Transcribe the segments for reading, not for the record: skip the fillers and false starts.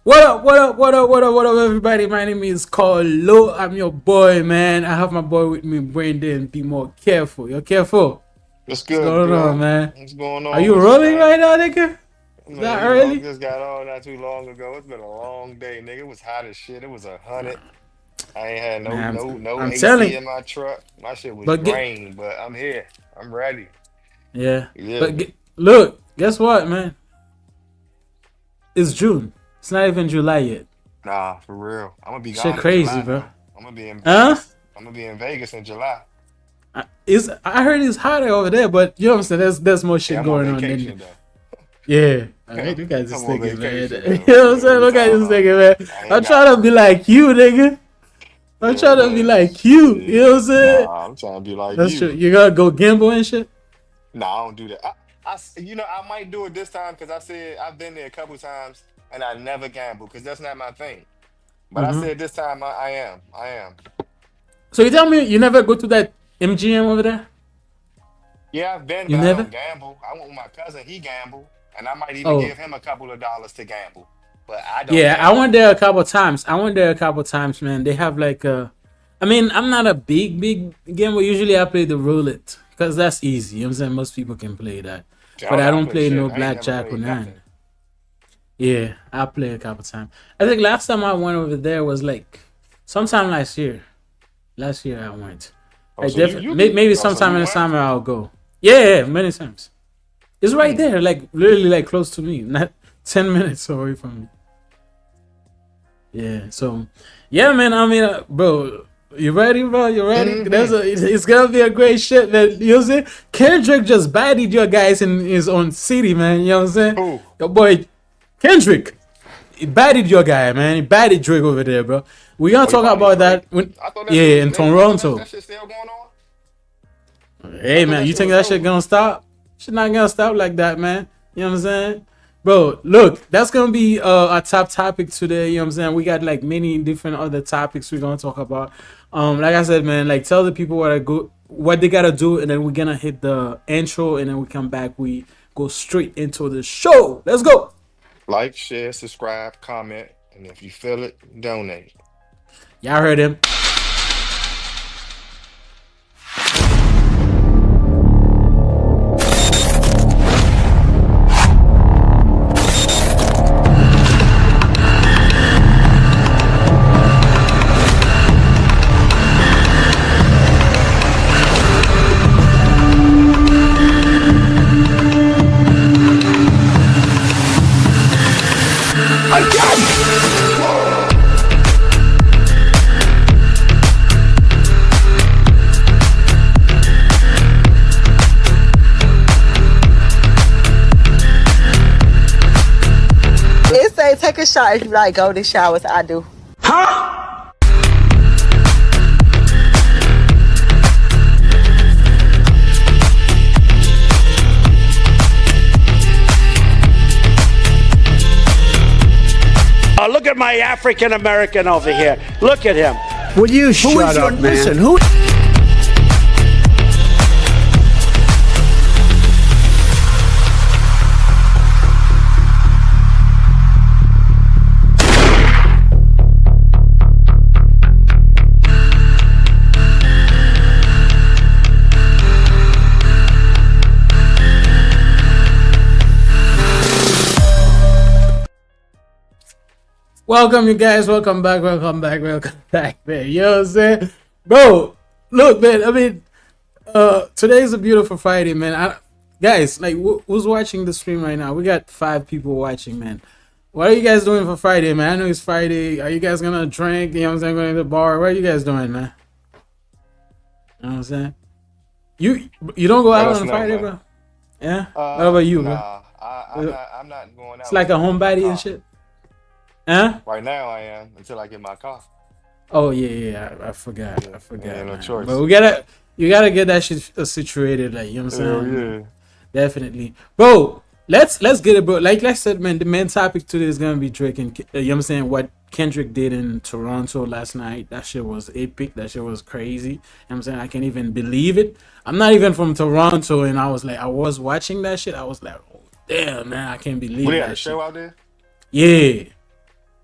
What up, what up, what up, what up, what up, everybody? My name is Carlo. I'm your boy, man. I have my boy with me, Brandon. Be more careful. You're careful. What's What's good, going on, bro? man? What's going Are on you with you, rolling man? right now, nigga? Is Man, that you know, early? just got on not too long ago. It's been a long day, nigga. It was hot as shit. It was 100. I ain't had no Man, no no I'm AC telling. in my truck. My shit was But get, drained, but I'm here. I'm ready. yeah. Yeah, But look, guess what, man? It's June. It's not even July yet. nah, for real. I'm gonna be Shit gone in crazy, July bro. though. I'm gonna be in Huh? Vegas. I'm gonna be in Vegas in July. I heard it's hotter over there, but you know what I'm saying? There's more Yeah, shit I'm on going on than vacation though. yeah. All right, you guys I'm just on thinking, man. vacation You though. know what I'm Yeah, what saying? you Look at talking this about? nigga, man. I I'm ain't got trying to be work. like you, nigga. I'm Yeah, trying to be look. like you. You know what Yeah. I'm saying? Nah, I'm trying to be like That's true. you. You gotta go gamble and shit. No, I don't do that. I might do it this time because I said I've been there a couple times and I never gamble because that's not my thing. But I Hmm. said this time I am. I am. So you tell me you never go to that MGM over there? Yeah, I've been, You but I never? don't gamble. I went with my cousin. He gambled, and I might even Oh, give him a couple of dollars to gamble. But I don't yeah. I gamble. went there a couple times. I went there a couple times, man. They have like a. I mean, I'm not a big gambler. Usually, I play the roulette because that's easy. You know what I'm saying? Most people can play that, I but don't know I how to don't play play shit. no I ain't never blackjack or played nine. nothing. Yeah, I play a couple times. I think last time I went over there was like sometime last year. Last year I went. Oh, I so you definitely you be maybe oh so sometime you in the went? summer I'll go. Yeah, many times. It's right Hmm. there, like literally like close to me, not 10 minutes away from me. Yeah, so yeah, man. I mean, bro, you ready, bro? You ready? Mm-hmm. It's gonna be a great shit, man. You know what I'm saying? Kendrick just bodied your guys in his own city, man. You know what I'm saying? Who? Your boy Kendrick, he batted your guy, man. He batted Drake over there, bro. We gonna Oh, he talk bought his about that Drake. when, I thought that shit yeah, was. in I thought Toronto. that shit still going on. I Hey, thought man, that you shit think was that shit over. gonna stop? Shit not gonna stop like that, man. You know what I'm saying? Bro, look, that's gonna be our top topic today. You know what I'm saying? We got like many different other topics we're gonna talk about. Like I said, man, like tell the people what they gotta do, and then we're gonna hit the intro, and then we come back. We go straight into the show. Let's go. Like, share, subscribe, comment, and if you feel it, donate. Y'all heard him. It say take a shot if you like golden showers. I do. Look at my African American over here. Look at him. Will you shut up, man? Listen, who? Welcome, you guys. Welcome back. Welcome back. Welcome back, man. You know what I'm saying, bro? Look, man. I mean, today's a beautiful Friday, man. Guys, like, who's watching the stream right now? We got 5 people watching, man. What are you guys doing for Friday, man? I know it's Friday. Are you guys gonna drink? You know what I'm saying? Going to the bar? What are you guys doing, man? You know what I'm saying? You don't go Let out us on know, Friday, man. bro? Yeah. What about you, bro? Nah, I'm Uh, not. I'm not going It's out like until a I get my homebody and car. shit. Huh? Right now, I am until I get my car. Oh yeah. I forgot. Yeah, I yeah, forgot, no man. But choice. you gotta get that shit situated, like you know what I'm Hell saying. yeah. Definitely, bro. Let's get it, bro. Like I said, man, the main topic today is gonna be Drake and you know what I'm saying. What Kendrick did in Toronto last night, that shit was epic. That shit was crazy. You know what I'm saying, I can't even believe it. I'm not even from Toronto, and I was watching that shit. I was like, oh damn, man, I can't What believe they had a that shit. show out there? Yeah,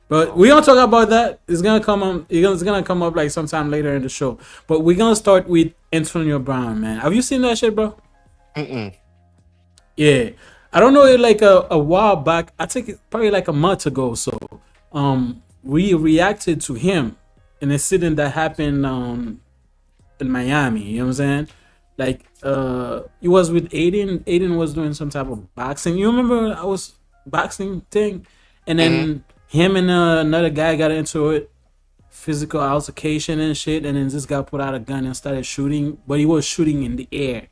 But we gonna talk about that. It's gonna come on. It's gonna come up like sometime later in the show. But we're gonna start with Antonio Brown, man. Have you seen that shit, bro? Yeah, I don't know. It like a while back. I think it's probably like a month ago. So, we reacted to him, an incident that happened in Miami. You know what I'm saying? Like, he was with Aiden. Aiden was doing some type of boxing. You remember I was boxing thing, and then him and another guy got into it, physical altercation and shit. And then this guy put out a gun and started shooting, but he was shooting in the air.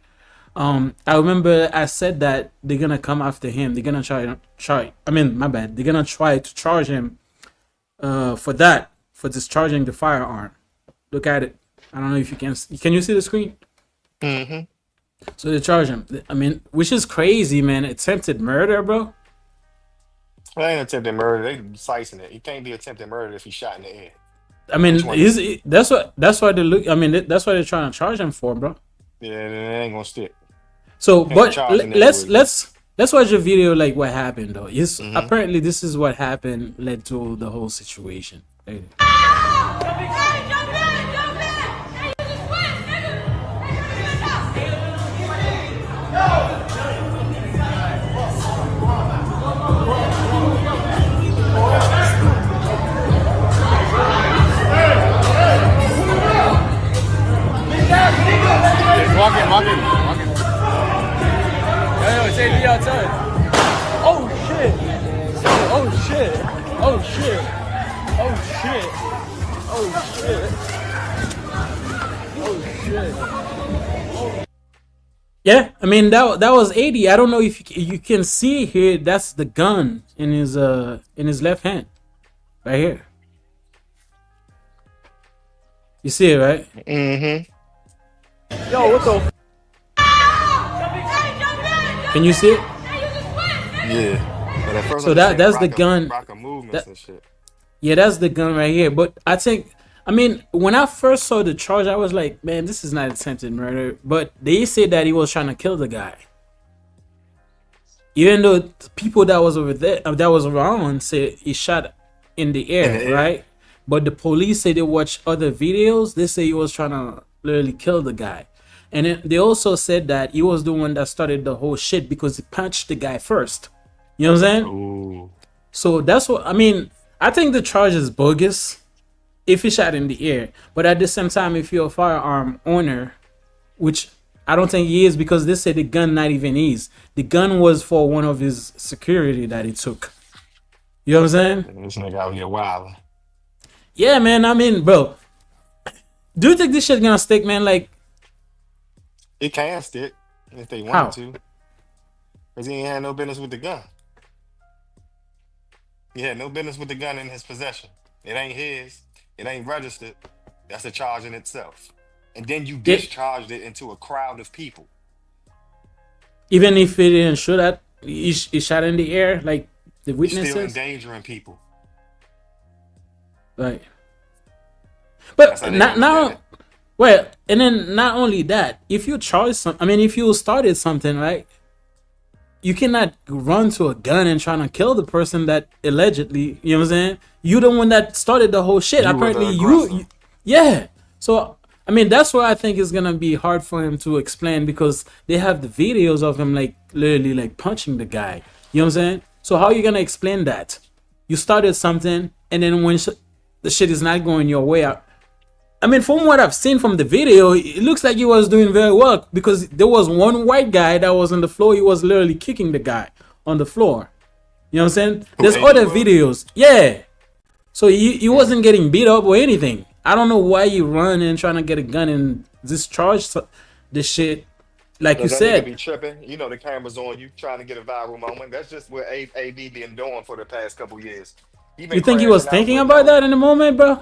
I remember I said that they're gonna come after him. They're gonna try. I mean, my bad. They're gonna try to charge him, for discharging the firearm. Look at it. I don't know if you can. Can you see the screen? So they charge him. I mean, which is crazy, man. Attempted murder, bro. It ain't attempted murder. They slicing it. He can't be attempted murder if he shot in the air. I mean, that's why they look. I mean, that's what they're trying to charge him for, bro. Yeah, it ain't gonna stick. So, but charge him let's anyway. let's watch a video like what happened though. Yes, apparently this is what happened led to the whole situation. Hey. Walking. Yo, say me outside. Oh shit! Oh shit! Oh shit! Oh shit! Oh shit! Oh shit! Yeah, I mean that was 80. I don't know if you can see here. That's the gun in his left hand, right here. You see it, right? Yo, what the? Can you see it? Yeah. But at first So I'm just that's saying the gun. Rocker movements and shit. Yeah, that's the gun right here. But I mean, when I first saw the charge, I was like, man, this is not attempted murder. But they said that he was trying to kill the guy. Even though the people that was over there, that was around, said he shot in the air, right? But the police say they watched other videos. They say he was trying to literally kill the guy. And then they also said that he was the one that started the whole shit because he punched the guy first. You know what I'm saying? Ooh. So that's what I mean. I think the charge is bogus if he shot in the air. But at the same time, if you're a firearm owner, which I don't think he is because they said the gun not even his. The gun was for one of his security that he took. You know what I'm saying? This nigga out here wild. Yeah, man. I mean, bro, do you think this shit gonna stick, man? Like, It can stick if they How? want to. Because he ain't had no business with the gun. He had no business with the gun in his possession. It ain't his. It ain't registered. That's a charge in itself. And then you discharged it into a crowd of people. even if he didn't shoot at, he shot in the air, like the You're still witnesses, endangering people. right? That's how But they not look at now. it. Well, and then not only that, if you charge some, I mean, if you started something, right? You cannot run to a gun and trying to kill the person that allegedly, you know what I'm saying? You the one that started the whole shit. You were the Apparently, aggressor. yeah. So I mean, that's why I think it's gonna be hard for him to explain because they have the videos of him like literally like punching the guy. You know what I'm saying? So how are you gonna explain that? You started something, and then when the shit is not going your way, I mean, from what I've seen from the video, it looks like he was doing very well because there was one white guy that was on the floor. He was literally kicking the guy on the floor. You know what I'm saying? There's Hey, other well, videos. Yeah. So he wasn't getting beat up or anything. I don't know why you run and trying to get a gun and discharge this shit. Like you Cause that nigga said, be tripping. You know the camera's on you, trying to get a viral moment. That's just what AB been doing for the past couple years. Been you think he was crashing out thinking with about that in the moment, bro?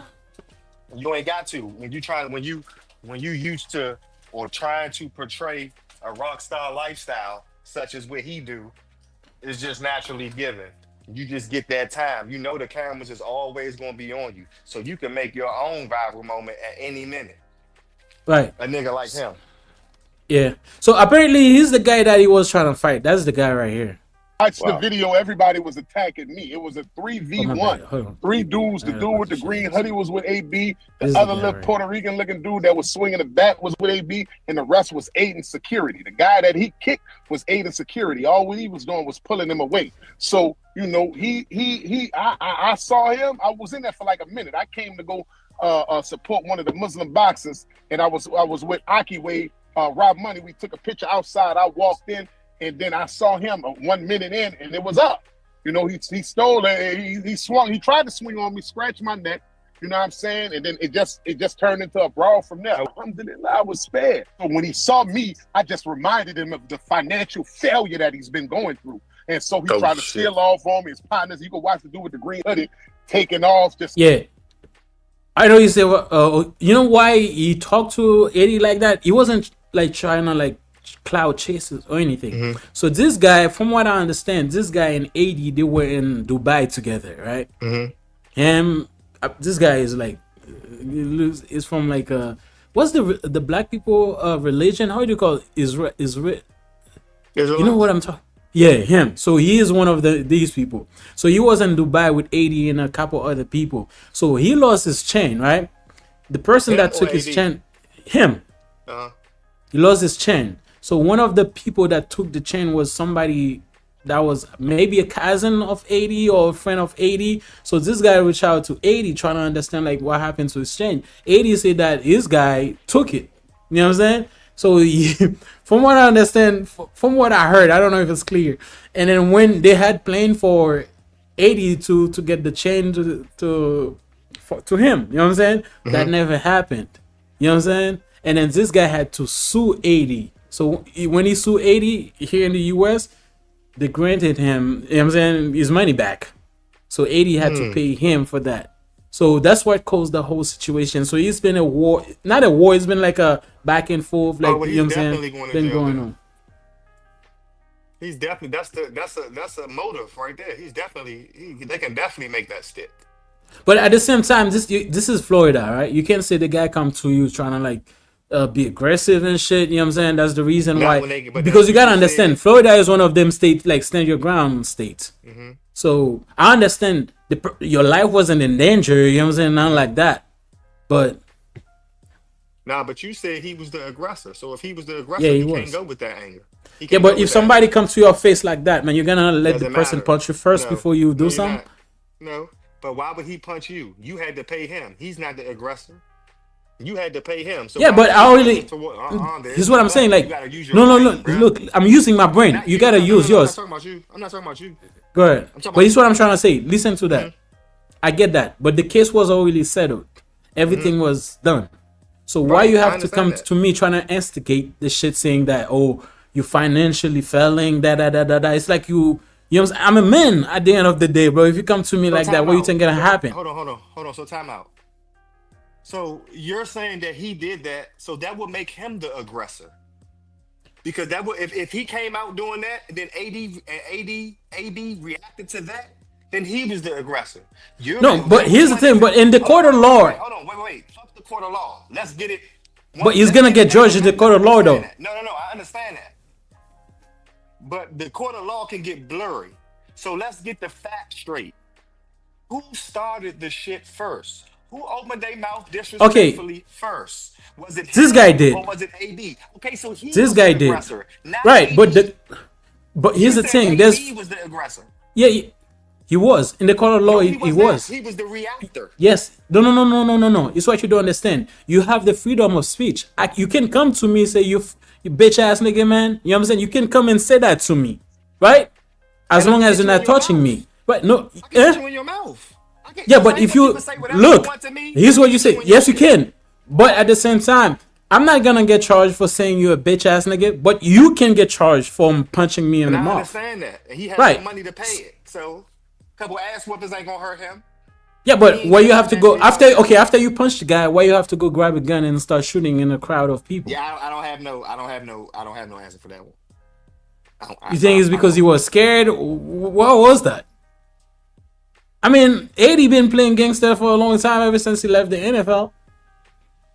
You ain't got to. When you used to or trying to portray a rock star lifestyle, such as what he do, is just naturally given. You just get that time. You know the cameras is always gonna be on you. So you can make your own viral moment at any minute. Right. A nigga like him. Yeah. So apparently he's the guy that he was trying to fight. That's the guy right here. watched the video, everybody was attacking me. It was a 3v1. Three dudes. The dude with the green hoodie was with AB. The other little Puerto Rican looking dude that was swinging the bat was with AB. And the rest was aiding security. The guy that he kicked was aiding security. All he was doing was pulling him away. So, you know, I saw him. I was in there for like a minute. I came to go support one of the Muslim boxers. And I was with Aki Wade, Rob Money. We took a picture outside. I walked in. And then I saw him 1 minute in, and it was up. You know, he stole it. He swung. He tried to swing on me, scratch my neck. You know what I'm saying? And then it just turned into a brawl from there. Alhamdulillah, I was spared. So when he saw me, I just reminded him of the financial failure that he's been going through. And so he tried to steal off on me. His partners, you can watch the dude with the green hoodie taking off. Yeah. I know you say, you know why he talked to Eddie like that? He wasn't like trying to like cloud chasers or anything. So this guy, from what I understand, this guy and 80, they were in Dubai together, right? This guy is like, is from like what's the black people religion? How do you call it? Israel? You know what I'm talking? Yeah, him. So he is one of these people. So he was in Dubai with 80 and a couple other people. So he lost his chain, right? The person that took his chain, him. He lost his chain. So one of the people that took the chain was somebody that was maybe a cousin of 80 or a friend of 80. So this guy reached out to 80 trying to understand like what happened to his chain. 80 said that his guy took it. You know what I'm saying? So from what I understand, from what I heard, I don't know if it's clear. And then when they had planned for 80 to get the chain to him, you know what I'm saying? That never happened. You know what I'm saying? And then this guy had to sue 80. So when he sued 80 here in the US, they granted him, you know what I'm saying, his money back. So 80 had to pay him for that. So that's what caused the whole situation. So it's been a war, not a war, it's been like a back and forth, like you know what I'm saying, been going on. He's definitely that's a motive right there. He's definitely they can definitely make that stick. But at the same time, this is Florida, right? You can't say the guy come to you trying to like be aggressive and shit, you know what I'm saying? That's the reason why. Because you gotta understand, Florida is one of them states, like stand your ground states. So I understand your life wasn't in danger, you know what I'm saying? Nothing like that. But but you said he was the aggressor. So if he was the aggressor, he can't go with that anger. Yeah, but if somebody comes to your face like that, man, you're gonna let the person punch you first before you do something? No, but why would he punch you? You had to pay him. He's not the aggressor. You had to pay him. So yeah, but I already. This is what I'm saying. Like, no. Look, I'm using my brain. You gotta use yours. I'm not talking about you. Go ahead. But this is what I'm trying to say. Listen to that. I get that, but the case was already settled. Everything was done. So why you have to come to me trying to instigate the shit, saying that you financially failing, It's like you know what I'm a man at the end of the day, bro. If you come to me like that, what you think gonna happen? Hold on. So time out. So you're saying that he did that, so that would make him the aggressor. Because that would, if he came out doing that, then AD reacted to that, then he was the aggressor. But here's the thing. But in the court of law, wait. Fuck the court of law. Let's get it. But he's gonna get judged in the court of law, though. No. I understand that. But the court of law can get blurry. So let's get the facts straight. Who started the shit first? Who opened their mouth disrespectfully first? Was it this guy did, or was it AD? Okay, so this guy did, right? AD. But here's the thing: he was the aggressor. Yeah, he was in the court of law. He was. He was the reactor. Yes. No. It's what you don't understand. You have the freedom of speech. You can come to me and say you bitch ass nigga, man. You know what I'm saying? You can come and say that to me, right? As long as you're not touching me. But no. I can put you in your mouth. Yeah, but if you look, here's what you say. Yes, you can. But at the same time, I'm not gonna get charged for saying you're a bitch ass nigga, but you can get charged for punching me in the mouth. I understand that. He has money to pay it. So a couple ass whoopers ain't gonna hurt him. Yeah, but why you have to go after you punch the guy, why you have to go grab a gun and start shooting in a crowd of people? Yeah, I don't have no answer for that one. You think it's because he was scared? What was that? I mean, 80 been playing gangster for a long time ever since he left the NFL.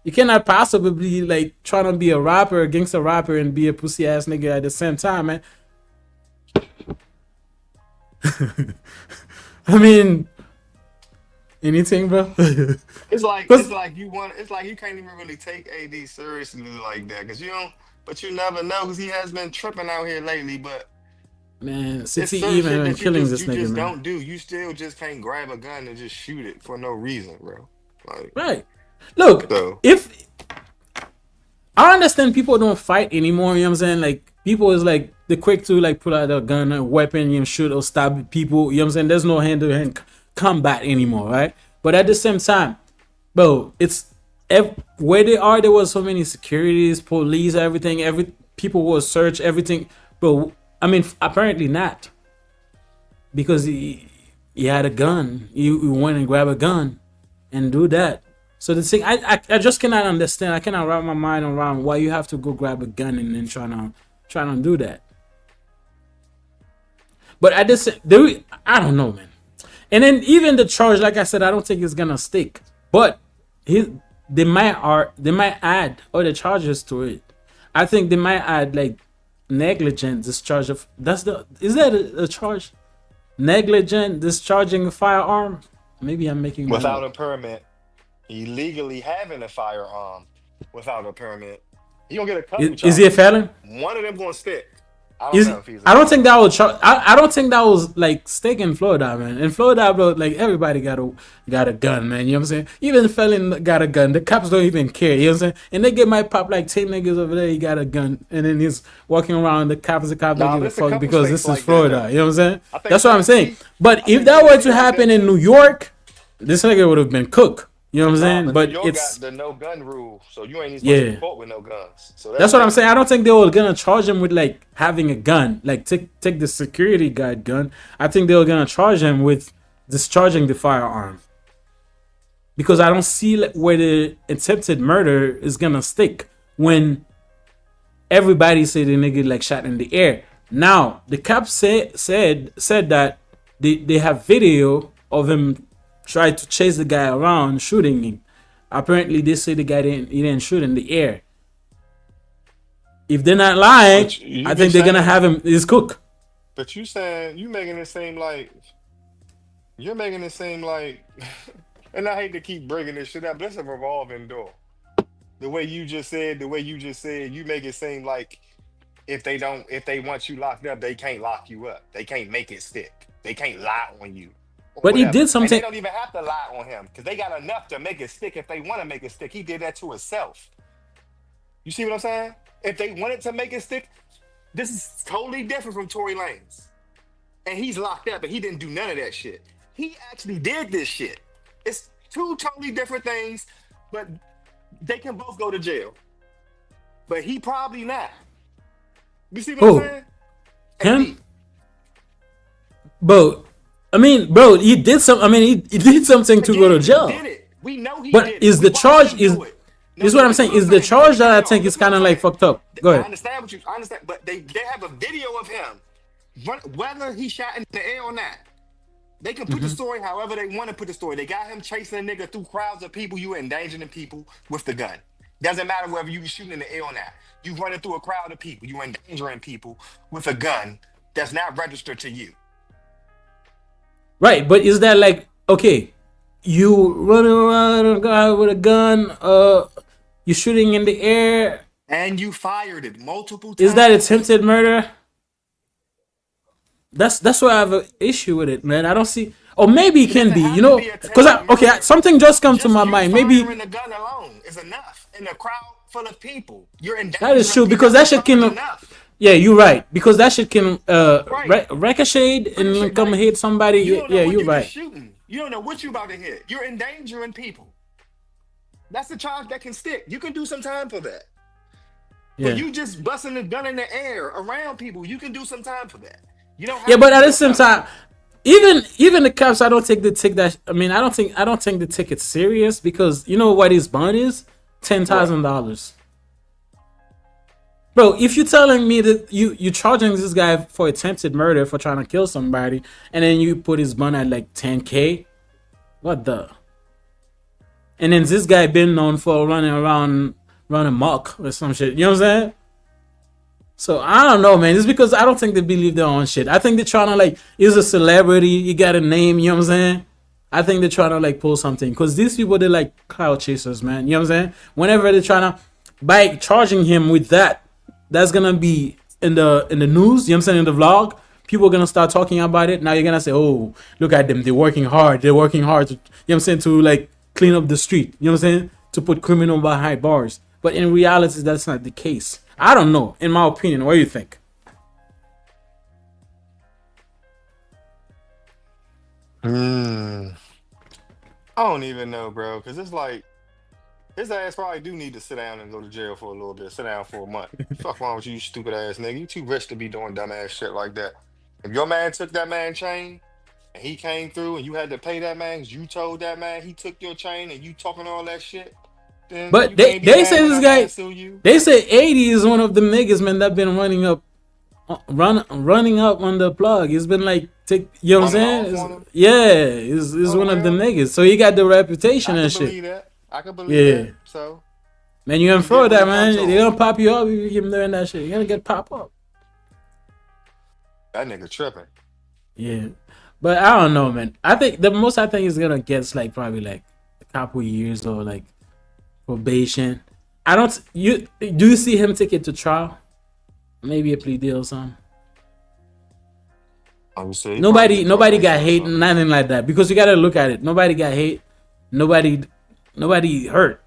You cannot possibly be like trying to be a gangster rapper, and be a pussy ass nigga at the same time, man. I mean, anything, bro. It's like you can't even really take AD seriously like that because you don't. But you never know because he has been tripping out here lately. But Man, it's City certain even shit and that you killing just this you nigga, just man. don't do. You still just can't grab a gun and just shoot it for no reason, bro. Like Right. Look, so. if I understand people don't fight anymore, you know what I'm saying? Like people is like the quick to like pull out a gun, a weapon, you know, shoot or stab people, you know what I'm saying? There's no hand to hand combat anymore, right? But at the same time, bro, it's where they are, there was so many securities, police, everything, every people will search everything. Bro, I mean apparently not. Because he had a gun. You went and grab a gun and do that. So the thing I just cannot understand. I cannot wrap my mind around why you have to go grab a gun and then try to do that. But at this I don't know, man. And then even the charge, like I said, I don't think it's gonna stick. But they might add other charges to it. I think they might add like negligent discharge of is that a charge? Negligent discharging a firearm. Maybe I'm making that Without up. a permit, illegally having a firearm without a permit, you gonna get a couple Is he a charges. felon? One of them gonna stick. I don't Is know if he's a I don't think felon. that was I don't think that was like stick in Florida, man. In Florida, bro, like everybody got a gun, man. You know what I'm saying? Even the felon got a gun. The cops don't even care. You know what I'm saying? And they get my pop like 10 niggas over there. He got a gun, and then he's walking around. The cops don't Nah, give a there's a fuck couple because states this is like that Florida. though. You know what I'm saying? I think That's what I'm saying. Tennessee. But I if think that were Tennessee to like that happen in too. New York, this nigga would have been cooked. You know what I'm Nah, saying? but New But York got it's the no gun rule, so you ain't even supposed to be yeah. caught with no guns. So that's That's what I'm different. saying. I don't think they were gonna charge him with like having a gun, like take the security guard gun. I think they were gonna charge him with discharging the firearm because I don't see like, where the attempted murder is gonna stick when everybody said the nigga like shot in the air. Now the cops said that they have video of him try to chase the guy around shooting him. Apparently they say the guy didn't shoot in the air. If they're not lying, But you I be think they're gonna saying, have him his cook. but you saying you making it seem like you're making it seem like, and I hate to keep bringing this shit up, but it's a revolving door. The way you just said, you make it seem like if they want you locked up, they can't lock you up. They can't make it stick. They can't lie on you or But he whatever. did And they something. don't even have to lie on him because they got enough to make it stick if they want to make it stick. He did that to himself. You see what I'm saying? If they wanted to make it stick, this is totally different from Tory Lanez. And he's locked up and he didn't do none of that shit. He actually did this shit. It's two totally different things, but they can both go to jail. But he probably not. You see what I'm Oh, saying? him? Bro, I mean, bro, he did some. I mean, he did something to go to Again, he jail. did it. We know he But did it. is We the watched charge him is do it. No, is what I'm listen saying? to what Is I'm the saying. charge that I Hold on. think is Listen to what kind of I'm like saying. fucked up? Go I ahead. understand what you I understand, but they have a video of him. Whether he shot in the air or not. They can put the story however they want to put the story. They got him chasing a nigga through crowds of people. You endangering people with the gun. Doesn't matter whether you shooting in the air or not. You running through a crowd of people. You endangering people with a gun that's not registered to you. Right, but is that like okay? You running around a guy with a gun, you shooting in the air. And you fired it multiple Is that times. attempted murder? That's why I have an issue with it, man. I don't see, or maybe it It can doesn't be, have you to know, be because attempted murder. something just come to Just my you mind. Maybe firing the gun alone is enough. In a crowd full of people, you're that is endangering true people. because that That's shit charge can. enough. Yeah, you're right because that shit can Right. ricochet Pretty sure, and come like, hit somebody. you don't know Yeah, what you're you're just right. shooting. You don't know what you're about to hit. You're endangering people. That's the charge that can stick. You can do some time for that. But Yeah, you just busting the gun in the air around people, you can do some time for that. You don't yeah, have but to at be the a same felon. time, even the cops, I don't think they take that. I mean, I don't think they take it serious because you know what his bond is? What? $10,000. Bro, if you're telling me that you charging this guy for attempted murder for trying to kill somebody, and then you put his bond at like 10K, what the? And then this guy been known for running around running amok or some shit. You know what I'm saying? So I don't know, man. It's because I don't think they believe their own shit. I think they're trying to like, he's a celebrity, you got a name, you know what I'm saying? I think they're trying to like pull something because these people, they're like cloud chasers, man. You know what I'm saying? Whenever they're trying to, by charging him with that, that's gonna be in the news, you know what I'm saying, in the vlog. People are gonna start talking about it. Now you're gonna say, oh, look at them, they're working hard. They're working hard to, you know what I'm saying, to like clean up the street. You know what I'm saying? To put criminal behind bars. But in reality, that's not the case. I don't know. In my opinion, what do you think? I don't even know, bro. Because it's like his ass probably do need to sit down and go to jail for a little bit. Sit down for a month. Fuck wrong with you, stupid ass nigga. You too rich to be doing dumb ass shit like that. If your man took that man chain and he came through and you had to pay that man, 'cause you told that man he took your chain and you talking all that shit. But they say this guy, they say 80 is one of the niggas, man, that been running up on the plug. He's been like, you know what I'm saying? He's one of the niggas. So he got the reputation and shit. I can believe that. So, man, you in Florida, man. They gonna pop you up if you keep doing that shit. You're gonna get pop up. That nigga tripping. Yeah. But I don't know, man. I think the most he's gonna get is like probably like a couple years or like probation. Do you see him take it to trial? Maybe a plea deal or something. Nobody got hate, nothing like that. Because you gotta look at it. Nobody got hate. Nobody hurt.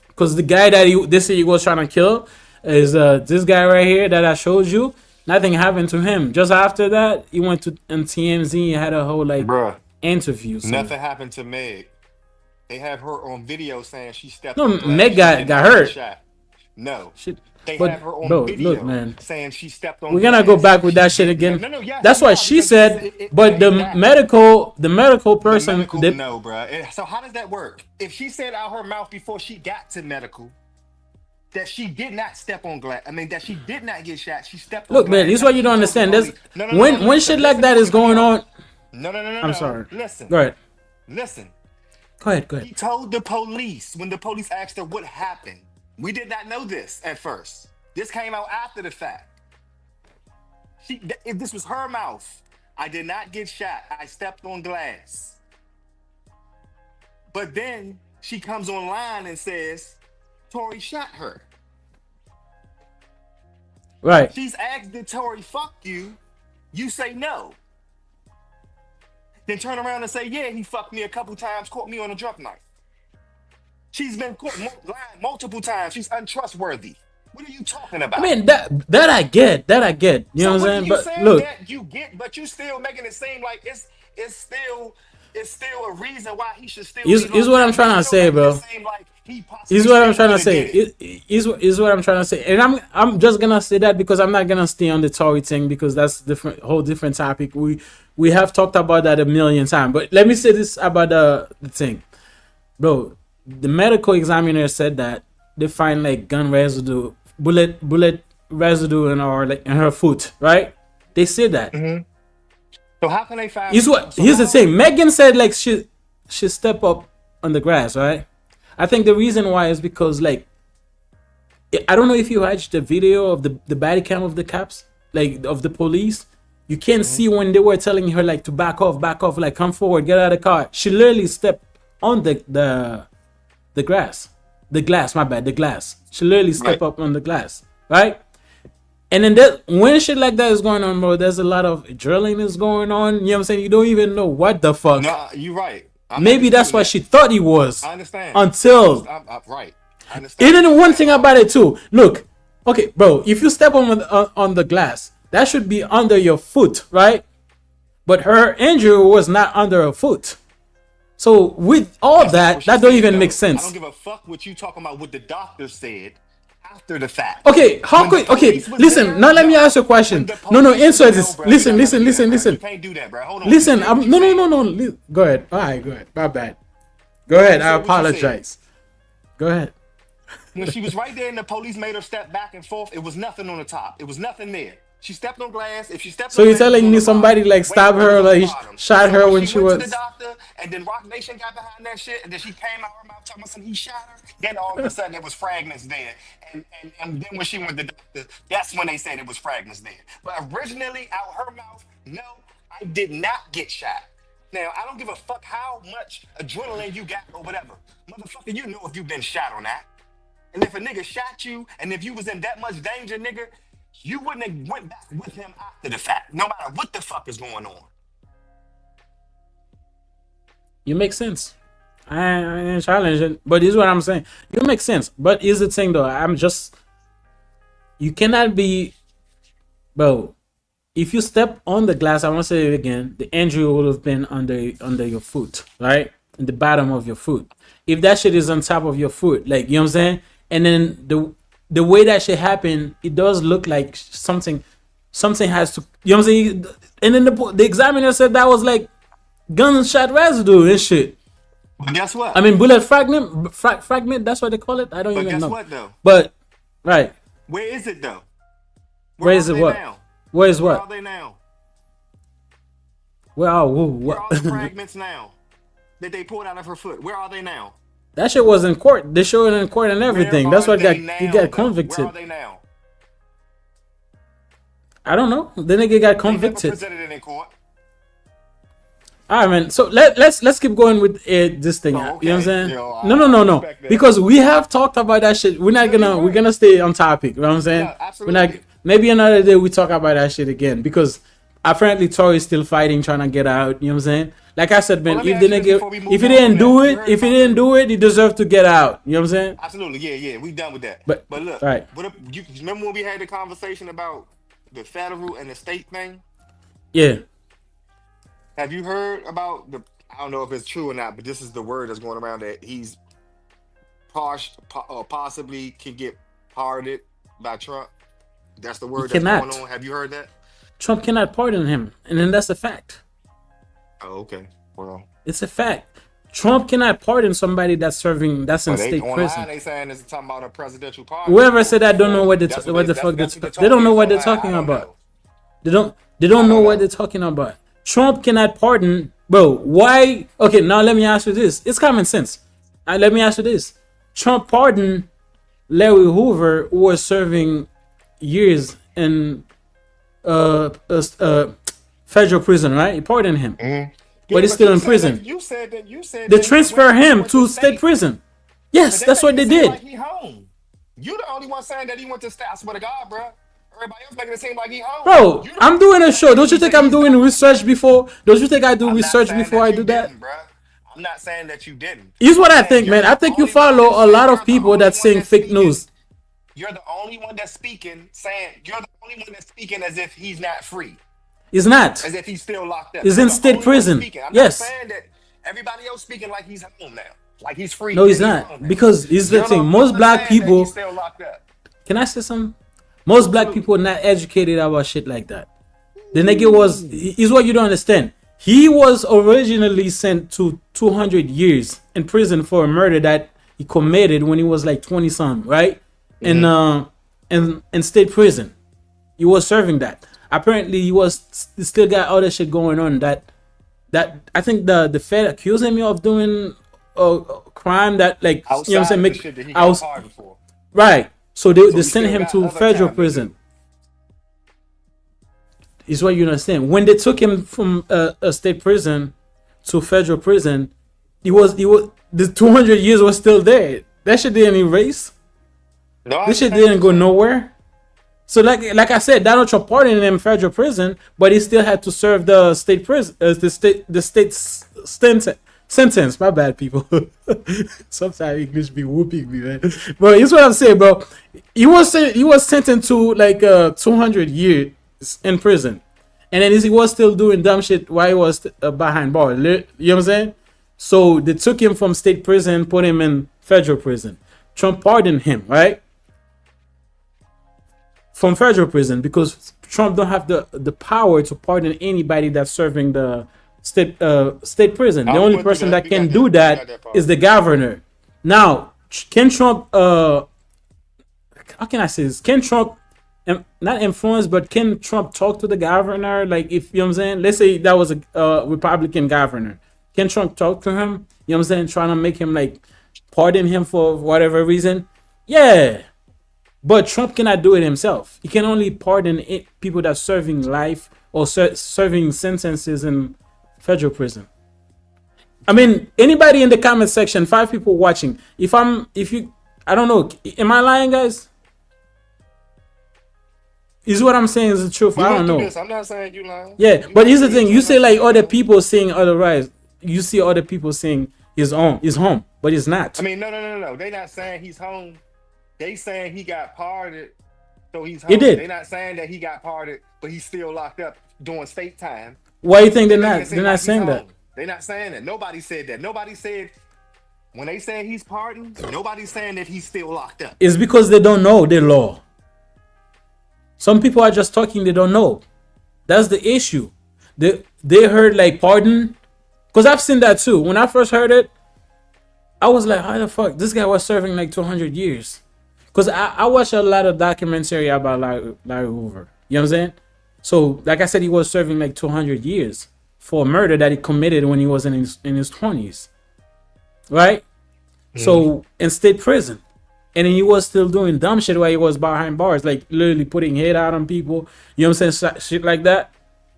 Because the guy that they say he was trying to kill is this guy right here that I showed you. Nothing happened to him. Just after that, he went to TMZ and had a whole like interview. So. Nothing happened to Meg. They have her on video saying she stepped. No, Meg got hurt. Shot. No. Shit. They but, have her on bro, video look, man. saying she stepped on. We're gonna go back with that shit again. That's what she said. But the medical person. No, bro. So how does that work? If she said out her mouth before she got to medical that she did not step on glass. I mean that she did not get shot. She stepped on glass. Look, man, this is what you don't understand. There's when shit like that is going on. No. I'm sorry. Listen. Go ahead. Listen. Go ahead. He told the police when the police asked her what happened. We did not know this at first. This came out after the fact. If this was her mouth, I did not get shot. I stepped on glass. But then she comes online and says, Tory shot her. Right. She's asked, did Tory fuck you? You say no. Then turn around and say, yeah, he fucked me a couple times, caught me on a drunk night. She's been caught lying multiple times. She's untrustworthy. What are you talking about? I mean, that I get. You know what I'm saying? But look, that you get, but you still making it seem like it's still a reason why he should still. Is what I'm trying to say, bro. Is what I'm trying to say. Is what I'm trying to say. And I'm just gonna say that because I'm not gonna stay on the Tory thing because that's whole different topic. We have talked about that a million times. But let me say this about the thing, bro. The medical examiner said that they find like gun residue, bullet residue in her foot, right? They said that. Mm-hmm. So how can they find? Here's the thing. Megan said like she stepped up on the grass, right? I think the reason why is because like I don't know if you watched the video of the body cam of the cops, like of the police. You can't see when they were telling her like to back off, like come forward, get out of the car. She literally stepped on the glass. She literally stepped up on the glass, right? And then when shit like that is going on, bro, there's a lot of drilling is going on. You know what I'm saying? You don't even know what the fuck. No, you're right. Maybe that's what she thought he was. I understand. Until I'm right. I understand. And then one thing about it too. Look, okay, bro, if you step on the glass, that should be under your foot, right? But her injury was not under her foot. So with all that don't even make sense. I don't give a fuck what you talking about. What the doctor said after the fact. Okay, listen. Now let me ask you a question. No, answer this. Listen. You can't do that, bro. Hold on. Listen, no. Go ahead. All right, go ahead. My bad. Go ahead. I apologize. Go ahead. When she was right there and the police made her step back and forth, it was nothing on the top. It was nothing there. She stepped on glass. If she stepped, so you're telling me somebody like stabbed her, like shot her when she was. To the doctor and then Rock Nation got behind that shit, and then she came out her mouth talking about he shot her. Then all of a sudden it was fragments there, and then when she went to the doctor, that's when they said it was fragments there. But originally out her mouth, no, I did not get shot. Now I don't give a fuck how much adrenaline you got or whatever, motherfucker. You know if you've been shot or not. And if a nigga shot you, and if you was in that much danger, nigga, you wouldn't have went back with him after the fact, no matter what the fuck is going on. You make sense. I ain't challenging, but this is what I'm saying. You make sense, but here's the thing, though. You cannot be, bro. If you step on the glass, I want to say it again. The injury would have been under your foot, right, in the bottom of your foot. If that shit is on top of your foot, like, you know what I'm saying, and then the way that shit happened, it does look like something has to, you know what I'm saying. And then the examiner said that was like gunshot residue and shit. But guess what? I mean, bullet fragment. That's what they call it. I don't even know. But guess what, though? But right. Where is it though? Where is it? What? Now? Where is Where what? are they now? Where are what? Where are the fragments now that they pulled out of her foot? Where are they now? That shit was in court. They showed it in court and everything. That's what he got convicted. Where are they now? I don't know. The nigga got convicted. They never presented it in court. All right, man. So let's keep going with this thing. Oh, okay. You know what I'm saying? Yo, No. Because we have talked about that shit. We're gonna stay on topic. You know what I'm saying? Yeah, absolutely. Maybe another day we talk about that shit again, because apparently Tory is still fighting, trying to get out. You know what I'm saying? Like I said, man, if the nigga, if he didn't do it, he deserved to get out. You know what I'm saying? Absolutely, yeah, we done with that. But look, right. You remember when we had the conversation about the federal and the state thing? Yeah. Have you heard about I don't know if it's true or not, but this is the word that's going around that he's possibly can get pardoned by Trump. That's the word that's going on. Have you heard that? Trump cannot pardon him, and then that's a fact. Oh, okay. Well, it's a fact. Trump cannot pardon somebody that's in state prison. They saying it's talking about a presidential pardon. Whoever said that don't know what the fuck they don't know what they're talking about. They don't know what they're talking about. Trump cannot pardon, bro. Why? Okay, now let me ask you this. It's common sense. Let me ask you this. Trump pardoned Larry Hoover, who was serving years in federal prison, right? He pardoned him, but he's still in prison. You said they transfer him to state prison. Yes, that's what they did. Like he home. You the only one saying that he went to state. I swear to God, bro. Everybody else making it seem like he home. Bro, I'm doing a show. Don't you think I'm doing research before? Don't you think I do research before I do that? Bro. I'm not saying that you didn't. Here's what I think, man. I think you follow a lot of people that's saying fake news. You're the only one that's speaking, as if he's not free. He's not. As if he's still locked up. He's in state prison. I'm yes. not saying that everybody else speaking like he's home now. Like he's free. No, he's not. Because he's the thing. Most black people. He's still locked up. Can I say something? Most black people are not educated about shit like that. The nigga is what you don't understand. He was originally sent to 200 years in prison for a murder that he committed when he was like 20 something, right? In state prison. He was serving that. Apparently he still got other shit going on that I think the Fed accused him of doing a crime that, like, outside, you know what I'm saying, right. So they sent him to federal prison. Is what you understand. When they took him from a state prison to federal prison, he was the 200 years was still there. That shit didn't erase. No, this shit didn't go nowhere. So like I said, Donald Trump pardoned him in federal prison, but he still had to serve the state prison, the state sentence. My bad, people. Sometimes English be whooping me, man. But here's what I'm saying, bro. He was sentenced to like 200 years in prison, and then he was still doing dumb shit while he was behind bars. You know what I'm saying? So they took him from state prison, put him in federal prison. Trump pardoned him, right? From federal prison, because Trump don't have the power to pardon anybody that's serving the state prison. The only person that can do that is the governor. Now, can Trump how can I say this? Can Trump not influence, but can Trump talk to the governor? Like, if you know what I'm saying, let's say that was a Republican governor. Can Trump talk to him? You know what I'm saying? Trying to make him like pardon him for whatever reason. Yeah. But Trump cannot do it himself. He can only pardon people that are serving life or serving sentences in federal prison. I mean, anybody in the comment section, 5 people watching. I don't know. Am I lying, guys? Is what I'm saying is the truth? I don't know. I'm not saying you lying. Yeah, but here's the thing. You say like other people saying otherwise. You see other people saying his home, but it's not. I mean, no. They not saying he's home. They saying he got pardoned, so he's home. He did. They not saying that he got pardoned, but he's still locked up doing state time. Why do you think they're not saying that? They're not saying that. Nobody said that. Nobody said when they say he's pardoned. Nobody's saying that he's still locked up. It's because they don't know the law. Some people are just talking. They don't know. That's the issue. They heard like pardon. Because I've seen that too. When I first heard it, I was like, how the fuck? This guy was serving like 200 years. Because I watched a lot of documentary about Larry Hoover. You know what I'm saying? So, like I said, he was serving like 200 years for a murder that he committed when he was in his 20s. Right? So, in state prison. And then he was still doing dumb shit while he was behind bars. Like, literally putting hate out on people. You know what I'm saying? Shit like that.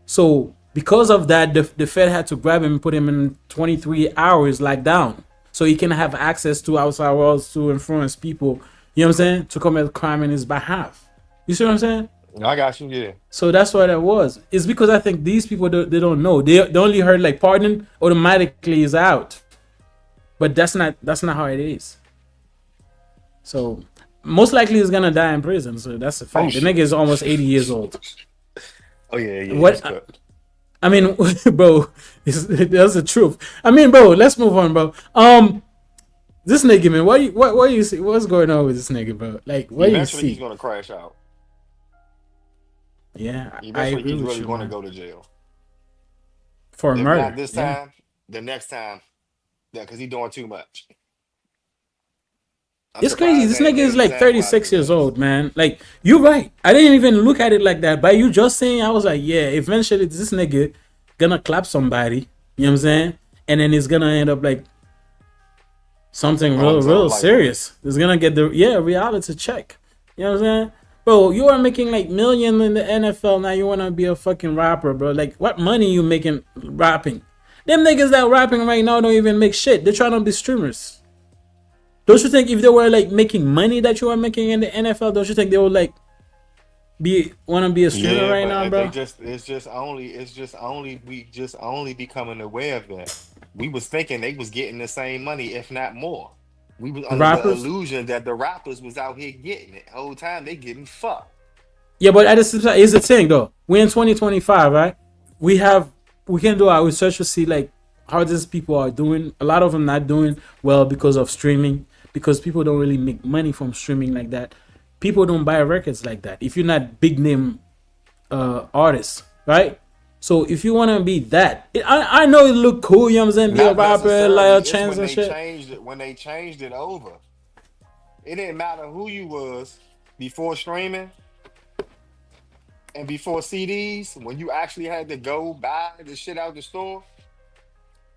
So, because of that, the Fed had to grab him and put him in 23 hours locked down. So he can have access to outside worlds to influence people, you know what I'm saying, to commit crime in his behalf. You see what I'm saying? I got you, yeah. So that's what that was. It's because I think these people, they don't know. They only heard like pardon automatically is out. But that's not how it is. So most likely he's going to die in prison. So that's a fact. The nigga is almost 80 years old. Oh, yeah. What? I mean, bro, that's the truth. I mean, bro, let's move on, bro. This nigga, man, what do you see? What's going on with this nigga, bro? Like, what do you see? He's gonna crash out. Yeah, I agree. He's really going to go to jail for murder. Not this time, the next time, yeah, because he's doing too much. It's crazy. This nigga is like 36 years old, man. Like, you're right. I didn't even look at it like that. By you just saying, I was like, yeah, eventually this nigga gonna clap somebody. You know what I'm saying? And then it's gonna end up like something real serious. It's gonna get the reality check. You know what I'm saying? Bro, you are making like millions in the NFL. Now you wanna be a fucking rapper, bro. Like, what money you making rapping? Them niggas that rapping right now don't even make shit. They're trying to be streamers. Don't you think if they were like making money that you are making in the NFL, don't you think they would like want to be a streamer right now, bro? It's just only becoming aware of that. We was thinking they was getting the same money, if not more. We was under the illusion that the rappers was out here getting it. The whole time they getting fucked. Yeah, but at the same time, here's the thing though. We're in 2025, right? We can do our research to see like how these people are doing. A lot of them not doing well because of streaming. Because people don't really make money from streaming like that. People don't buy records like that. If you're not big name artists, right? So if you want to be that, I know it look cool, you know what I'm saying? Be a rapper, like a chance and shit. When they changed it over, it didn't matter who you was before streaming and before CDs. When you actually had to go buy the shit out the store,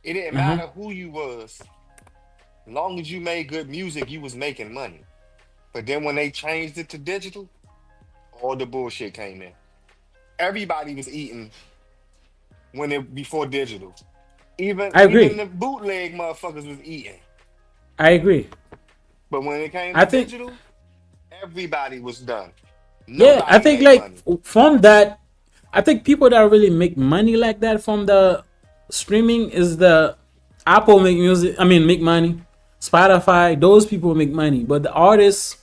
it didn't matter who you was. As long as you made good music, you was making money. But then when they changed it to digital, all the bullshit came in. Everybody was eating before digital. Even the bootleg motherfuckers was eating. I agree. But when it came to digital, everybody was done. Yeah, I think like money. From that, I think people that really make money like that from the streaming is the Apple make money. Spotify, those people make money, but the artists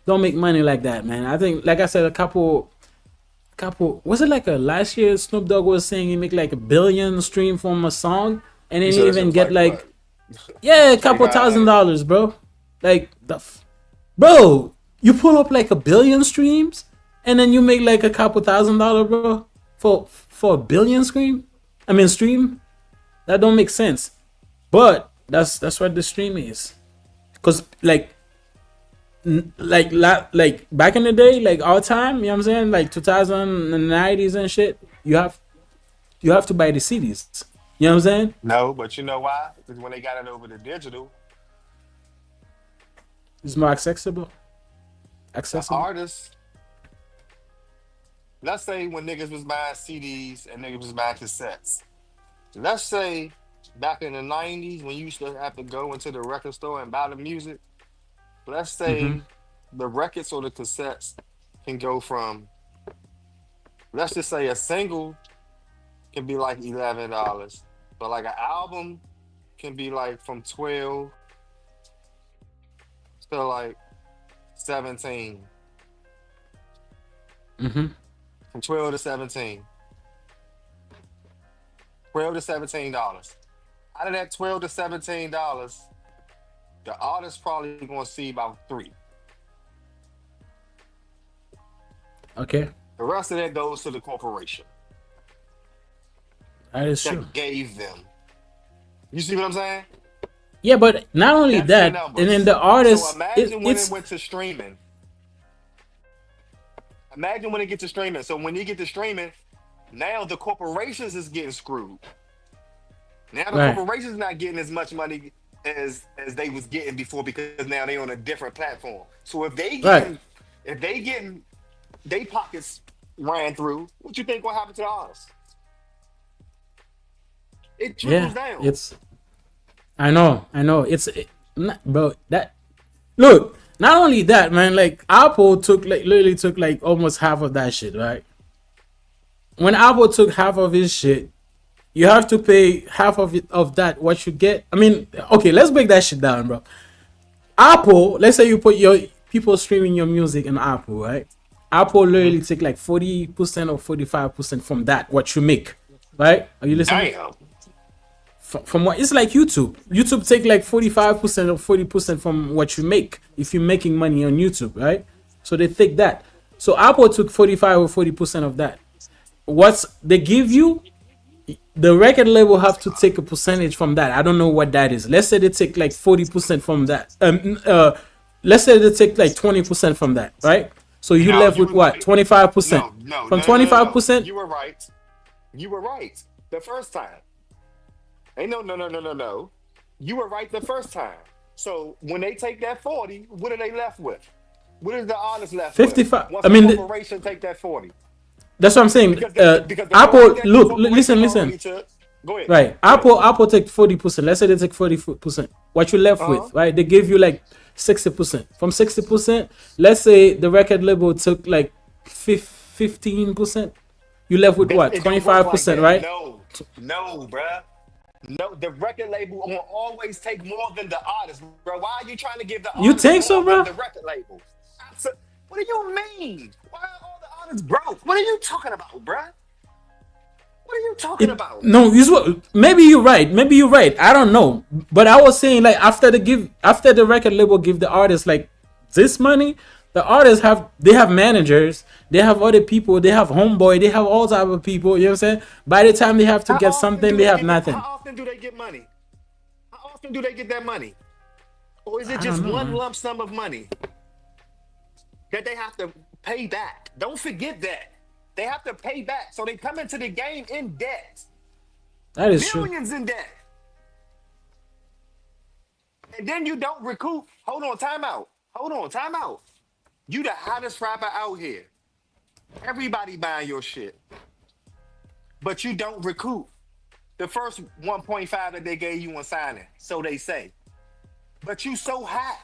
don't make money like that, man. I think, like I said, a couple. Was it like last year? Snoop Dogg was saying he make like $1 billion stream from a song, and then he even get like a couple $1,000, bro. Like bro, you pull up like $1 billion streams, and then you make like a couple $1,000, bro, for $1 billion stream. That don't make sense, but. That's what the stream is, cause like back in the day, like our time, you know what I'm saying, like 2090s and shit. You have to buy the CDs. You know what I'm saying? No, but you know why? Because when they got it over to digital, It's more accessible. the Accessible. artists, let's say when niggas was buying CDs and niggas was buying cassettes. Let's say back in the 90s when you used to have to go into the record store and buy the music, let's Mm-hmm. say the records or the cassettes can go from, let's just say a single can be like $11, but like an album can be like from 12 to like 17. Mm-hmm. From 12 to 17. 12 to $17. Out of that 12 to $17, the artist probably gonna see about three. Okay. The rest of that goes to the corporation That is true. that gave them. You see what I'm saying? Yeah, but not only That's the that, and then numbers. the So artist, imagine when it it's went to streaming. Imagine when it gets to streaming. So when you get to streaming, now the corporations is getting screwed. Now the right, corporations not getting as much money as they was getting before because now they on a different platform. So right. if they getting they pockets ran through, what you think will happen to the artists? It Yeah, trickles down. it's. I know. Bro. That look. Not only that, man. Like Apple literally took like almost half of that shit, right? When Apple took half of his shit, you have to pay half of it of that. What you get? I mean, okay, let's break that shit down, bro. Apple, let's say you put your people streaming your music in Apple, right? Apple literally take like 40% or 45% from that what you make, right? Are you listening? Damn. From what it's like YouTube. YouTube take like 45% or 40% from what you make if you're making money on YouTube, right? So they take that. So Apple took 45 or 40% of that. What's they give you? The record label have to take a percentage from that. I don't know what that is. Let's say they take like 40% from that. Let's say they take like 20% from that, right? So you No, left you with were what? right. 25%. From No. 25%, You were right. You were right the first time. Ain't no. You were right the first time. So when they take that 40, what are they left with? What is the artist left with? 55. Once I the mean, corporation take that 40. that's what I'm saying. Because the 40 Apple, that the look, corporation listen. already took. Go ahead. Right. Go ahead. Apple take 40%. Let's say they take 40%. What you left Uh-huh. with, right? They give you like 60%. From 60%, let's say the record label took like 15%. You left with what? It don't work like 25%, that. right? No, bruh. No, the record label will always take more than the artist, bro. Why are you trying to give the You artist think so, more than bro? the record label? What do you mean? Why are all the artists broke? What are you talking about, bruh? What are you talking about? No, maybe you're right. Maybe you're right. I don't know. But I was saying like after the record label give the artist like this money, the artists have managers, they have other people, they have homeboy, they have all type of people. You know what I'm saying? By the time they have to How get often something, do they they have get? nothing. How often do they get money? How often do they get that money? Or is it I just don't know, one man. lump sum of money that they have to pay back? Don't forget that. They have to pay back. So they come into the game in debt. That is true. Billions in debt. And then you don't recoup. Hold on, time out. You the hottest rapper out here. Everybody buying your shit. But you don't recoup the first 1.5 that they gave you on signing. So they say. But you so hot.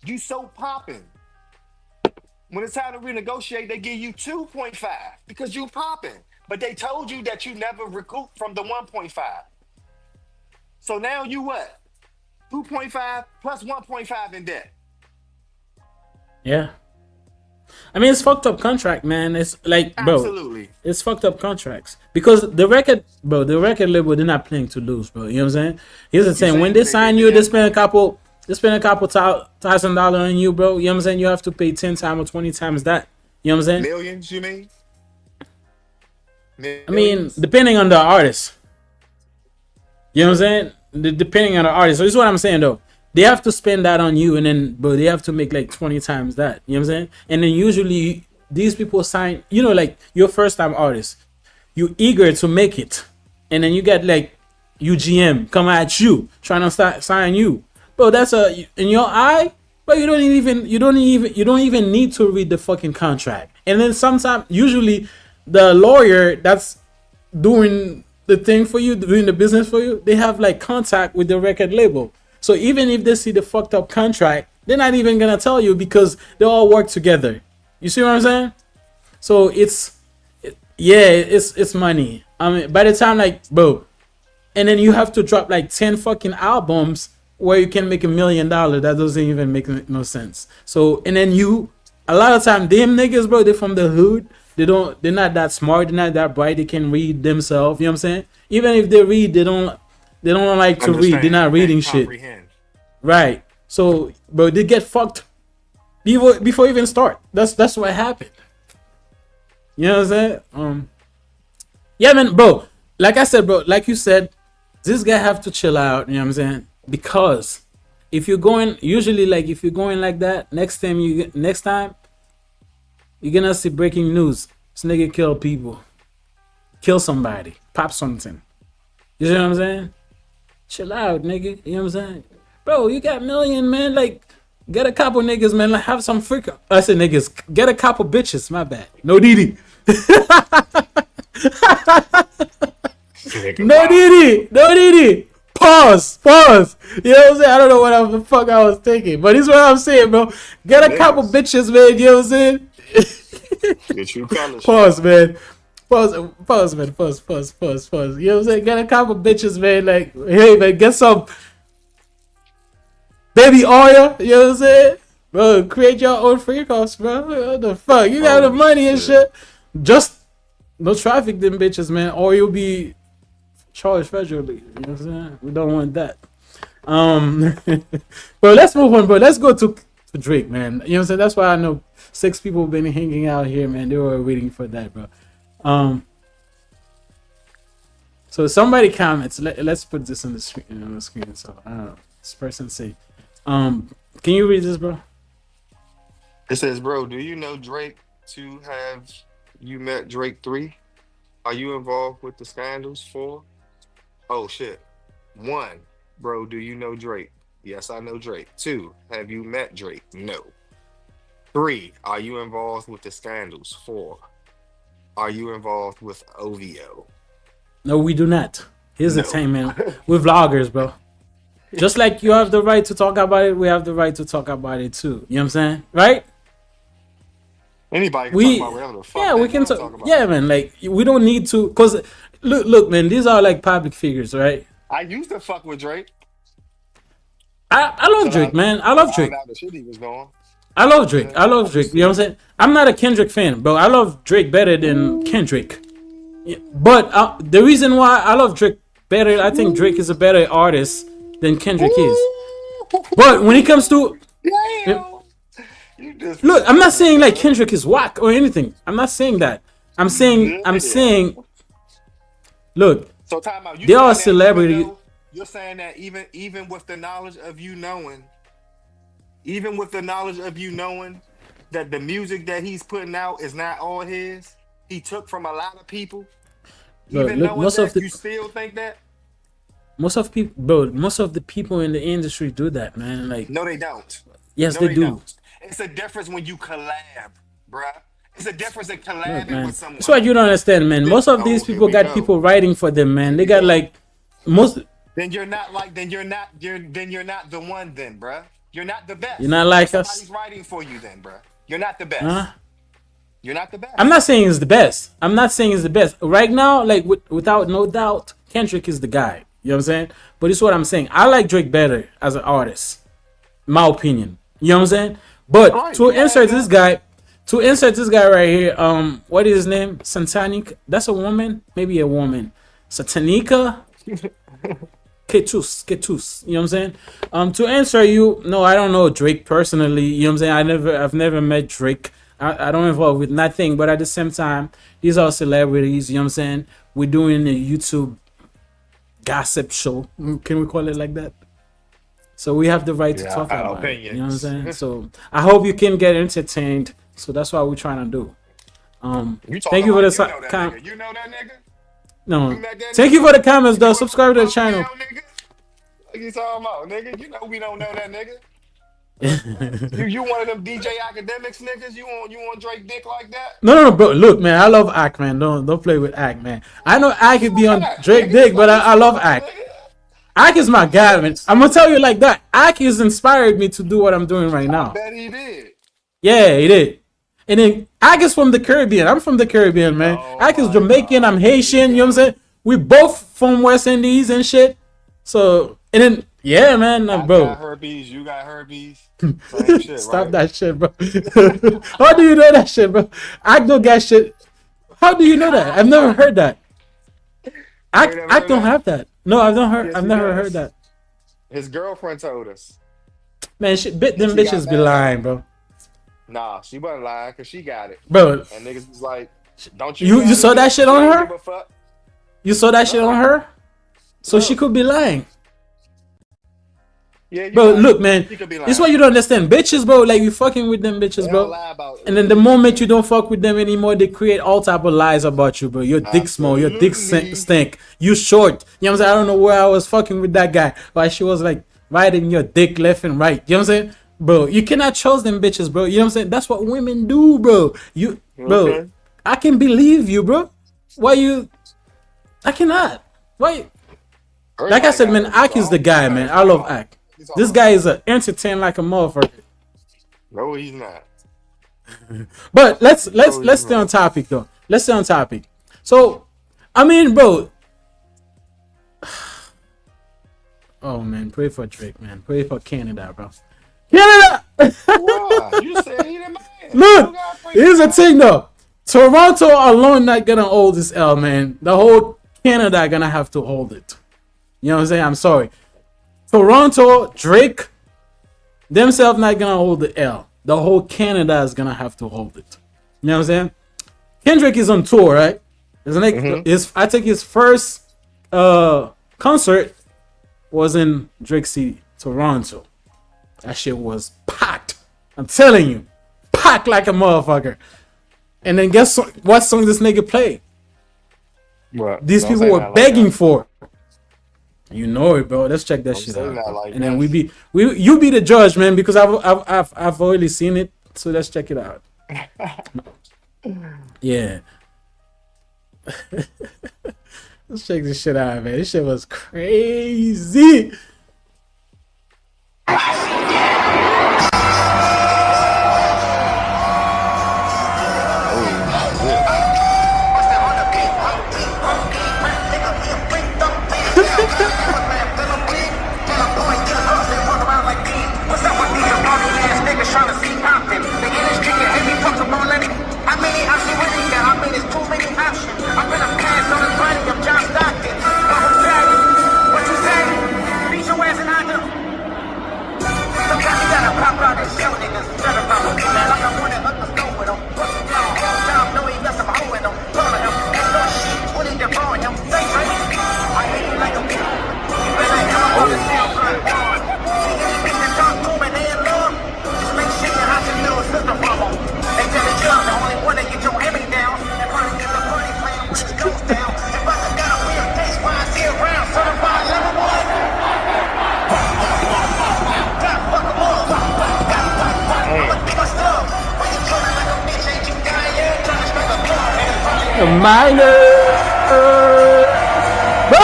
You so popping. When it's time to renegotiate, they give you 2.5 because you popping. But they told you that you never recoup from the 1.5. So now you what? 2.5 plus 1.5 in debt. Yeah. I mean, it's fucked up contract, man. It's like, bro, Absolutely. it's fucked up contracts because the record label, they're not playing to lose, bro. You know what I'm saying? Here's the thing: when they sign you, they spend a couple $1,000 on you, bro. You know what I'm saying? You have to pay 10 times or 20 times that. You know what I'm saying? Millions, you mean? I mean, depending on the artist. You know what I'm saying? Depending on the artist. So this is what I'm saying though. They have to spend that on you, and then but they have to make like 20 times that. You know what I'm saying? And then usually these people sign, like your first time artist, you're eager to make it, and then you get like UGM come at you trying to sign you, bro. That's in your eye, but you don't even need to read the fucking contract. And then sometimes, usually, the lawyer that's doing the thing for you, doing the business for you, they have like contact with the record label. So even if they see the fucked up contract, they're not even gonna tell you because they all work together. You see what I'm saying? So it's money. I mean, by the time, like, bro, and then you have to drop like 10 fucking albums where you can make $1 million. That doesn't even make no sense. So, and then a lot of time, them niggas, bro, they're from the hood. They're not that smart. They're not that bright. They can read themselves. You know what I'm saying? Even if they read, they don't like to read. They're not reading shit. Right. So, bro, they get fucked before even start. That's what happened. You know what I'm saying? Yeah, man, bro. Like I said, bro, like you said, this guy have to chill out. You know what I'm saying? Because if you're going, usually, like, if you're going like that, next time you're gonna see breaking news. This nigga kill people, kill somebody, pop something. You see what I'm saying? Chill out, nigga. You know what I'm saying? Bro, you got million, man. Like, get a couple niggas, man. Like, have some freak. I said niggas. Get a couple bitches. My bad. No Didi. No Didi. Pause. You know what I'm saying? I don't know what the fuck I was thinking, but this is what I'm saying, bro. Get a couple bitches, man. You know what I'm saying? Pause, man. Pause, man. Pause. You know what I'm saying? Get a couple bitches, man. Like, hey, man, get some baby oil. You know what I'm saying? Bro, create your own freak offs, bro. What the fuck? You got the money and shit. Just no traffic them bitches, man, or you'll be charged federally. You know what I'm saying? We don't want that. Bro, let's move on, bro. Let's go to Drake, man. You know what I'm saying? That's why I know 6 people have been hanging out here, man. They were waiting for that, bro. So somebody comments. Let's put this on the screen. So I don't know. This person say, can you read this, bro? It says, bro, do you know Drake? 2, have you met Drake? 3, are you involved with the scandals? 4, oh shit. 1, bro, do you know Drake? Yes, I know Drake. 2, have you met Drake? No. 3, are you involved with the scandals? 4, are you involved with OVO? No, we do not. Here's the thing, man. We're vloggers, bro. Just like you have the right to talk about it, we have the right to talk about it too. You know what I'm saying? Right? Anybody can talk about whatever the fuck. Yeah, we can talk about. Yeah, man. Like, we don't need to, cause look, man. These are like public figures, right? I used to fuck with Drake. I love Drake, man. I love Drake. The shit he was doing. I love Drake. You know what I'm saying? I'm not a Kendrick fan, bro. I love Drake better than Kendrick. Yeah, but the reason why I love Drake better, I think Drake is a better artist than Kendrick is. But when it comes to look, I'm not saying like Kendrick is whack or anything. I'm not saying that. I'm saying look, so time out. They are a celebrity. You're saying that even with the knowledge of you knowing that the music that he's putting out is not all his, he took from a lot of people. Look, most of you still think that? Most of the people in the industry do that, man. Like, no, they don't. Yes, they do. Don't. It's a difference when you collab, bruh. It's a difference in collabing with someone. That's what you don't understand, man. Most of these people got people writing for them, man. They got like most. Then you're not the one, then, bruh. You're not the best. You're not like us. Somebody's writing for you, then, bruh. You're not the best. You're not the best. I'm not saying it's the best. Right now, like without no doubt, Kendrick is the guy. You know what I'm saying? But it's what I'm saying. I like Drake better as an artist. My opinion. You know what I'm saying? But to insert this guy right here, what is his name? Satanica. That's a woman? Maybe a woman. Satanica? Ketus. You know what I'm saying? To answer you, no, I don't know Drake personally. You know what I'm saying? I've never met Drake. I don't involve with nothing, but at the same time, these are celebrities. You know what I'm saying? We're doing a YouTube gossip show. Can we call it like that? So we have the right to talk about it. You know what I'm saying? So I hope you can get entertained. So that's what we're trying to do. Thank you for the you know that nigga. No. Bring back that Thank nigga. you for the comments, though. You Subscribe to the want to channel. now, nigga? What you talking about, nigga? You know we don't know that nigga. You one of them DJ academics niggas? You want Drake dick like that? No, bro. Look, man, I love Ack, man. Don't play with Ack, man. I know Ack could be on That, Drake nigga, that's dick, what but we I love talking Ack. about, nigga. Ack is my guy, man. I'm gonna tell you like that. Ack has inspired me to do what I'm doing right I now. bet he did. Yeah, he did. And then Ack is from the Caribbean. I'm from the Caribbean, man. Oh Ack is my Jamaican. God. I'm Haitian. You know what I'm saying? We both from West Indies and shit. So, and then, yeah, man, I bro. got herpes. You got herpes. Same shit, Stop right? that shit, bro. How do you know that shit, bro? Ack don't get shit. How do you know that? I've never heard that. Ack don't have that. No, I've not heard. Yes, I've he never does. heard that. His girlfriend told us. Man, shit, them She got bitches be mad. lying, bro. Nah, she wasn't lying because she got it. Bro, And niggas was like, don't you you got it, saw that bitch? shit on She ain't her? give a fuck. You saw that shit on her? So she could be lying. Yeah, you Bro, right. look, man. She could be This is lying. what you don't understand. Bitches, bro, like you fucking with them bitches, They bro. don't lie about And then the moment you don't fuck with them anymore, they create all type of lies about you, bro. Your dick small, your dick Absolutely. stink, you short. You know what I'm saying? I don't know where I was fucking with that guy, but she was like riding your dick left and right. You know what I'm saying? Bro, you cannot trust them bitches, bro. You know what I'm saying? That's what women do, bro. Bro, Okay. I can believe you, bro. Why you? I cannot. Why? Like I said, man, Ack is the guy, man. I love Ack. This guy is a entertain like a motherfucker. No, he's not. But let's stay on topic though. Let's stay on topic. So, I mean, bro. Oh man, pray for Drake, man. Pray for Canada, bro. Canada. Why? You said he the man. Look, You gotta pray here's for the thing though. Toronto alone not gonna hold this L, man. The whole Canada gonna have to hold it. You know what I'm saying? I'm sorry. Toronto, Drake, themselves not gonna hold the L. The whole Canada is gonna have to hold it. You know what I'm saying? Kendrick is on tour, right? Isn't it? I think his first concert was in Drake City, Toronto. That shit was packed. I'm telling you, packed like a motherfucker. And then guess what song this nigga played? What? These Don't people say were that like begging that. for. You know it, bro. Let's check that Don't shit say out. that Bro. like And then that. you be the judge, man, because I've already seen it. So let's check it out. Yeah. Let's check this shit out, man. This shit was crazy. A minor. Bro.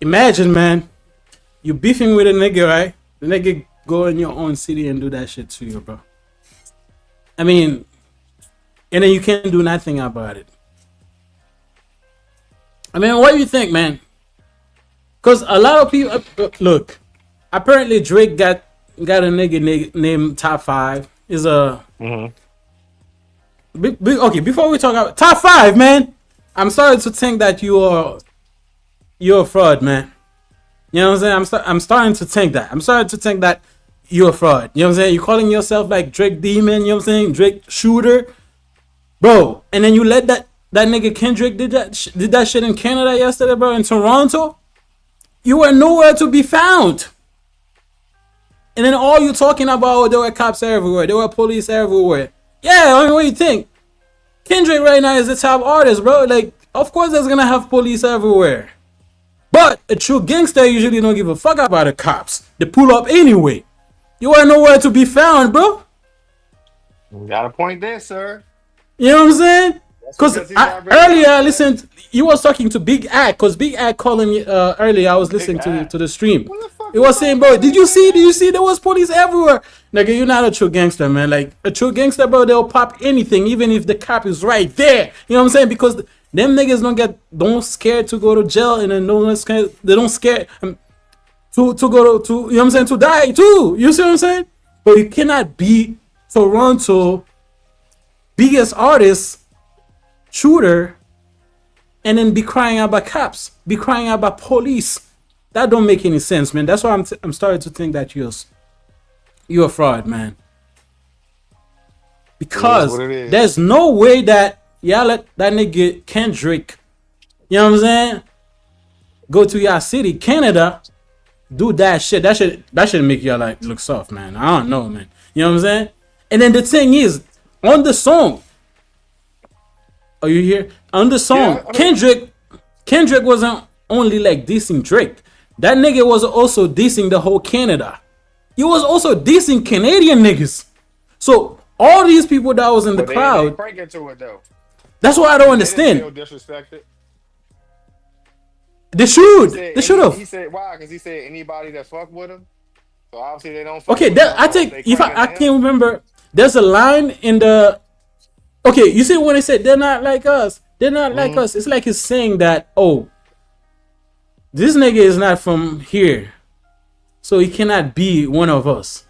Imagine, man. You beefing with a nigga, right? The nigga go in your own city and do that shit to you, bro. I mean, and then you can't do nothing about it. I mean, what do you think, man? Because a lot of people look. Apparently, Drake got a nigga named Top 5. Is a okay. Before we talk about Top 5, man, I'm sorry to think that you're a fraud, man. You know what I'm saying? I'm starting to think that. I'm starting to think that you're a fraud. You know what I'm saying? You're calling yourself like Drake Demon. You know what I'm saying? Drake Shooter, bro. And then you let that nigga Kendrick did that shit in Canada yesterday, bro. In Toronto, you were nowhere to be found. And then all you talking about, there were cops everywhere. There were police everywhere. Yeah, I mean, what do you think? Kendrick right now is the top artist, bro. Like, of course, there's gonna have police everywhere. But a true gangster usually don't give a fuck about the cops. They pull up anyway. You ain't nowhere to be found, bro. You got a point there, sir. You know what I'm saying? Because he's not really earlier I like listened, you was talking to Big Act, because Big Act calling me earlier. I was listening to the stream. What the fuck He you was saying, talking bro, about? did you see there was police everywhere? Nigga, you're not a true gangster, man. Like, a true gangster, bro, they'll pop anything, even if the cop is right there. You know what I'm saying? Because them niggas don't scared to go to jail, and then they don't scare to go to, you know what I'm saying, to die too. You see what I'm saying? But you cannot be Toronto biggest artist, shooter, and then be crying about cops, be crying about police. That don't make any sense, man. That's why I'm starting to think that you're a fraud, man. Because there's no way that y'all let that nigga Kendrick, you know what I'm saying, go to your city, Canada, do that shit. That should make y'all like look soft, man. I don't know, man. You know what I'm saying? And then the thing is, on the song, are you here? On the song, yeah, Kendrick wasn't only like dissing Drake. That nigga was also dissing the whole Canada. He was also dissing Canadian niggas. So all these people that was in the crowd, they break into it though. That's what I don't understand. They feel disrespected. They should have. He said why? Because he said anybody that fuck with him. So obviously they don't. Okay, I think if I can't remember, there's a line in the. Okay, you see when they said they're not like us, they're not like us. It's like he's saying that, oh, this nigga is not from here, so he cannot be one of us.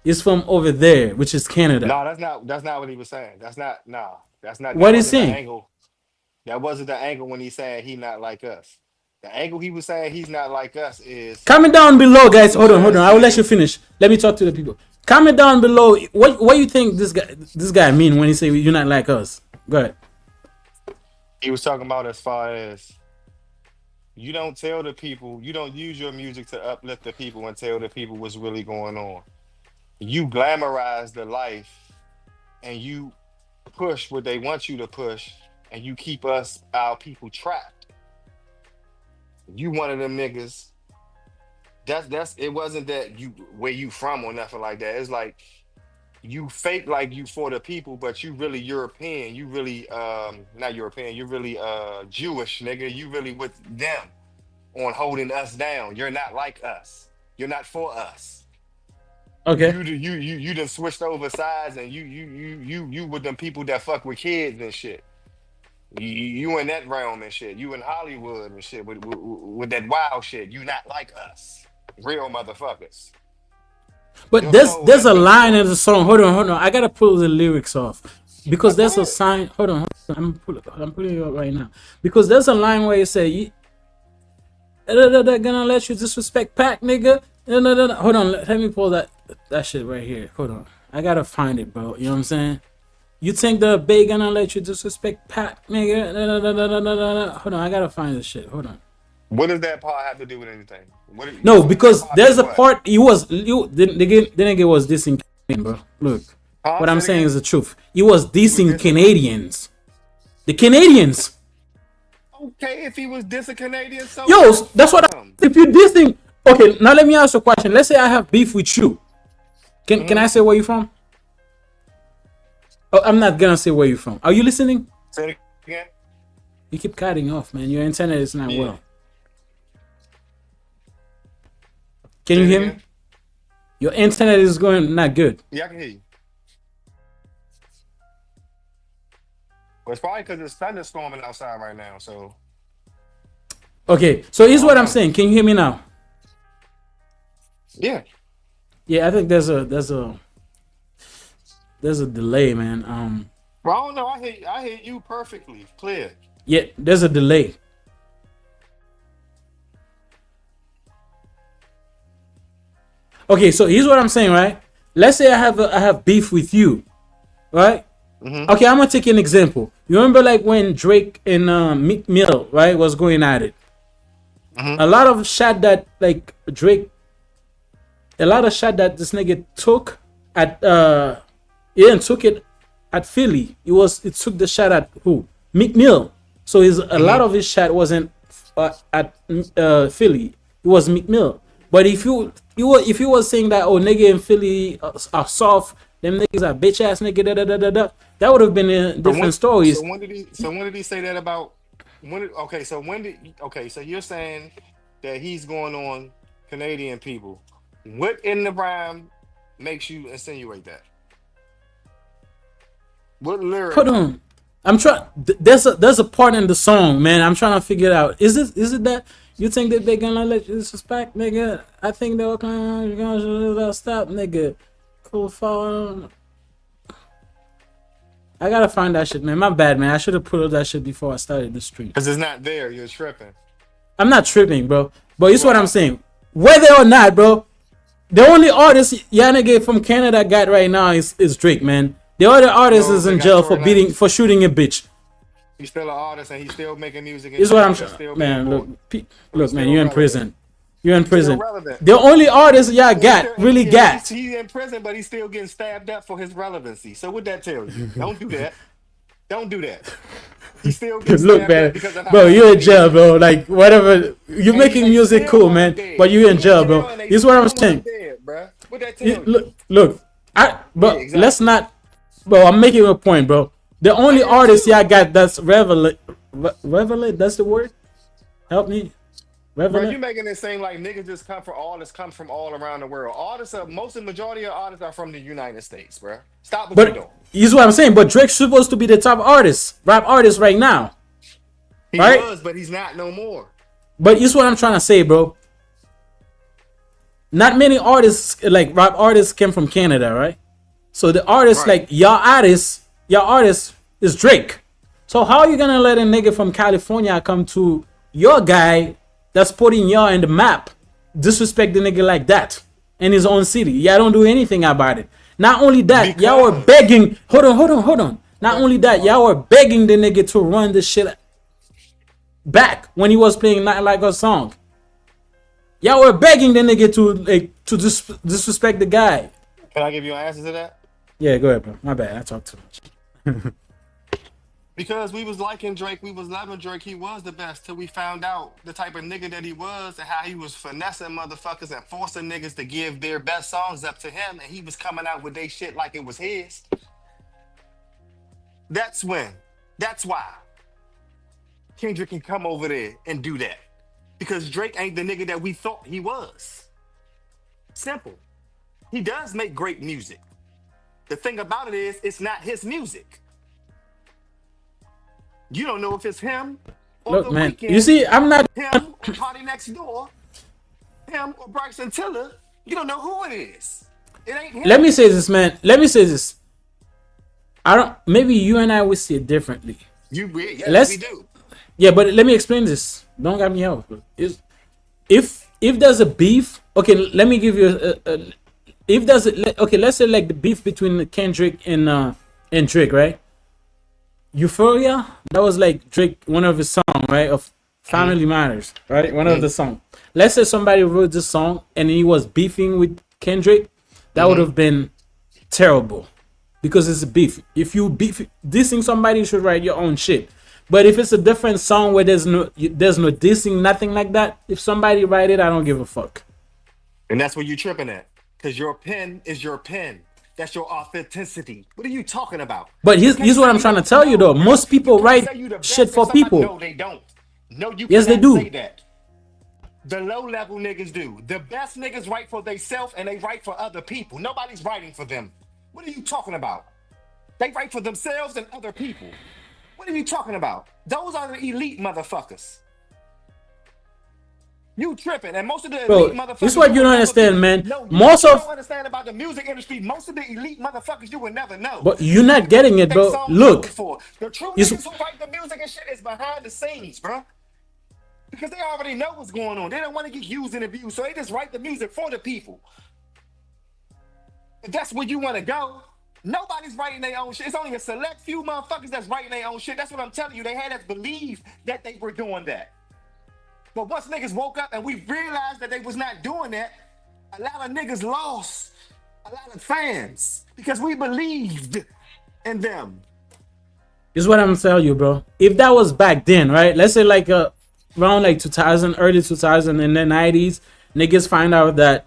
He's from over there, which is Canada. No, that's not what he was saying. That's not what he's saying. That wasn't the angle when he said he not like us. The angle he was saying he's not like us is comment down below, guys. Hold on. I will let you finish. Let me talk to the people. Comment down below what you think this guy mean when he say you're not like us. Go ahead. He was talking about as far as you don't tell the people, you don't use your music to uplift the people and tell the people what's really going on. You glamorize the life and you push what they want you to push, and you keep our people trapped. You one of them niggas. That's it wasn't that you where you from or nothing like that. It's like you fake like you for the people, but you really European. You really not European, you're really Jewish, nigga. You really with them on holding us down. You're not like us. You're not for us. Okay. You done switched over sides, and you with them people that fuck with kids and shit. You in that realm and shit. You in Hollywood and shit with that wild shit. You not like us, real motherfuckers. But there's a line in the song. Hold on. I gotta pull the lyrics off because there's a sign. Hold on. I'm pulling it up right now because there's a line where you say, "They're gonna let you disrespect Pac, nigga." Hold on. Let me pull that shit right here. Hold on. I gotta find it, bro. You know what I'm saying? You think the Bay gonna let you disrespect Pac, nigga? Hold on, I gotta find this shit. Hold on. What does that part have to do with anything? No, because there's a part the nigga was dissing Canadian, bro. Look, what I'm saying is the truth. He was dissing Canadians. The Canadians. Okay, if he was dissing Canadians, so yo, that's what. If you dissing, okay. Now let me ask you a question. Let's say I have beef with you. Can I say where you from? Oh, I'm not gonna say where you're from. Are you listening? Say it again. You keep cutting off, man. Your internet is not well. Can you hear me? Your internet is going not good. Yeah, I can hear you. Well, it's probably because it's thunderstorming outside right now. So. Okay, so here's what I'm saying. Can you hear me now? Yeah. Yeah, I think there's a delay, man. Well, I don't know. I hear you perfectly clear. Yeah, there's a delay. Okay, so here's what I'm saying, right? Let's say I have beef with you, right? Mm-hmm. Okay, I'm gonna take an example. You remember like when Drake and Meek Mill, right, was going at it. Mm-hmm. A lot of shot that this nigga took at he didn't took it at Philly. It took the shot at who? McNeil. So a lot of his shot wasn't at Philly. It was McNeil. But if you was saying that nigga in Philly are soft, them niggas are bitch ass nigga that would have been a different stories. So when did he say that about so you're saying that he's going on Canadian people. What in the rhyme makes you insinuate that? What lyric? Hold on. I'm trying. There's a part in the song, man. I'm trying to figure it out. Is it that you think that they're gonna let you disrespect, nigga? I think they're gonna stop, nigga. Cool fall. I gotta find that shit, man. My bad, man. I should have put up that shit before I started the stream. Because it's not there. You're tripping. I'm not tripping, bro. But it's what I'm saying. Whether or not, bro, the only artist y'all nigga from Canada got right now is Drake, man. The other artist is in jail for shooting a bitch. He's still an artist and he's still making music. This is what I'm saying, man. Look, man. You're in prison. You're in prison. The only artist y'all got He's in prison, but he's still getting stabbed up for his relevancy. So what that tell you? Don't do that. Don't do that. He still gets look, man, bro. You're in jail, bro. Like whatever. You're making music cool, man, but you're in jail, bro. This is what I'm saying. What that tell you? Look. Let's not. Bro, I'm making a point, bro. The only artist y'all got that's relevant. That's the word. Help me. Bro, you making it seem like niggas just come from all around the world. Most of the majority of artists are from the United States, bro. Stop what you're doing. Here's what I'm saying. But Drake's supposed to be the top rap artist right now. He was, but he's not no more. But here's what I'm trying to say, bro. Not many artists, like rap artists, came from Canada, right? So the artists, like your artist is Drake. So how are you gonna let a nigga from California come to your guy that's putting y'all in the map, disrespect the nigga like that in his own city? Y'all don't do anything about it. Not only that, y'all were begging. Hold on. Not only that, y'all were begging the nigga to run the shit back when he was playing Not Like a Song. Y'all were begging the nigga to disrespect the guy. Can I give you an answer to that? Yeah, go ahead, bro. My bad. I talk too much. Because we was liking Drake, we was loving Drake. He was the best till we found out the type of nigga that he was and how he was finessing motherfuckers and forcing niggas to give their best songs up to him, and he was coming out with they shit like it was his. That's why Kendrick can come over there and do that. Because Drake ain't the nigga that we thought he was. Simple. He does make great music. The thing about it is, it's not his music. You don't know if it's him or Look, The man. Weeknd, You see, I'm not. him or Party Next Door, him or Bryson Tiller. You don't know who it is. It ain't him. Let me say this, man. Maybe you and I will see it differently. Yes, we do. Yeah, but let me explain this. Don't get me out. If there's a beef, okay, let me give you let's say like the beef between Kendrick and Drake, right? Euphoria, that was like Drake, one of his songs, right? Of Family Matters, right? One of the songs. Let's say somebody wrote this song and he was beefing with Kendrick, that would have been terrible because it's a beef. If you beef dissing somebody, you should write your own shit. But if it's a different song where there's no dissing, nothing like that, if somebody write it, I don't give a fuck. And that's what you're tripping at. Because your pen is your pen. That's your authenticity. What are you talking about? But here's what I'm trying to tell you, though. Most people write shit for people. No, they don't. No, you yes, they cannot do. say that. The low-level niggas do. The best niggas write for themselves and they write for other people. Nobody's writing for them. What are you talking about? They write for themselves and other people. What are you talking about? Those are the elite motherfuckers. You tripping, and most of the elite motherfuckers. This is what you don't understand, man. No, you don't understand about the music industry. Most of the elite motherfuckers you will never know. But you're not getting it, bro. Look, the true niggas who write the music and shit is behind the scenes, bro. Because they already know what's going on. They don't want to get used and abused, so they just write the music for the people. If that's where you want to go, nobody's writing their own shit. It's only a select few motherfuckers that's writing their own shit. That's what I'm telling you. They had us believe that they were doing that. But once niggas woke up and we realized that they was not doing that, a lot of niggas lost a lot of fans because we believed and them. This is what I'm telling you, bro. If that was back then, right? Let's say like around like 2000, early 2000, and then 90s, niggas find out that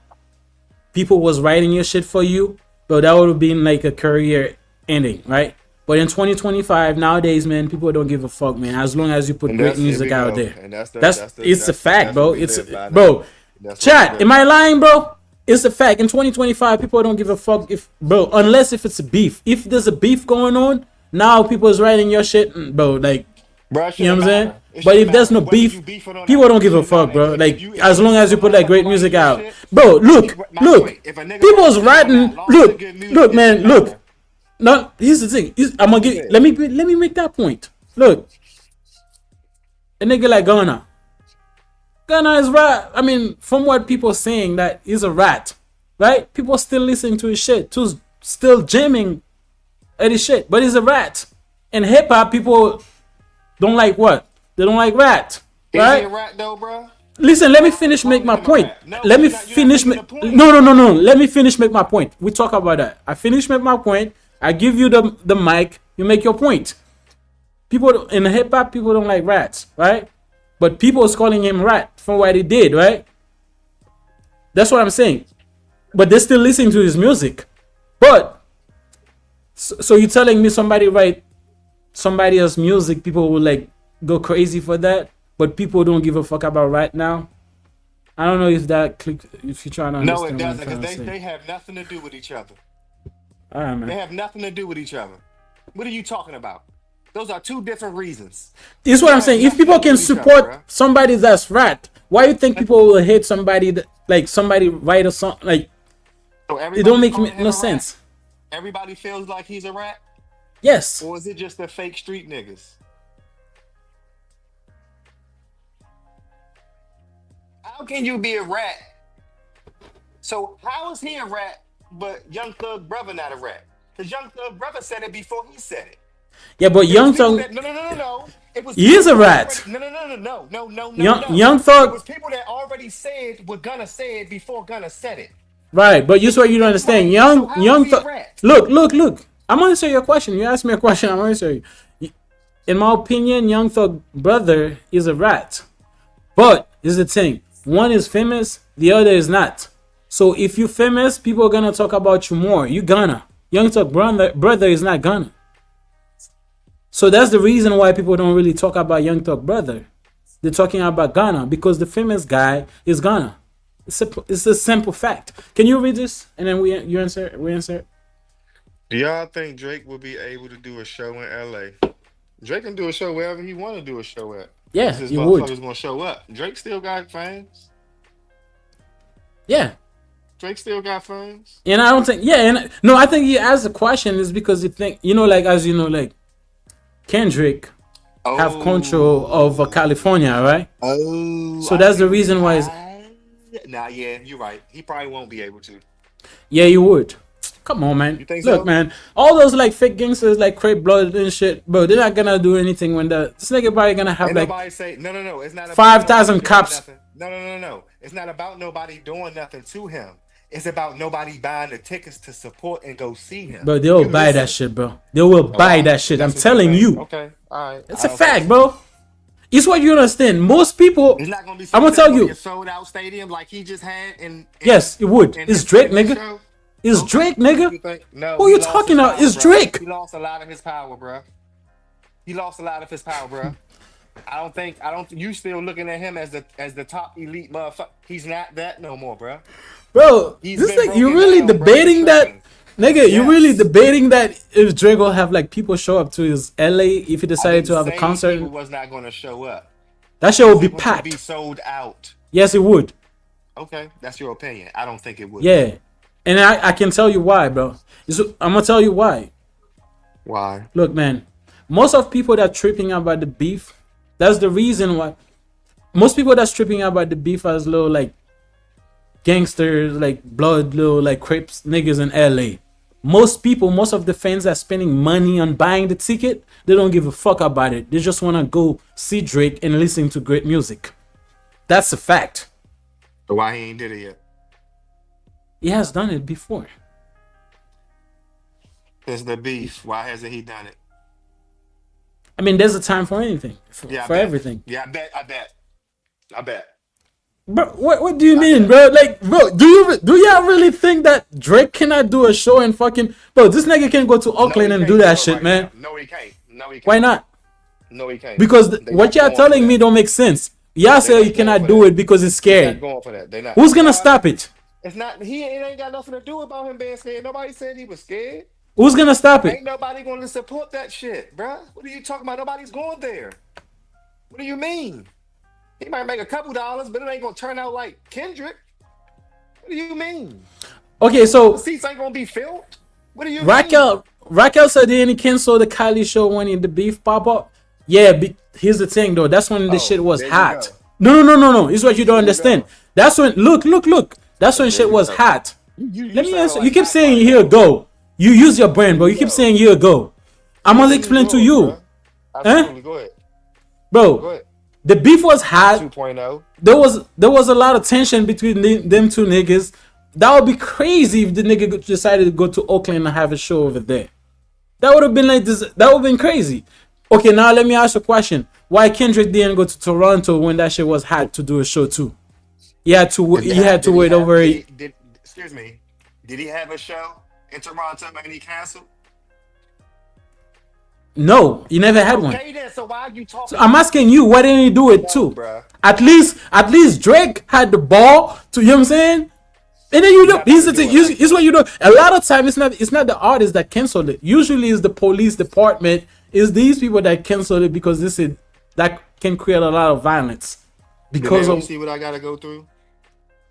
people was writing your shit for you, bro, that would have been like a career ending, right? But in 2025, nowadays, man, people don't give a fuck, man. As long as you put great music out there, and it's a fact, bro. It's bro. Chat. Am I lying, bro? It's a fact. In 2025, people don't give a fuck if, bro, unless if it's a beef. If there's a beef going on, now people is writing your shit, bro. Like, bro, you know what I'm saying? But if there's no beef, people don't give a fuck, bro. Like, as long as you put like great music out, bro. Look. People's writing. Look, man. Look. No, here's the thing. I'm gonna get. Let me make that point. Look, a nigga like Ghana. Ghana is rat. I mean, from what people are saying, that he's a rat, right? People still listening to his shit, still jamming at his shit, but he's a rat. And hip hop, people don't like what? They don't like rat, right? Is he a rat though, bro? Listen, let me finish make my point. Let me finish make. No. Let me finish make my point. We talk about that. I finish make my point. I give you the mic. You make your point. People in hip hop, people don't like rats, right? But people is calling him rat from what he did, right? That's what I'm saying. But they're still listening to his music. But so you're telling me somebody write somebody else's music, people will like go crazy for that, but people don't give a fuck about right now? I don't know if that if you're trying to understand. No, it doesn't, because they have nothing to do with each other. All right, man. They have nothing to do with each other. What are you talking about? Those are two different reasons. This is what I'm saying. If people can support somebody that's rat, why do you think people will hate somebody that, like, somebody write a song like? So it don't make no sense. Everybody feels like he's a rat. Yes. Or is it just the fake street niggas? How can you be a rat? So how is he a rat, but Young Thug brother not a rat? Because Young Thug brother said it before he said it. Yeah, but Young Thug. No. It was he is a rat. No. Young Thug. It was people that already said what Gunna said before Gunna said it. Right, but here's what you don't understand. Young Thug. Look. I'm gonna answer your question. You asked me a question. I'm gonna answer you. In my opinion, Young Thug brother is a rat. But here's the thing: one is famous, the other is not. So if you famous, people are gonna talk about you more. You gonna. Young Thug brother is not gonna. So that's the reason why people don't really talk about Young Thug brother. They're talking about Ghana because the famous guy is Ghana. It's a simple fact. Can you read this and then we answer? Do y'all think Drake will be able to do a show in LA? Drake can do a show wherever he want to do a show at. Yeah, his he would. Motherfuckers gonna show up. Drake still got fans. Yeah. Drake still got fans. And I don't think. Yeah, and no, I think he asked the question is because you think like as you know like. Kendrick have control of California, right? So that's the reason why. Nah, yeah, you're right. He probably won't be able to. Yeah, you would. Come on, man. You think Look, so? man. All those like fake gangsters, like Crate Blood and shit, bro. They're not gonna do anything when this nigga probably gonna have like. Nobody say no. It's not 5,000 cops. No. It's not about nobody doing nothing to him. It's about nobody buying the tickets to support and go see him. Bro, they will buy that shit, bro. They will buy that shit. I'm telling you. Okay, all right. It's a fact, bro. It's what you understand. Most people. It's not gonna be. I'm gonna tell you. A sold out stadium like he just had. Yes, it would. It's Drake, nigga. It's Drake, nigga. No. Who you talking about? It's Drake. He lost a lot of his power, bro. I don't think you still looking at him as the top elite motherfucker. He's not that no more, bro. Bro, this thing, you really debating that, nigga? Yes. You really debating that if Drake will have like people show up to his LA if he decided to have a concert? People was not going to show up. That shit would be packed. Be sold out. Yes, it would. Okay, that's your opinion. I don't think it would. Yeah, and I can tell you why, bro. I'm gonna tell you why. Why? Look, man, most of people that tripping about the beef, that's the reason why. Most people that's tripping about the beef as little like gangsters, like blood, little like Crips niggas in LA. Most of the fans are spending money on buying the ticket. They don't give a fuck about it. They just want to go see Drake and listen to great music. That's a fact. So why he ain't did it yet? He has done it before. It's the beef. Why hasn't he done it? I mean, there's a time for anything, Yeah, I for bet. everything. Yeah, I bet. I bet. I bet. Bro, what do you I mean, bet. bro? Like, bro, do y'all really think that Drake cannot do a show and fucking bro? This nigga can go to No, he Oakland and can't do do that it shit, right man. now. No, he can't. No, he Why can't. not? No, he can't. Because They what not y'all going for telling me that. don't make sense. Y'all They say not you going cannot for do that. it because he's They not scared. going for that. They not. Who's gonna Nah, stop it? it's not. It ain't got nothing to do about him being scared. Nobody said he was scared. Who's gonna stop it? Ain't nobody going to support that shit, bruh. What are you talking about? Nobody's going there. What do you mean? He might make a couple dollars, but it ain't gonna turn out like Kendrick. What do you mean? Okay, The so seats ain't gonna be filled. What do you mean? Raquel said they didn't cancel the Kylie show when the beef pop up. Yeah, here's the thing though. That's when the shit was There you hot. go. No. It's what you don't There you understand. go. That's when look. That's when There shit you was go. hot. You Let me sound answer. like You keep hot saying right year now. ago. You use your brain, bro. There You you keep go. saying year ago. I must Use explain to yours, you, bruh. huh? Absolutely. Go ahead. Go Bro. ahead. The beef was hot. 2.0. There was a lot of tension between them two niggas. That would be crazy if the nigga decided to go to Oakland and have a show over there. That would have been like this. That would have been crazy. Okay, now let me ask you a question. Why Kendrick didn't go to Toronto when that shit was hot to do a show too? He had to Did he wait have, over. excuse me. Did he have a show in Toronto and he canceled? No, he never had one. Okay then, so why are you So talking? I'm asking you, why didn't he do it No, too? bruh. At least Drake had the ball to, you know what I'm saying? And then you do. Not Here's to the do thing. it like Here's what you do. A lot of time, it's not the artist that canceled it. Usually, it's the police department. It's these people that canceled it because this is that can create a lot of violence. Because You of see what I gotta go through?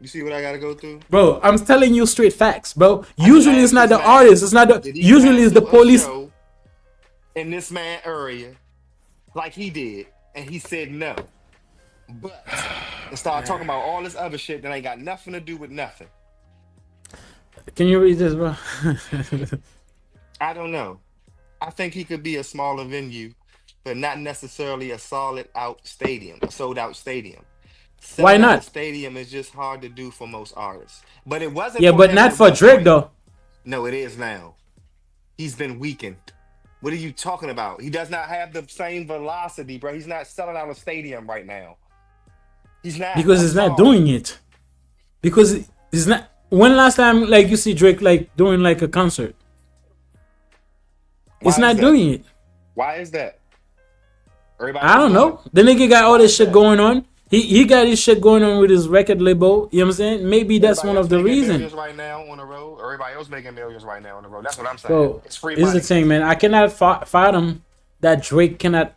You see what I gotta go through? bro, I'm telling you straight facts, bro. I just Usually, it's asked not this the man, artist. It's not the. did he Usually, it's the cancel a police. show in this man area like he did, and he said no. But and started talking about all this other shit that ain't got nothing to do with nothing. Can you read this, bro? I don't know. I think he could be a smaller venue, but not necessarily a sold out stadium. Why Selling out a not? stadium is just hard to do for most artists. But it wasn't Yeah, for but him not at for one Drake point. though. No, it is now. He's been weakened. What are you talking about? He does not have the same velocity, bro. He's not selling out a stadium right now. He's not. Because I'm he's not sorry. doing it. Because he's not. When last time like you see Drake like doing like a concert? Why He's is not that? doing it. Why is that? Everybody I don't doing know. The nigga got all Why this is shit that? going on. He got his shit going on with his record label. You know what I'm saying? Maybe that's Everybody one else of the making reasons. millions right now on the road. Everybody else making millions right now on the road. That's what I'm saying. Bro, It's free here's money. the thing, man. I cannot fathom that Drake cannot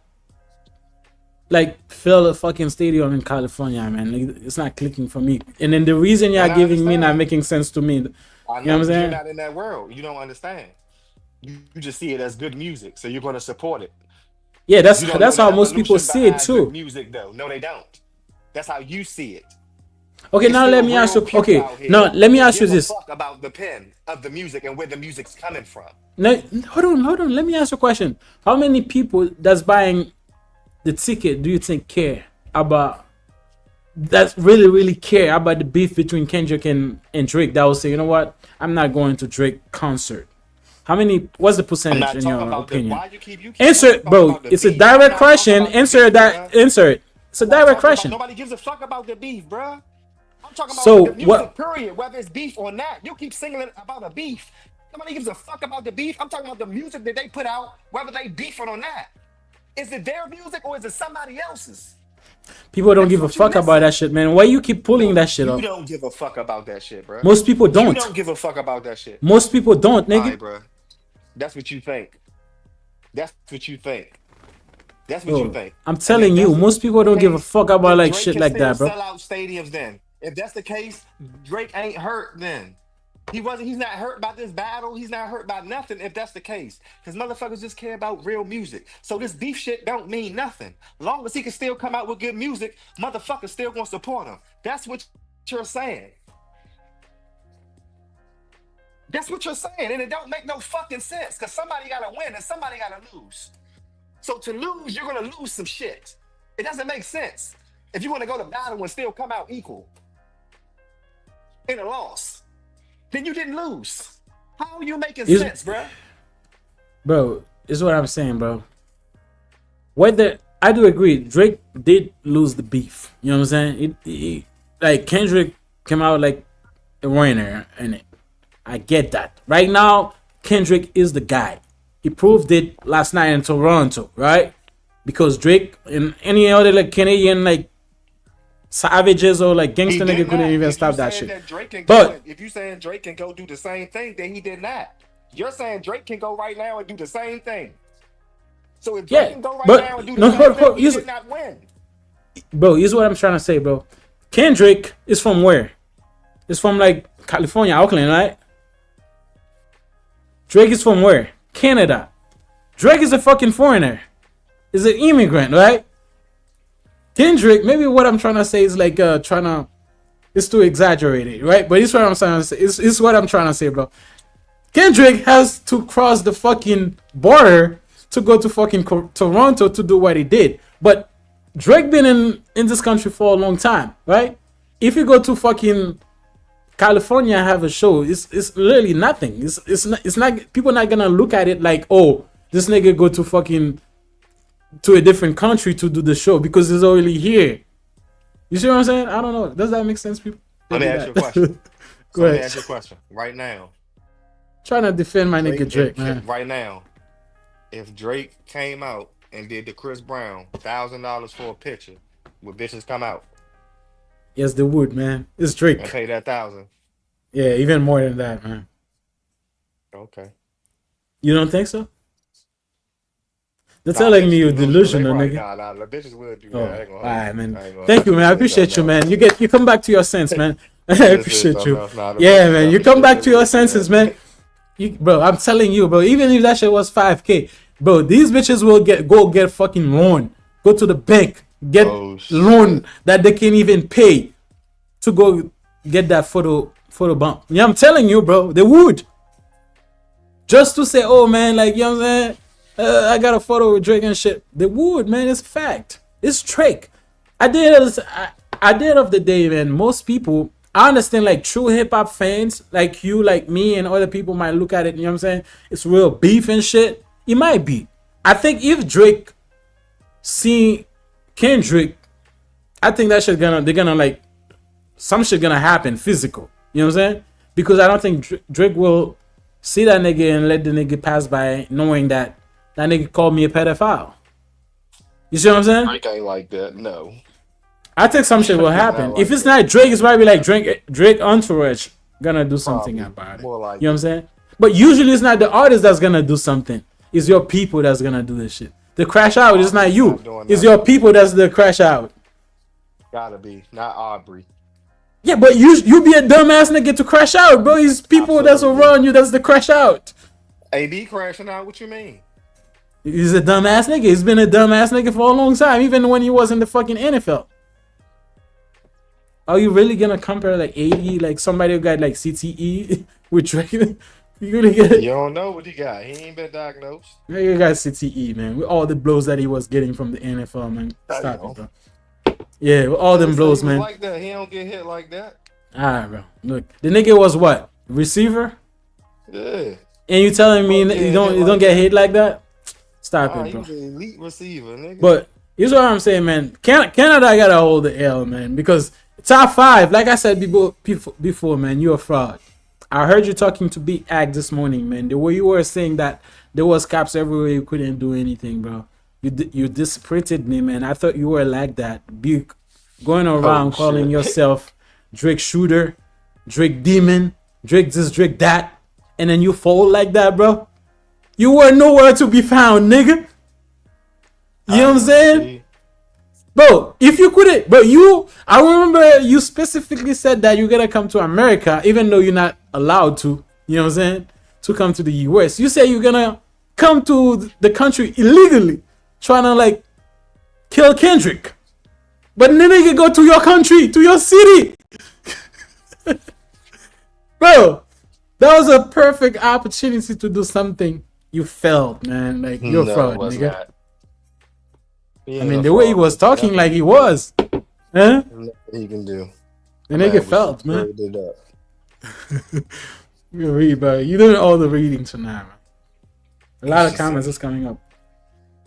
like fill a fucking stadium in California, man. Like, it's not clicking for me. And then the reason And you're I giving me not understand. making sense to me. You I know what I'm know you're saying? not in that world. You don't understand. You just see it as good music, so you're going to support it. Yeah, You don't know that's the how most people evolution see it behind good too. music, though. No, they don't. That's how you see it. Okay, It's now let still me ask real you. people Okay, out now here let me that ask you give a this. fuck about the pen of the music and where the music's coming from. Now, hold on. Let me ask you a question. How many people that's buying the ticket do you think care about? That's really care about the beef between Kendrick and Drake? That will say, you know what? I'm not going to Drake concert. How many? What's the I'm percentage not in talking your about the opinion? why you keep Answer it, talking bro. about the It's a beef. I'm direct not talking question. about the Answer beef, that. bruh. Answer it. It's a I'm not direct talking about question. nobody gives a fuck about the beef, bruh. I'm talking about So the music, what? period, whether it's beef or not. You keep singing about a beef. Nobody gives a fuck about the beef. I'm talking about the music that they put out, whether they beefing or not. Is it their music or is it somebody else's? People don't That's give a what you fuck about missing. that shit, man. Why you keep pulling No, that shit you up? don't give a fuck about that shit, bruh. Most people You don't. don't give a fuck about that shit. Most people don't, All nigga. right, bruh. That's what you think. That's what you think. That's what you Bro, think. I'm And if telling you, that's most people the don't give a case, fuck about then like Drake shit can like still that, bro. sell out stadiums then. If that's the case, Drake ain't hurt then. He's not hurt by this battle. He's not hurt by nothing if that's the case. Because motherfuckers just care about real music. So this beef shit don't mean nothing. Long as he can still come out with good music, motherfuckers still gonna support him. That's what you're saying. That's what you're saying. And it don't make no fucking sense. Because somebody gotta win and somebody gotta lose. So to lose, you're gonna lose some shit. It doesn't make sense. If you want to go to battle and still come out equal in a loss, then you didn't lose. How are you making You- sense, bruh? bro, this is what I'm saying, bro. Whether I do agree, Drake did lose the beef. You know what I'm saying? Like Kendrick came out like a winner in it. I get that. Right now, Kendrick is the guy. He proved it last night in Toronto, right? Because Drake and any other like Canadian like savages or like gangster nigga couldn't even stop that shit. But if you saying Drake can go do the same thing, then he did not. You're saying Drake can go right now and do the same thing. So if Drake can go right now and do the same thing, he did not win. Bro, here's what I'm trying to say, bro. Kendrick is from where? It's from like California, Oakland, right? Drake is from where? Canada. Drake is a fucking foreigner. Is an immigrant, right? Kendrick, maybe what I'm trying to say is like it's too exaggerated, right? But it's what I'm trying to say. It's what I'm trying to say, bro. Kendrick has to cross the fucking border to go to fucking Toronto to do what he did. But Drake been in this country for a long time, right? If you go to fucking California and have a show, it's literally nothing. It's not people not gonna look at it like, oh, this nigga go to fucking to a different country to do the show because he's already here. You see what I'm saying? I don't know. Does that make sense, people? Let me ask you a question. Let me ask you a question. Right now. Trying to defend my nigga Drake, man. Right now, if Drake came out and did the Chris Brown $1,000 for a picture, would bitches come out? Yes, they would, man. It's Drake. And pay that $1,000. Yeah, even more than that, man. Okay. You don't think so? They're telling me you're delusional, nigga. Nah, the bitches would do that. All right, man. Thank you, man. I appreciate you, man. You come back to your sense, man. I appreciate you. Yeah, man. You come back to your senses, man. Bro, I'm telling you, bro. Even if that shit was 5K, bro, these bitches will go get fucking loan. Go to the bank, get loan that they can't even pay to go get that photo bump. Yeah, I'm telling you, bro. They would. Just to say, oh man, like, you know what I'm saying? I got a photo with Drake and shit. They would, man. It's a fact. It's Drake. At the end of the day, man, most people, I understand, like, true hip-hop fans, like you, like me, and other people might look at it, you know what I'm saying? It's real beef and shit. It might be. I think if Drake see Kendrick, I think that shit they're gonna, like, some shit gonna happen physical. You know what I'm saying? Because I don't think Drake will see that nigga and let the nigga pass by knowing that nigga called me a pedophile. You see what I'm saying? Drake ain't like that, no. I think some shit will happen. If it's not Drake, it's probably like Drake entourage gonna do something about it. You know what I'm saying? But usually it's not the artist that's gonna do something. It's your people that's gonna do this shit. The crash out is not you. It's your people that's the crash out. Gotta be. Not Aubrey. Yeah, but you be a dumbass nigga to crash out, bro. It's people that's around you that's the crash out. AB crashing out, what you mean? He's a dumbass nigga. He's been a dumbass nigga for a long time, even when he was in the fucking NFL. Are you really gonna compare like 80, like somebody who got like CTE with Drake? You don't know what he got. He ain't been diagnosed. Yeah, you got CTE, man. With all the blows that he was getting from the NFL, man. Stop it, bro. Yeah, with all them blows, man. Like that, he don't get hit like that. Alright, bro. Look, the nigga was what? Receiver? Yeah. And you telling me you don't get hit like that? Stop it, bro. He's an elite receiver, nigga. But here's what I'm saying, man. Canada gotta hold the L, man, because top 5, like I said before, man, you're a fraud. I heard you talking to Big Ag this morning, man. The way you were saying that there was cops everywhere, you couldn't do anything, bro. You disappointed me, man. I thought you were like that. Be going around calling yourself Drake Shooter, Drake Demon, Drake this, Drake that, and then you fold like that, bro. You were nowhere to be found, nigga. You know what I'm saying? Bro, if you couldn't, but I remember you specifically said that you're gonna come to America, even though you're not allowed to, you know what I'm saying, to come to the US. You say you're gonna come to the country illegally, trying to like kill Kendrick. But then they can go to your country, to your city. Bro, that was a perfect opportunity to do something. You failed, man. Like, you're a fraud, nigga. Not. I mean, the way he was talking like he was. Huh? He can do. The nigga felt, man. You read, bro. You doing all the reading tonight, man. A lot of comments is coming up.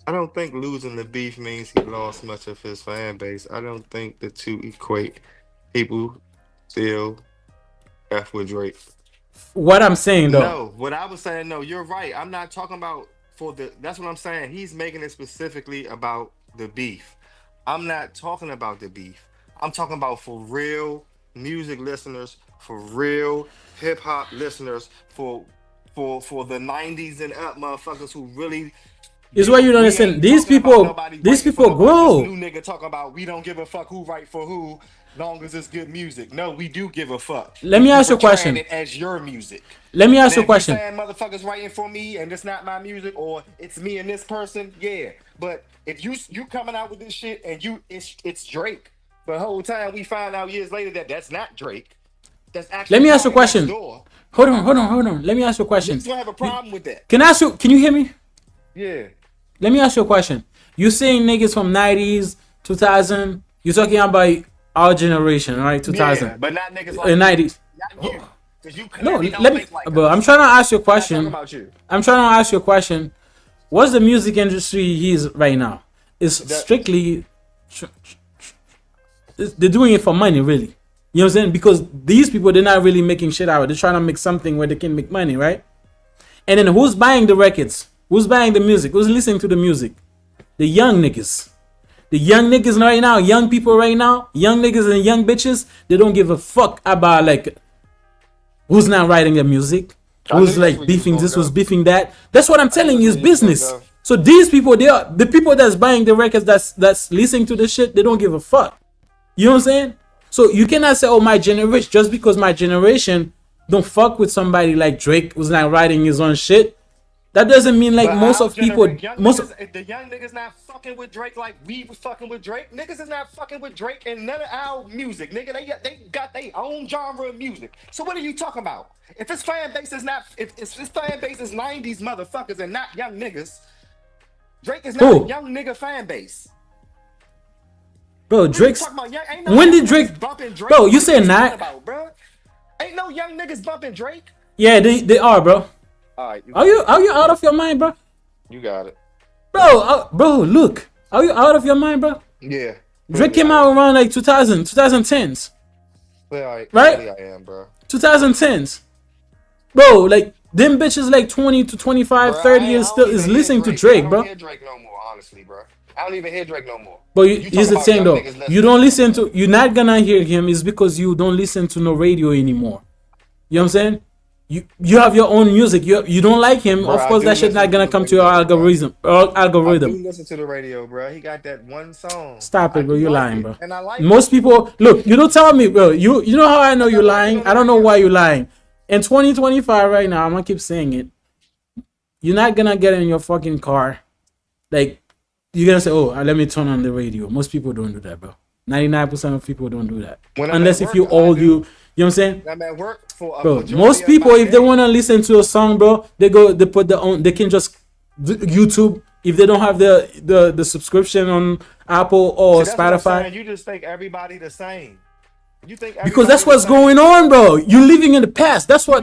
I don't think losing the beef means he lost much of his fan base. I don't think the two equate. People still F with Drake. What I'm saying though. No, what I was saying, no, you're right. I'm not talking about that's what I'm saying. He's making it specifically about the beef. I'm not talking about the beef. I'm talking about for real music listeners, for real hip hop listeners, for the 90s and up motherfuckers who really is what you don't understand. These people grow. New nigga talking about we don't give a fuck who write for who, long as it's good music. No, we do give a fuck. Let me ask you a question. It as your music. Let me ask you a question. Saying motherfuckers writing for me and it's not my music, or it's me and this person, yeah. But if you coming out with this shit and it's Drake, the whole time we find out years later that that's not Drake. That's actually. Let me ask you a question. Hold on. Let me ask you a question. You still have a problem with that? Can you hear me? Yeah. Let me ask you a question. You saying niggas from 90s, 2000, you're talking about our generation, right? 2000. Yeah, but not niggas like 90s. Not you. Because you No, let me, but I'm trying to ask you a question. About you. I'm trying to ask you a question. What's the music industry he's right now? It's strictly, they're doing it for money, really. You know what I'm saying? Because these people, they're not really making shit out of it. They're trying to make something where they can make money, right? And then who's buying the records? Who's buying the music? Who's listening to the music? The young niggas. The young niggas right now, young people right now, young niggas and young bitches, they don't give a fuck about like who's not writing the music, who's like beefing this, who's beefing that. That's what I'm telling you, is business. So these people, they are the people that's buying the records, that's listening to the shit, they don't give a fuck. You know what I'm saying? So you cannot say, oh, my generation, just because my generation don't fuck with somebody like Drake who's not writing his own shit. That doesn't mean like most of people, the young niggas not fucking with Drake like we was fucking with Drake. Niggas is not fucking with Drake and none of our music, nigga. They got their own genre of music. So what are you talking about? If his fan base is not, if his fan base is 90s motherfuckers and not young niggas, Drake is not a young nigga fan base. Bro, Drake's. When did Drake? Bro, you said not. Ain't no young niggas bumping Drake. Yeah, they are, bro. All right, are you out of your mind, bro? You got it, bro. Look, are you out of your mind, bro? Yeah. Drake came out around like 2010s. Well, right? I am, bro. 2010s, bro. Like them bitches, like 20 to 25, bro, 30 years still is listening to Drake, bro. I don't hear Drake no more, honestly, bro. I don't even hear Drake no more. But here's the thing, though. You don't listen to. You're not gonna hear him is because you don't listen to no radio anymore. You know what I'm saying? You have your own music. You don't like him, bro, of course that shit not gonna come to your algorithm. I do listen to the radio, bro. He got that one song. Stop it, bro. You're lying, bro. And I like most people. Look, you don't tell me, bro. You know how I know you're lying? I don't know why you're lying. In 2025 right now, I'm gonna keep saying it. You're not gonna get in your fucking car, like you're gonna say, "Oh, let me turn on the radio." Most people don't do that, bro. 99% of people don't do that. Unless if you old, you know what I'm saying? I'm at work for bro, most people, if they want to listen to a song, bro, they put their own, they can just YouTube. If they don't have the subscription on Apple or Spotify. You just think everybody the same. You think because that's what's going on, bro. You're living in the past. That's what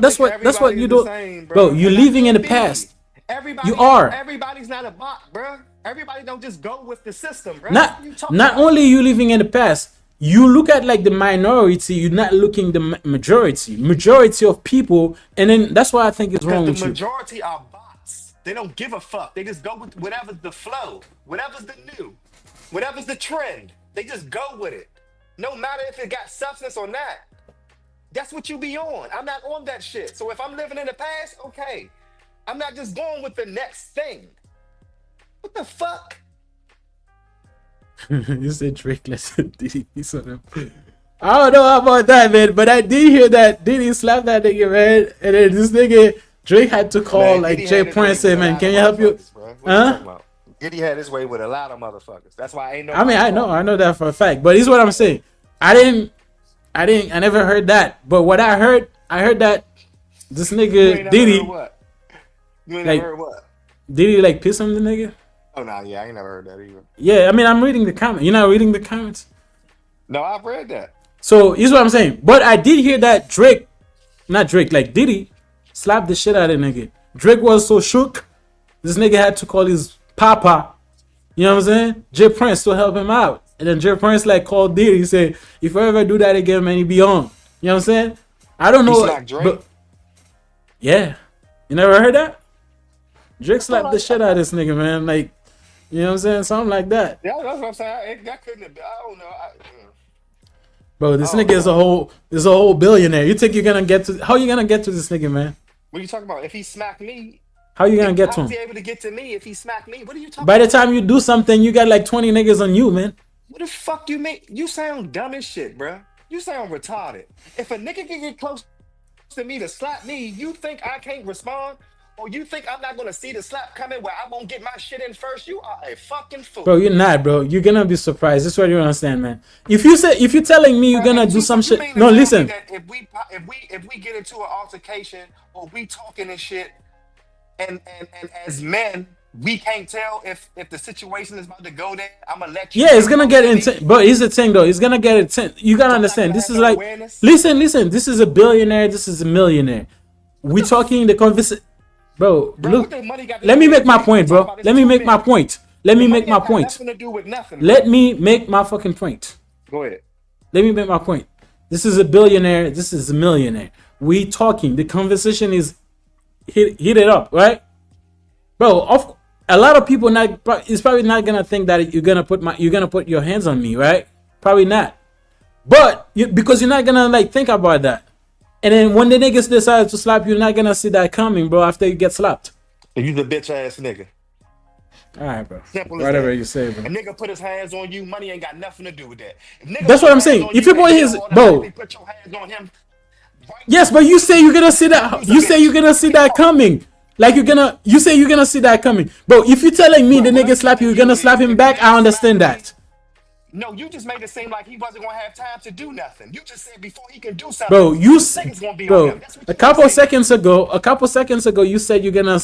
you do. Bro, you're living in the past. Everybody's not a bot, bro. Everybody don't just go with the system, bro. Not only you living in the past, you look at like the minority, you're not looking the majority of people, and then that's why I think it's wrong with you. The majority are bots. They don't give a fuck. They just go with whatever's the flow, whatever's the new, whatever's the trend. They just go with it. No matter if it got substance or not. That's what you be on. I'm not on that shit. So if I'm living in the past, okay. I'm not just going with the next thing. What the fuck? You said Drake, listen, Diddy piece on him. I don't know about that, man, but I did hear that Diddy slapped that nigga, man, and then this nigga Drake had to call like Jay Prince, say, man, can you help you? Huh? Diddy had his way with a lot of motherfuckers. That's why I ain't no. I mean, I know that for a fact, but here's what I'm saying. I never heard that, but what I heard that this nigga Diddy, you ain't never heard what? Diddy like piss on the nigga. Oh no, yeah, I ain't never heard that either. Yeah, I mean, I'm reading the comments. You're not reading the comments? No, I've read that. So here's what I'm saying. But I did hear that like Diddy slapped the shit out of the nigga. Drake was so shook This nigga had to call his papa. You know what I'm saying? Jay Prince to help him out. And then Jay Prince like called Diddy. He said, if I ever do that again, man, he be on. You know what I'm saying? I don't know. But, yeah. You never heard that? Drake slapped the shit out of this nigga, man. Like, you know what I'm saying? Something like that. Yeah, that's what I'm saying. That couldn't have been. I don't know. Bro, this nigga is a whole billionaire. You think you're gonna get to? How you gonna get to this nigga, man? What are you talking about? If he smacked me, how you gonna get to him? How's he able to get to me if he smacked me? What are you talking? By the time you do something, you got like 20 niggas on you, man. What the fuck you make? You sound dumb as shit, bro. You sound retarded. If a nigga can get close to me to slap me, you think I can't respond? Or you think I'm not gonna see the slap coming where I won't get my shit in first? You are a fucking fool. Bro, you're not, bro. You're gonna be surprised. This is what you understand, man. If you're telling me you're gonna do some shit. No, listen. If we get into an altercation or we talking and shit, and as men, we can't tell if the situation is about to go there. I'm gonna let you. Yeah, it's gonna get intense. But here's the thing, though. It's gonna get intense. You gotta understand. This is like, listen. This is a billionaire. This is a millionaire. We talking the conversation. Bro, look. Let me make my point, bro. Let me make my point. Let me make my point. Let me make my fucking point. Go ahead. Let me make my point. This is a billionaire. This is a millionaire. We talking. The conversation is hit it up, right, bro? A lot of people is probably not gonna think that you're gonna put your hands on me, right? Probably not. But because you're not gonna like think about that. And then when the niggas decide to slap you, you're not gonna see that coming, bro, after you get slapped. You the bitch ass nigga. Alright, bro. Whatever you say, bro. A nigga put his hands on you, money ain't got nothing to do with that. That's what I'm saying. If you put his bro. Put your hands on him. Yes, but you say you're gonna see that. You say you're gonna see that coming. Like you say you're gonna see that coming. Bro, if you're telling me the nigga slap you, you're gonna slap him back, I understand that. No, you just made it seem like he wasn't gonna have time to do nothing. You just said before he can do something. Bro, a couple seconds ago, you said you're gonna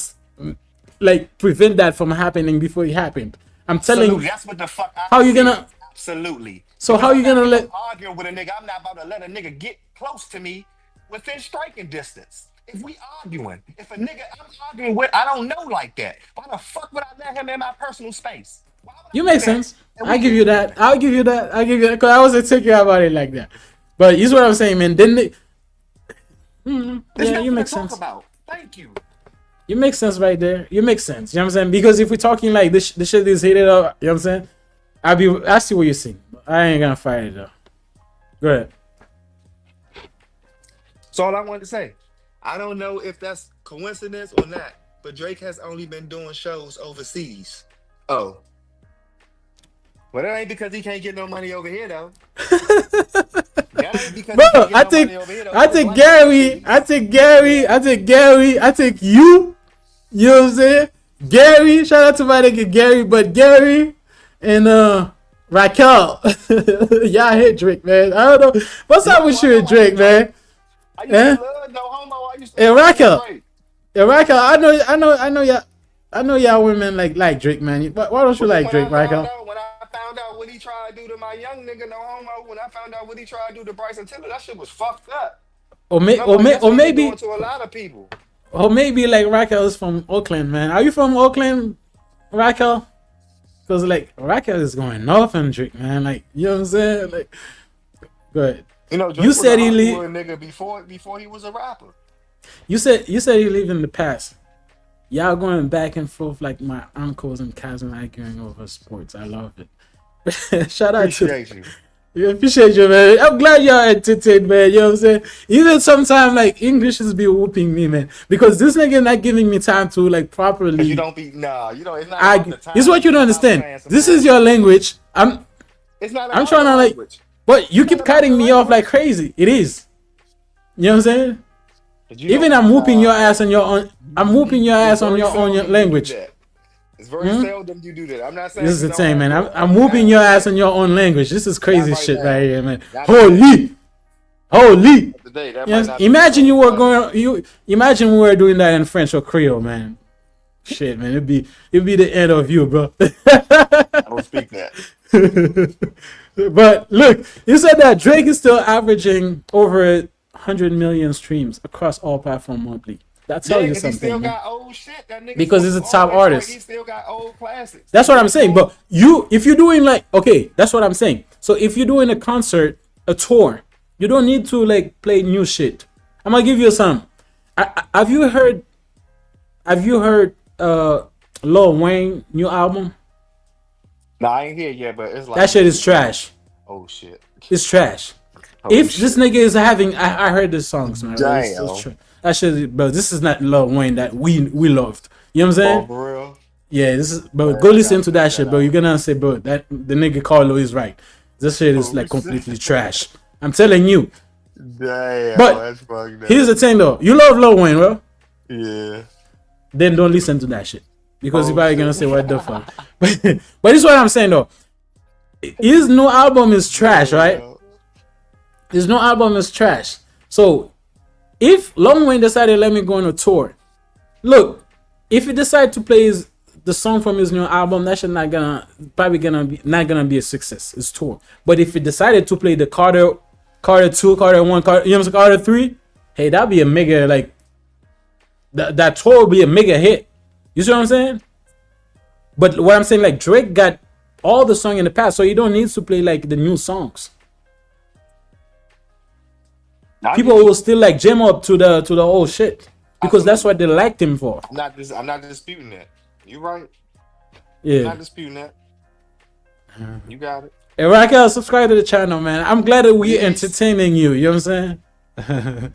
like prevent that from happening before it happened. I'm telling you. That's what the fuck. How you gonna? Absolutely. So how you gonna let? Arguing with a nigga, I'm not about to let a nigga get close to me within striking distance. If we arguing, if a nigga I'm arguing with, I don't know like that. Why the fuck would I let him in my personal space? You make sense. I'll give you that. Because I wasn't thinking about it like that. But here's what I'm saying, man. Didn't yeah, you make sense. Thank you. You make sense right there. You make sense. You know what I'm saying? Because if we're talking like this shit is heated up, you know what I'm saying? I see what you're saying. I ain't gonna fight it though. Go ahead. That's all I wanted to say. I don't know if that's coincidence or not, but Drake has only been doing shows overseas. Oh. Well, that ain't because he can't get no money over here, though. That ain't because bro, he can't get no money over here, though. I think you. You know what I'm saying? Gary, shout out to my nigga Gary, but Gary and Raquel, y'all hit Drake, man. I don't know what's up with you and Drake, man. Yeah. And Raquel, I know y'all women like Drake, man. Why don't you like Drake, Raquel? When I found out what he tried to do to my young nigga, no homo. When I found out what he tried to do to Bryson Tiller, that shit was fucked up. Or maybe to a lot of people. Or maybe like Raquel is from Oakland, man. Are you from Oakland, Raquel? Because like Raquel is going north and Drake, man. Like, you know what I'm saying? Like, go ahead. You know, Drake you said he leave nigga before he was a rapper. You said he lived in the past. Y'all going back and forth like my uncles and cousins arguing over sports. I love it. Shout out to you. Yeah, appreciate you, man. I'm glad y'all entertained, man. You know what I'm saying? Even sometimes, like, English is be whooping me, man. Because this nigga not giving me time to, like, properly. You don't be, it's not about the time. This is what you don't understand. This is your language. I'm trying to, like, but you keep cutting me off like crazy. It is. You know what I'm saying? Even I'm whooping your ass on your own. I'm whooping your ass on your own language. It's very seldom you do that. I'm not saying this is the thing, man. I'm whooping your ass in your own language. This is crazy shit right here, man. Holy. Yes. Imagine you were going. Imagine we were doing that in French or Creole, man. Shit, man. It'd be the end of you, bro. I don't speak that. But look, you said that Drake is still averaging over 100 million streams across all platforms monthly. That tells you because he still something, man. got old shit. That nigga Because he's a top always artist. He still got old classics. That's what I'm saying. But if you're doing like, okay, that's what I'm saying. So if you're doing a concert, a tour, you don't need to like play new shit. I'm gonna give you some. Have you heard Lil Wayne new album? Nah, I ain't here yet, but it's like That shit is trash. Oh shit. It's trash. If this nigga is having, I heard the songs, man. Damn. That shit, bro. This is not Lil Wayne that we loved. You know what I'm saying? Oh, for real? Yeah, this is. Bro, go listen to that shit, bro. You're gonna say, bro, that the nigga Carlo is right. This shit is like completely trash. I'm telling you. Damn. But that's fucked up. here's the thing, though. You love Lil Wayne, bro. Yeah. Then don't listen to that shit because you're probably gonna say, what the fuck. But this is what I'm saying, though. His new album is trash, right? His new album is trash. So if Lil Wayne decided let me go on a tour, look, if he decide to play the song from his new album, that shit not gonna be a success. It's tour. But if he decided to play the Carter 2, Carter 1, Carter 3, hey, that'd be a mega, like that tour would be a mega hit. You see what I'm saying? But what I'm saying, like, Drake got all the song in the past, so you don't need to play like the new songs. People will still like jam up to the old shit because that's what they liked him for. I'm not disputing that. You right. Yeah. I'm not disputing that. You got it. Hey, Raquel, subscribe to the channel, man. I'm glad that we're entertaining you. You know what I'm saying?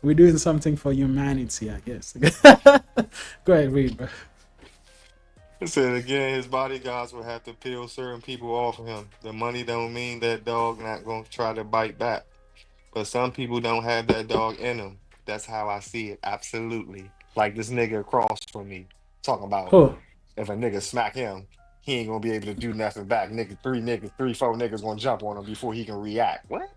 We're doing something for humanity, I guess. Go ahead, read, bro. It said again, his bodyguards will have to peel certain people off of him. The money don't mean that dog not gonna try to bite back. But some people don't have that dog in them. That's how I see it. Absolutely. Like this nigga across from me talking about if a nigga smack him, he ain't gonna be able to do nothing back. Three, four niggas gonna jump on him before he can react. What?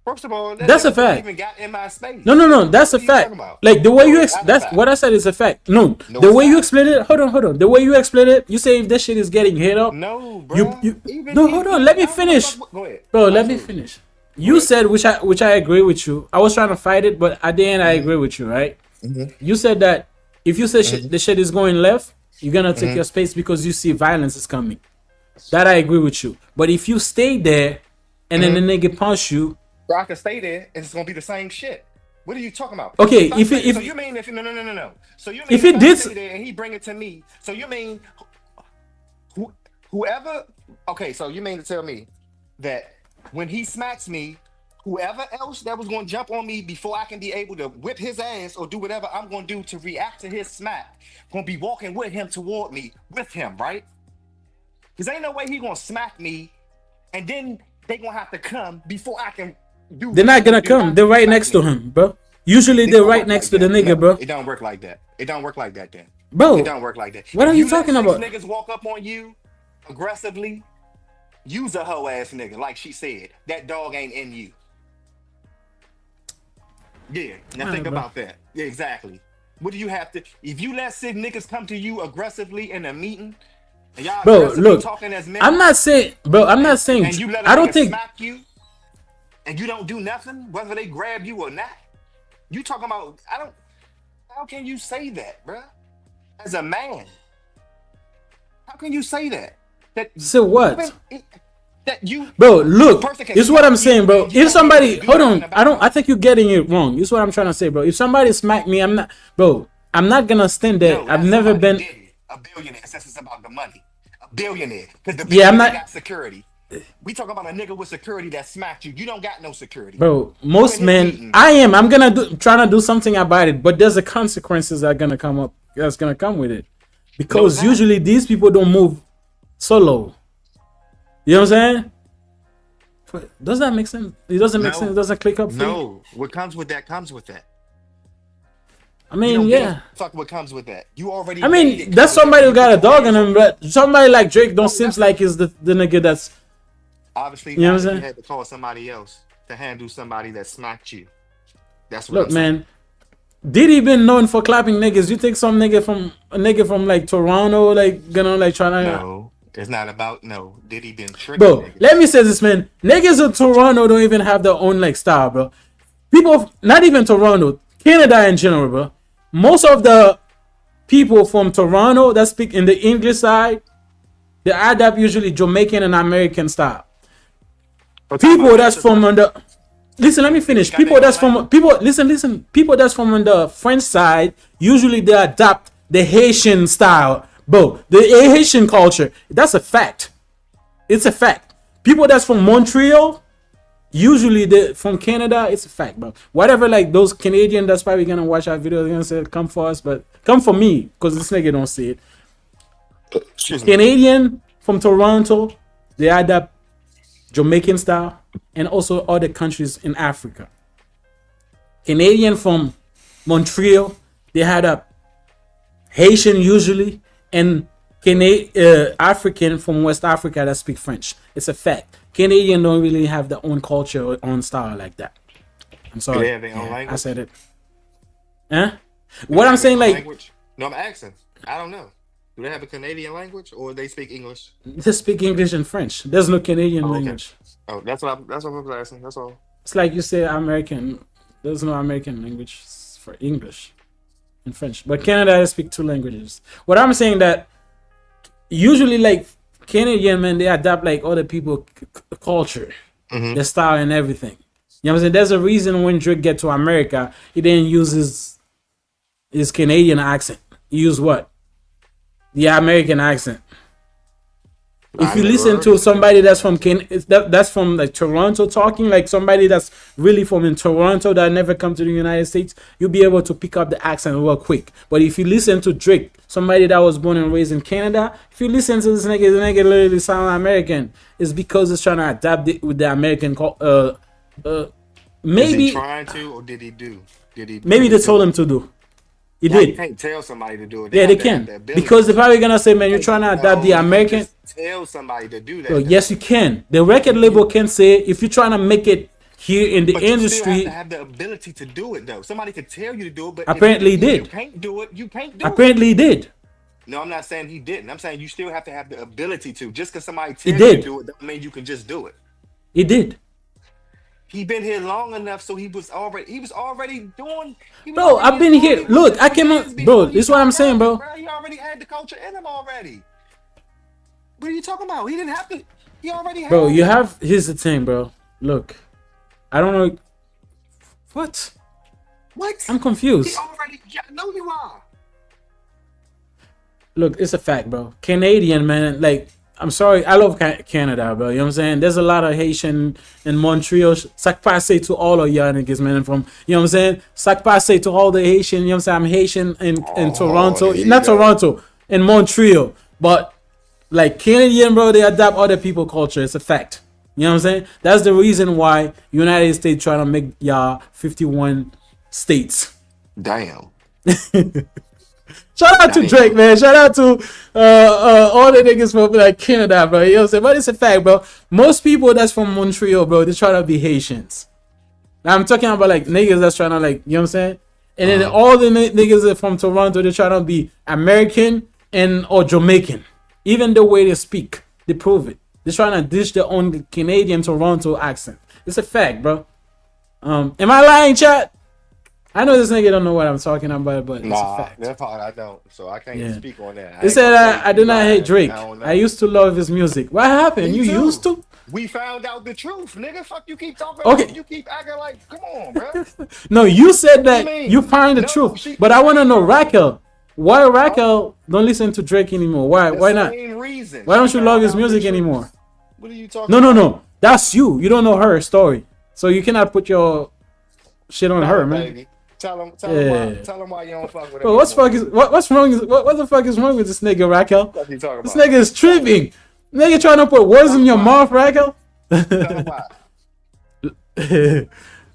First of all, that's a fact. Even got in my space. No, that's a fact. Like the way that's what I said is a fact. No, the way you explain it. Hold on. The way you explain it, you say if this shit is getting hit up. No, bro. Hold on. Let me finish, Go ahead, bro. Let me finish. You said, which I agree with you. I was trying to fight it, but at the end, I agree with you, right? You said that if you say the shit is going left, you're gonna take your space because you see violence is coming. That I agree with you. But if you stay there and then the nigga punch you, I can stay there and it's gonna be the same shit. What are you talking about? Okay, so you mean if no. So you mean if it did stay there and he bring it to me? So you mean whoever? Okay, so you mean to tell me that when he smacks me, whoever else that was gonna jump on me before I can be able to whip his ass or do whatever I'm gonna do to react to his smack, gonna be walking with him toward me with him, right? Because ain't no way he gonna smack me and then they gonna have to come before I can. They're not gonna come. They're right next to him, bro. Usually they're right next to the nigga, bro. It don't work like that. It don't work like that, then. Bro, it don't work like that. What are you talking about? Niggas walk up on you aggressively. Use a hoe ass nigga, like she said. That dog ain't in you. Yeah. Now think about that. Yeah, exactly. What do you have to? If you let sick niggas come to you aggressively in a meeting. And y'all bro, look. Talking as men, I'm not saying, bro. I'm not saying. And you let I don't think. Smack you, and you don't do nothing, whether they grab you or not. You talking about? I don't. How can you say that, bro? As a man, how can you say that? So what? That you, bro, look. This is what I'm saying, bro. If somebody, hold on, I think you're getting it wrong. This is what I'm trying to say, bro. If somebody smack me, I'm not gonna stand there. No, I've never been a billionaire. Since it's about the money, a billionaire. Because the billionaire got security. We talking about a nigga with security that smacked you. You don't got no security, bro. Most men, I'm trying to do something about it, but there's the consequences that are gonna come up. That's gonna come with it, because usually these people don't move solo. You know what I'm saying? Does that make sense? It doesn't make sense. It doesn't click up for you? What comes with that comes with that. I mean, yeah. Fuck what comes with that. You already. I mean, that's somebody who got a dog in him, but somebody like Drake don't seems like is the nigga that's. Obviously, you know what I'm saying? You had to call somebody else to handle somebody that smacked you. That's what. Look, man. Diddy been known for clapping niggas. You think some nigga from like Toronto like gonna like try to? No. It's not about Diddy been tricking bro, niggas. Let me say this, man. Niggas in Toronto don't even have their own like style, bro. People, not even Toronto. Canada in general, bro. Most of the people from Toronto that speak in the English side, they adapt usually Jamaican and American style. People that's from under, listen, let me finish. People that's from listen. People that's from on the French side, usually they adapt the Haitian style, bro. The Haitian culture. That's a fact. It's a fact. People that's from Montreal, usually they from Canada. It's a fact, bro. Whatever, like those Canadian that's probably gonna watch our video, they're gonna say come for us, but come for me because this nigga don't see it. Canadian from Toronto, they adapt Jamaican style, and also other countries in Africa. Canadian from Montreal, they had a Haitian usually, and African from West Africa that speak French. It's a fact. Canadian don't really have their own culture or own style like that. I'm sorry. Do they have their own language? I said it. Huh? What I'm saying, like, language? No, I'm asking. I don't know. Do they have a Canadian language or they speak English? they speak English and French. There's no Canadian language. Oh, that's what I was asking. That's all. It's like you say American. There's no American language for English and French. But Canada, they speak 2 languages. What I'm saying that usually like Canadian men, they adapt like other people culture, their style and everything. You know what I'm saying? There's a reason when Drake get to America, he didn't use his Canadian accent. He used what? The American accent. If you listen to somebody that's from that's from like Toronto talking, like somebody that's really from in Toronto that never come to the United States, you'll be able to pick up the accent real quick. But if you listen to Drake, somebody that was born and raised in Canada, if you listen to this nigga, the nigga literally sound American. It's because it's trying to adapt it with the American maybe Is he trying to, or did he do? Maybe they told him to do. He did. You can't tell somebody to do it. Yeah, they can. Because they're probably gonna say, man, you're trying to adapt the American. Tell somebody to do that. Well, yes, you can. The record label can say if you're trying to make it here in the industry. You still have to have the ability to do it, though. Somebody could tell you to do it, but apparently he did. You can't do it. You can't do it. Apparently he did. No, I'm not saying he didn't. I'm saying you still have to have the ability to. Just because somebody tells you to do it, doesn't mean you can just do it. He did. He been here long enough, so he was already doing. Bro, I've been here. Look, I came up, bro. This is what I'm saying, bro. He already had the culture in him already. What are you talking about? He didn't have to. He already had. Bro, you have. Here's the thing, bro. Look, I don't know. What? What? I'm confused. He already. Yeah, no, you are. Look, it's a fact, bro. Canadian, man. Like, I'm sorry. I love Canada, bro. You know what I'm saying? There's a lot of Haitian in Montreal. Sac passe to all of y'all niggas, man. From, you know what I'm saying? Sac passe to all the Haitian. You know what I'm saying? I'm Haitian in Toronto. Not Toronto. In Montreal. But, like, Canadian, bro, they adapt other people's culture. It's a fact. You know what I'm saying? That's the reason why United States trying to make y'all 51 states. Damn. Shout out to Drake, man. Shout out to all the niggas from like Canada, bro. You know what I'm saying? But it's a fact, bro. Most people that's from Montreal, bro, they try to be Haitians. Now, I'm talking about like niggas that's trying to like, you know what I'm saying? And then all the niggas that from Toronto, they try to be American and or Jamaican. Even the way they speak, they prove it. They're trying to dish their own Canadian Toronto accent. It's a fact, bro. Am I lying, chat? I know this nigga don't know what I'm talking about, but it's a fact. That part I don't, so I can't speak on that. They said I do not hate Drake. I used to love his music. What happened? You used to? We found out the truth, nigga. Fuck you keep talking about. You keep acting like, come on, bro. No, you said that you find the truth. But I want to know, Raquel. Why Raquel don't listen to Drake anymore? Why not? Reason. Why don't you love his music anymore? What are you talking about? No. That's you. You don't know her story. So you cannot put your shit on her, man. Baby. Tell him why you don't fuck with him. Bro, what's wrong? What the fuck is wrong with this nigga, Raquel? What you talking about? This nigga is tripping. Nigga trying to put words in your mouth, Raquel.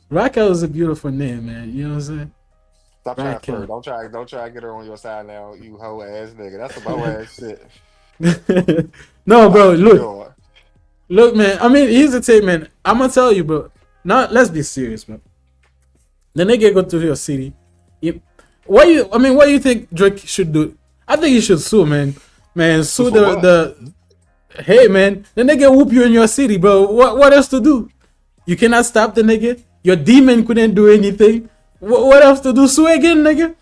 Raquel is a beautiful name, man. You know what I'm saying? Stop trying to flirt. Don't try to get her on your side now, you hoe ass nigga. That's some hoe ass shit. No, bro. Look, man. I mean, here's the thing, man. I'm gonna tell you, bro. Now, let's be serious, bro. The nigga go to your city. What do you think Drake should do? I think he should sue, man. Sue the. Hey, man, the nigga whoop you in your city, bro. What else to do? You cannot stop the nigga. Your demon couldn't do anything. What else to do? Sue again, nigga.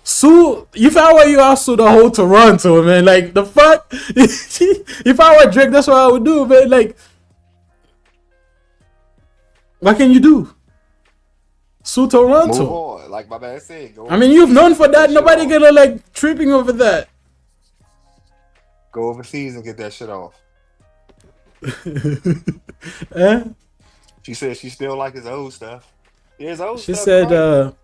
Sue. If I were you, I'll sue the whole Toronto, man. Like the fuck. If I were Drake, that's what I would do, man. Like, what can you do? Sue Toronto. Move on. Like my man said. I mean, you've known for that. Nobody gonna like tripping over that. Go overseas and get that shit off. She said she still like his old stuff. Yeah, his old she stuff. She said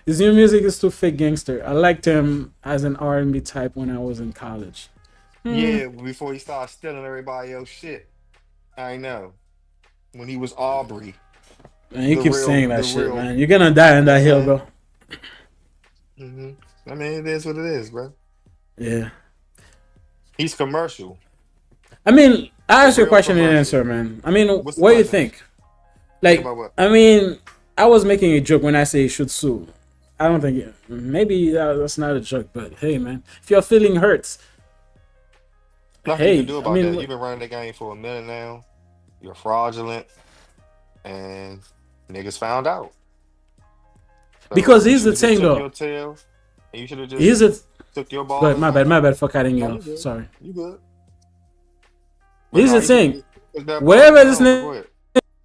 his new music is too fake gangster. I liked him as an R&B type when I was in college. Yeah, before he started stealing everybody else shit. I know. When he was Aubrey. Man, you keep saying that shit, man. You're gonna die on that hill, bro. Mm-hmm. I mean, it is what it is, bro. Yeah. He's commercial. I mean, I asked you a question and answer, man. I mean, what do you think? Like, I mean, I was making a joke when I say he should sue. I don't think maybe that's not a joke, but hey, man, if your feeling hurts, nothing you can do about that. You've been running the game for a minute now. You're fraudulent, and niggas found out. So because here's the thing, though. Your tail, and you should have just took your ball. But my bad for cutting you off. Sorry. You good? Here's the thing. Wherever this nigga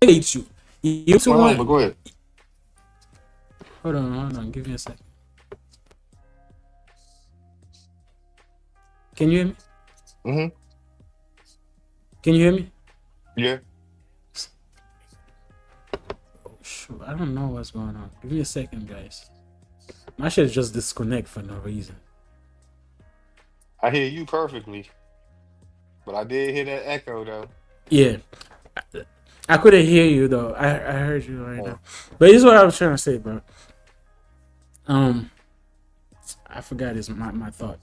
hates you, you two want. Go ahead. Hold on. Give me a second. Can you hear me? Mm-hmm. Can you hear me? Yeah. Oh, shoot. I don't know what's going on. Give me a second, guys. My shit just disconnect for no reason. I hear you perfectly. But I did hear that echo, though. Yeah. I couldn't hear you, though. I heard you right now. But here's what I was trying to say, bro. I forgot my thought.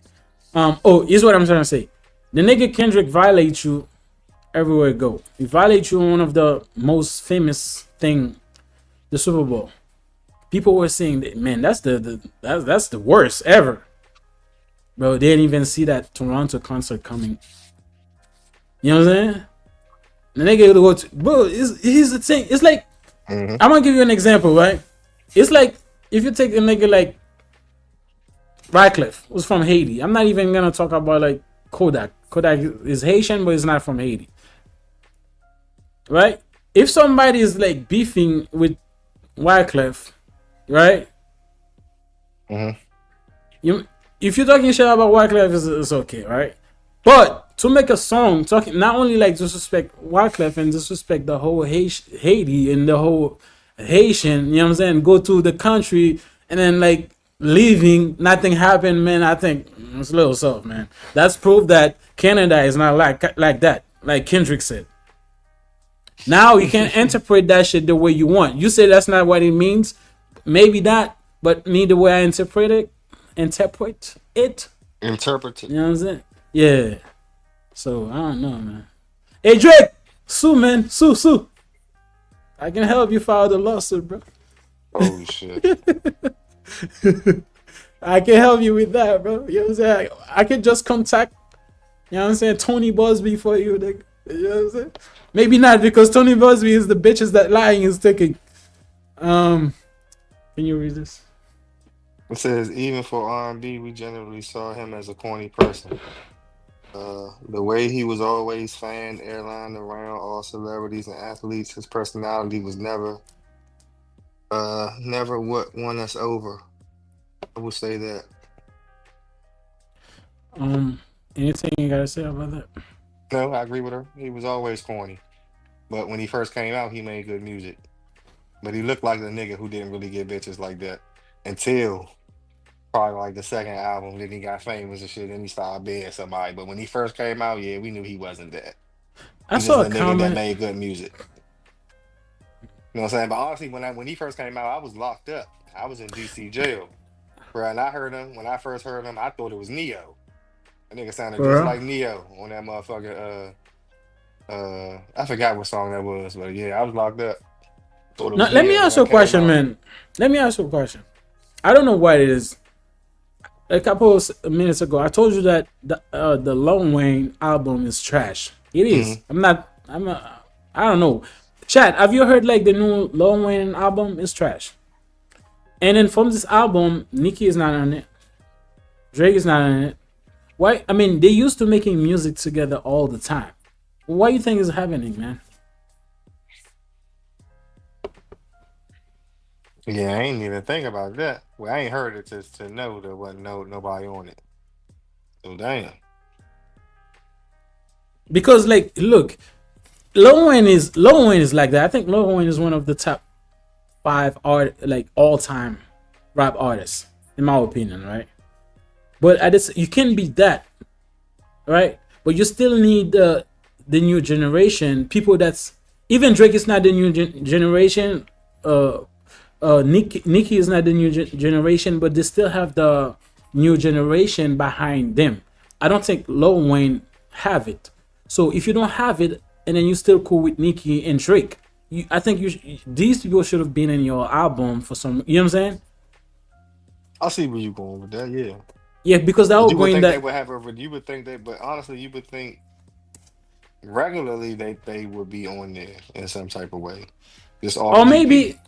Here's what I'm trying to say. The nigga Kendrick violates you everywhere you go. He violates you on one of the most famous thing, the Super Bowl. People were saying that, man, that's the worst ever. Bro, they didn't even see that Toronto concert coming. You know what I'm saying? The nigga go to, bro, here's the thing. It's like, I'm gonna give you an example, right? It's like if you take a nigga like Wyclef, who's from Haiti. I'm not even gonna talk about like Kodak. Kodak is Haitian, but he's not from Haiti. Right? If somebody is like beefing with Wyclef, right? If you're talking shit about Wyclef, it's okay, right? But to make a song talking not only like disrespect Wyclef and disrespect the whole Haiti and the whole Haitian, you know what I'm saying, go to the country and then like leaving, nothing happened, man. I think it's a little soft, man. That's proof that Canada is not like that, like Kendrick said. Now you can interpret that shit the way you want. You say that's not what it means, maybe not, but me the way I interpret it. You know what I'm saying? Yeah. So I don't know, man. Hey Drake, sue, man, sue. I can help you file the lawsuit, bro. Oh shit. I can help you with that, bro. You know what I'm saying? I can just contact, you know what I'm saying, Tony Busby for you, nigga. You know what I'm saying? Maybe not, because Tony Busby is the bitches that lying is taking. Can you read this? It says, even for R&B, we generally saw him as a corny person. The way he was always fanned, airline around all celebrities and athletes, his personality was never what won us over. I would say that. Anything you gotta say about that? No, I agree with her. He was always corny. But when he first came out, he made good music. But he looked like the nigga who didn't really get bitches like that until probably like the second album. Then he got famous and shit, and he started being somebody. But when he first came out, yeah, we knew he wasn't that. I saw a nigga comment that made good music. You know what I'm saying? But honestly, when he first came out, I was locked up. I was in DC jail. Bro, and I heard him, when I first heard him, I thought it was Neo. That nigga sounded just like Neo on that motherfucker. I forgot what song that was, but yeah, I was locked up. Now, let me ask you a question, man. Let me ask you a question. I don't know what it is. A couple of minutes ago, I told you that the Lil Wayne album is trash. It is. I don't know. Chat, have you heard like the new Lil Wayne album is trash? And then from this album, Nicki is not on it. Drake is not on it. Why? I mean, they used to making music together all the time. What do you think is happening, man? Yeah, I ain't even think about that. Well, I ain't heard it to know there wasn't nobody on it. So damn. Because like, look, Lil Wayne is like that. I think Lil Wayne is one of the top 5 like all time rap artists in my opinion, right? But at this, you can beat that, right? But you still need the new generation people. That's even Drake is not the new generation. Nicki is not the new generation, but they still have the new generation behind them. I don't think Lil Wayne have it. So if you don't have it, and then you still cool with Nicki and Drake, I think these people should have been in your album for some. You know what I'm saying? I see where you going with that, yeah. Yeah, because that But will you would bring think they that. would have you would think that, but honestly, you would think regularly they would be on there in some type of way. Just off Or GP. maybe,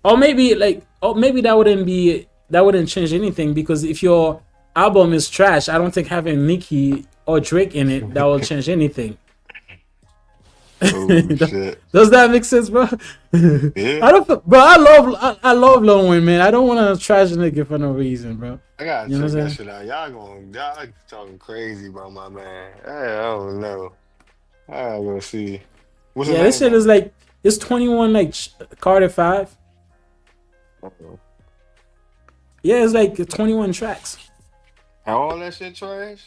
or maybe that wouldn't change anything because if your album is trash, I don't think having Nicki or Drake in it that will change anything. Oh shit. Does that make sense, bro? Yeah. I don't, bro. I love Lil Wayne, man. I don't want to trash a nigga for no reason, bro. I gotta You know check what I'm that saying? shit out. Y'all talking crazy about my man. I don't know. I gotta go see. What's his Yeah, this name shit is though? like it's 21 like Carter 5. Uh-oh. Yeah, it's like 21 tracks. And all that shit trash?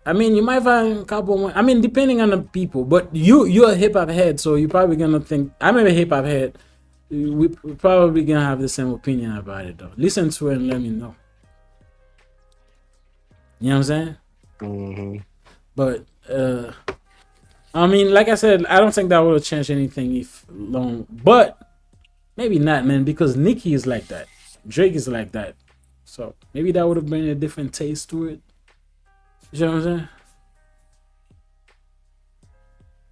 I mean, you might find a couple one. I mean, depending on the people, but you're a hip hop head, so you're probably gonna think I'm a hip hop head. We're probably gonna have the same opinion about it though. Listen to it and let me know. You know what I'm saying? Mm-hmm. But I mean, like I said, I don't think that would have changed anything if long. But maybe not, man, because Nicki is like that. Drake is like that. So maybe that would have been a different taste to it. You know what I'm saying?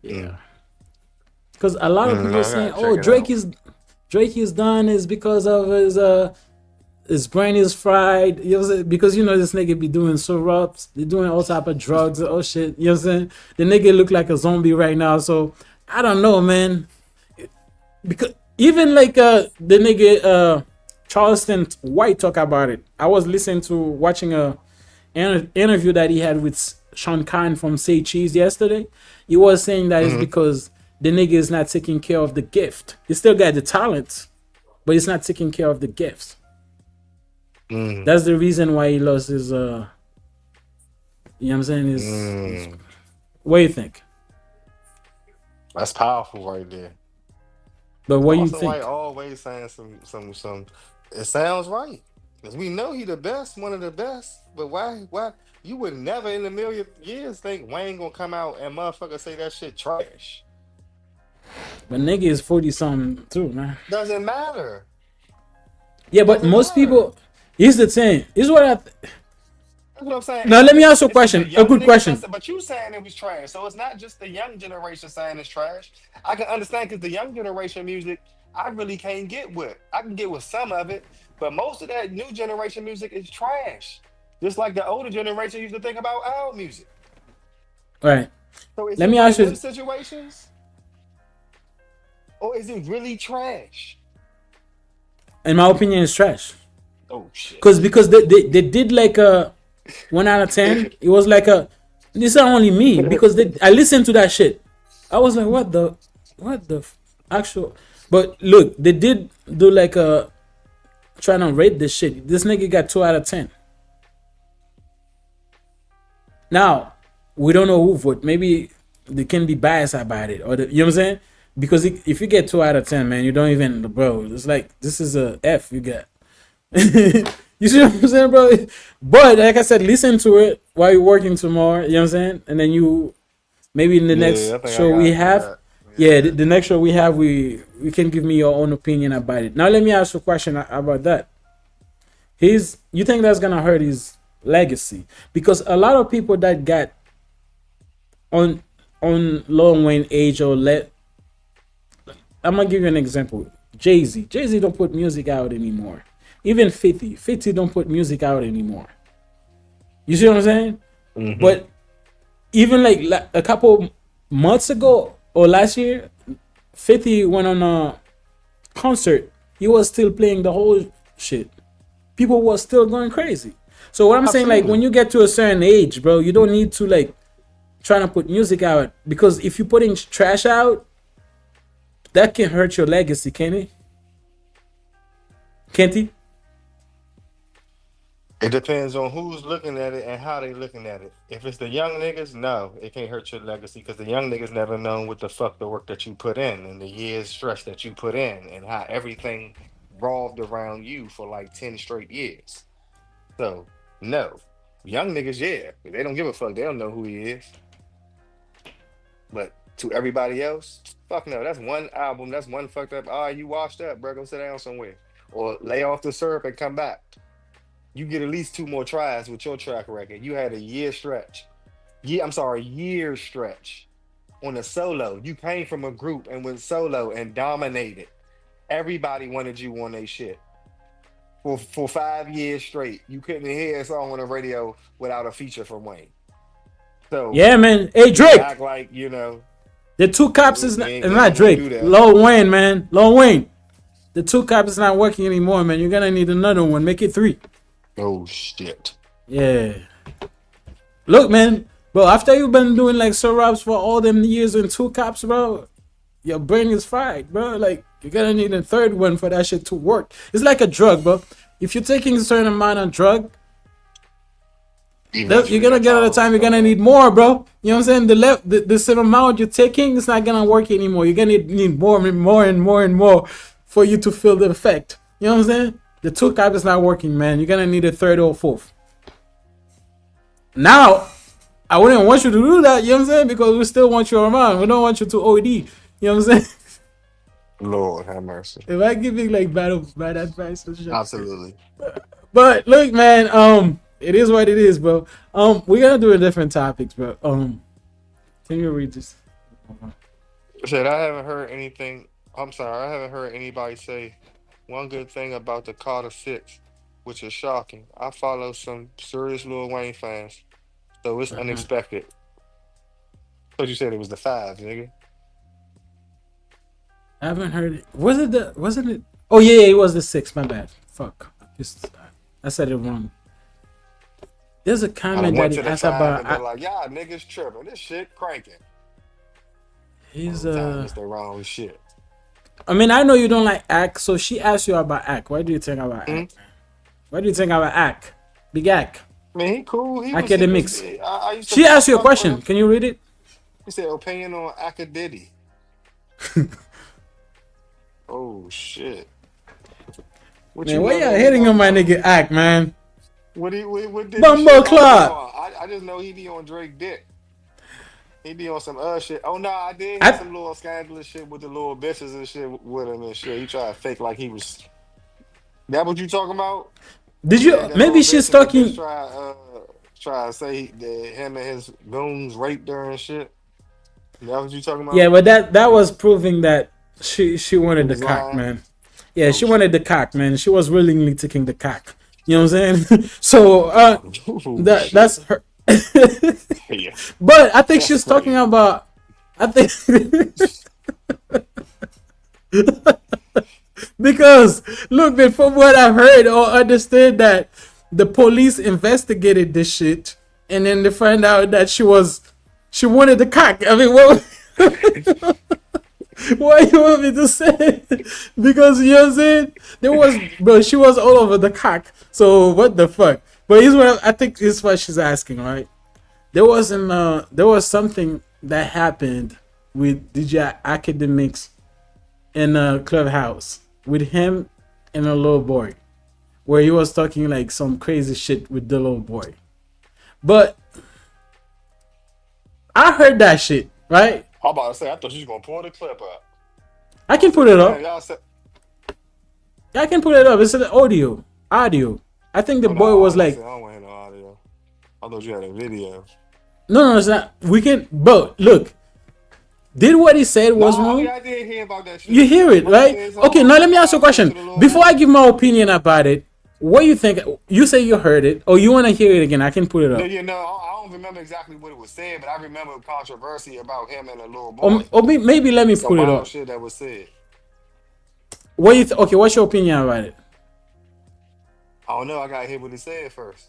Yeah. Because a lot of No, people I saying, gotta "Oh, check it out. Drake is done is because of his brain is fried." You know what I'm saying? Because you know this nigga be doing syrups, they doing all type of drugs. Oh shit, you know what I'm saying? The nigga look like a zombie right now. So I don't know, man. Because even like the nigga Charleston White talk about it. I was listening to watching a interview that he had with Sean Khan from Say Cheese yesterday. He was saying that it's Mm-hmm. because the nigga is not taking care of the gift. He still got the talent, but he's not taking care of the gifts. Mm. That's the reason why he lost his you know what I'm saying? What do you think? That's powerful right there. But what do you Boston White think? always saying some. It sounds right because we know he the best, one of the best. But why you would never in a million years think Wayne gonna come out and motherfucker say that shit trash? But nigga is 40 something too, man. Doesn't matter. Yeah, but Doesn't most matter. people here's the thing. Here's what That's what I'm saying. now let me ask you a It's the question. A young good niggas question. but you saying it was trash. So it's not just the young generation saying it's trash. I can understand because the young generation music, I really can't get with. I can get with some of it, but most of that new generation music is trash. Just like the older generation used to think about our music. All right. So is Let it me one of ask them you situations? Or is it really trash? in my opinion it's trash. Oh shit. Because they did like a 1 out of 10. It was like a this is only me because I listened to that shit. I was like, actual. But look, they did do like a trying to rate this shit. This nigga got 2 out of 10. Now we don't know who vote. Maybe they can be biased about it, or you know what I'm saying? Because if you get 2 out of 10, man, you don't even, bro. It's like this is a F you got. You see what I'm saying, bro? But like I said, listen to it while you're working tomorrow. You know what I'm saying? And then you maybe in the Yeah, I next think I show gotta we do have, that. yeah, Yeah. the next show we have, we can give me your own opinion about it. Now let me ask you a question about that. You think that's gonna hurt his legacy? Because a lot of people that got on Lil Wayne age or I'm gonna give you an example. Jay-Z. Jay-Z don't put music out anymore. Even 50. 50 don't put music out anymore. You see what I'm saying? Mm-hmm. But even like a couple months ago or last year, 50 went on a concert. He was still playing the whole shit. People was still going crazy. So what I'm saying, like, when you get to a certain age, bro, you don't need to like trying to put music out, because if you're putting trash out, that can hurt your legacy, can it? Can't it? It depends on who's looking at it and how they looking at it. If it's the young niggas, no, it can't hurt your legacy, because the young niggas never known what the fuck the work that you put in and the years stress that you put in and how everything revolved around you for like 10 straight years. So no, young niggas, yeah, they don't give a fuck. They don't know who he is. But to everybody else, fuck no. That's one album. That's one fucked up. Ah, you washed up, bro. Go sit down somewhere, or lay off the syrup and come back. You get at least 2 more tries with your track record. You had a year stretch. Year stretch on a solo. You came from a group and went solo and dominated. Everybody wanted you on their shit. For 5 years straight, you couldn't hear a song on the radio without a feature from Wayne. So yeah, man. Hey, Drake. Act like, you know. The 2 cops is not Drake. Lil Wayne, man. Lil Wayne. The 2 cops is not working anymore, man. You're gonna need another one. Make it 3. Oh shit. Yeah. Look, man, bro, after you've been doing like Sir Robs for all them years and 2 cops, bro, your brain is fried, bro. Like, you're gonna need a 3rd one for that shit to work. It's like a drug, bro. If you're taking a certain amount of drug, you're gonna get at a time you're gonna need more, bro. You know what I'm saying? The same amount you're taking, it's not gonna work anymore. You're gonna need more and more and more and more for you to feel the effect. You know what I'm saying? The 2 cap is not working, man. You're gonna need a 3rd or 4th. Now, I wouldn't want you to do that, you know what I'm saying? Because we still want you around. We don't want you to OD. You know what I'm saying? Lord have mercy. If I give you like bad advice, Absolutely. But look, man, it is what it is, bro. We're gonna do a different topics, bro. Can you read this? Shit, I haven't heard anything. I'm sorry, I haven't heard anybody say one good thing about the Carter 6, which is shocking. I follow some serious Lil Wayne fans, so it's unexpected. But you said it was the 5, nigga. I haven't heard it. Wasn't it? Oh yeah, it was the 6. My bad. Fuck. I said it wrong. There's a comment that he asked about. Like, y'all niggas tripping. This shit cranking. He's it's the wrong shit. I mean, I know you don't like Ack, so she asked you about Ack. What do you think about Ack? What do you think about Ack? Big Ack. Man, he cool. Academics. She asked you a question. Can you read it? He said, opinion on Acadiddy. Oh, shit. Man, why y'all hitting on my nigga Ack, man? What did Bumbo Clock. I just know he be on Drake dick. He be on some other shit. Oh no, I did hear some little scandalous shit with the little bitches and shit with him and shit. He tried to fake like he was. That what you talking about? Did you? Maybe she's talking. Try to say that him and his goons raped her and shit. That what you talking about? Yeah, but that was proving that she wanted the cock, man. Yeah, she wanted the cock, man. She was willingly taking the cock. You know what I'm saying? So that's her. Yeah. But I think she's talking about. I think because look, man, from what I've heard or understood, that the police investigated this shit, and then they find out that she wanted the cock. I mean, what? Why you want me to say? Because you know what I'm saying? She was all over the cock. So what the fuck? But here's what I think is what she's asking, right? There was something that happened with DJ Academics in a clubhouse with him and a little boy, where he was talking like some crazy shit with the little boy. But I heard that shit, right? I'm about to say, I thought you was gonna pull the clip up. I can put it up. Yeah, I can put it up. It's an audio. I think the boy was like. I don't want to hear no audio. I thought you had a video. No, it's not. We can. But look, Did what he said was No, wrong? yeah, I did hear about that shit. You hear it, What he right? said, Okay, now let me ask you a question. to the Before I give my opinion about it, what you think? You say you heard it, or you want to hear it again? I can put it No, up. you know, I don't remember exactly what it was said, but I remember controversy about him and a little Or, boy. maybe let me Some put it wild up. shit that was said. What you okay? What's your opinion about it? I don't know. I gotta hear what he said first.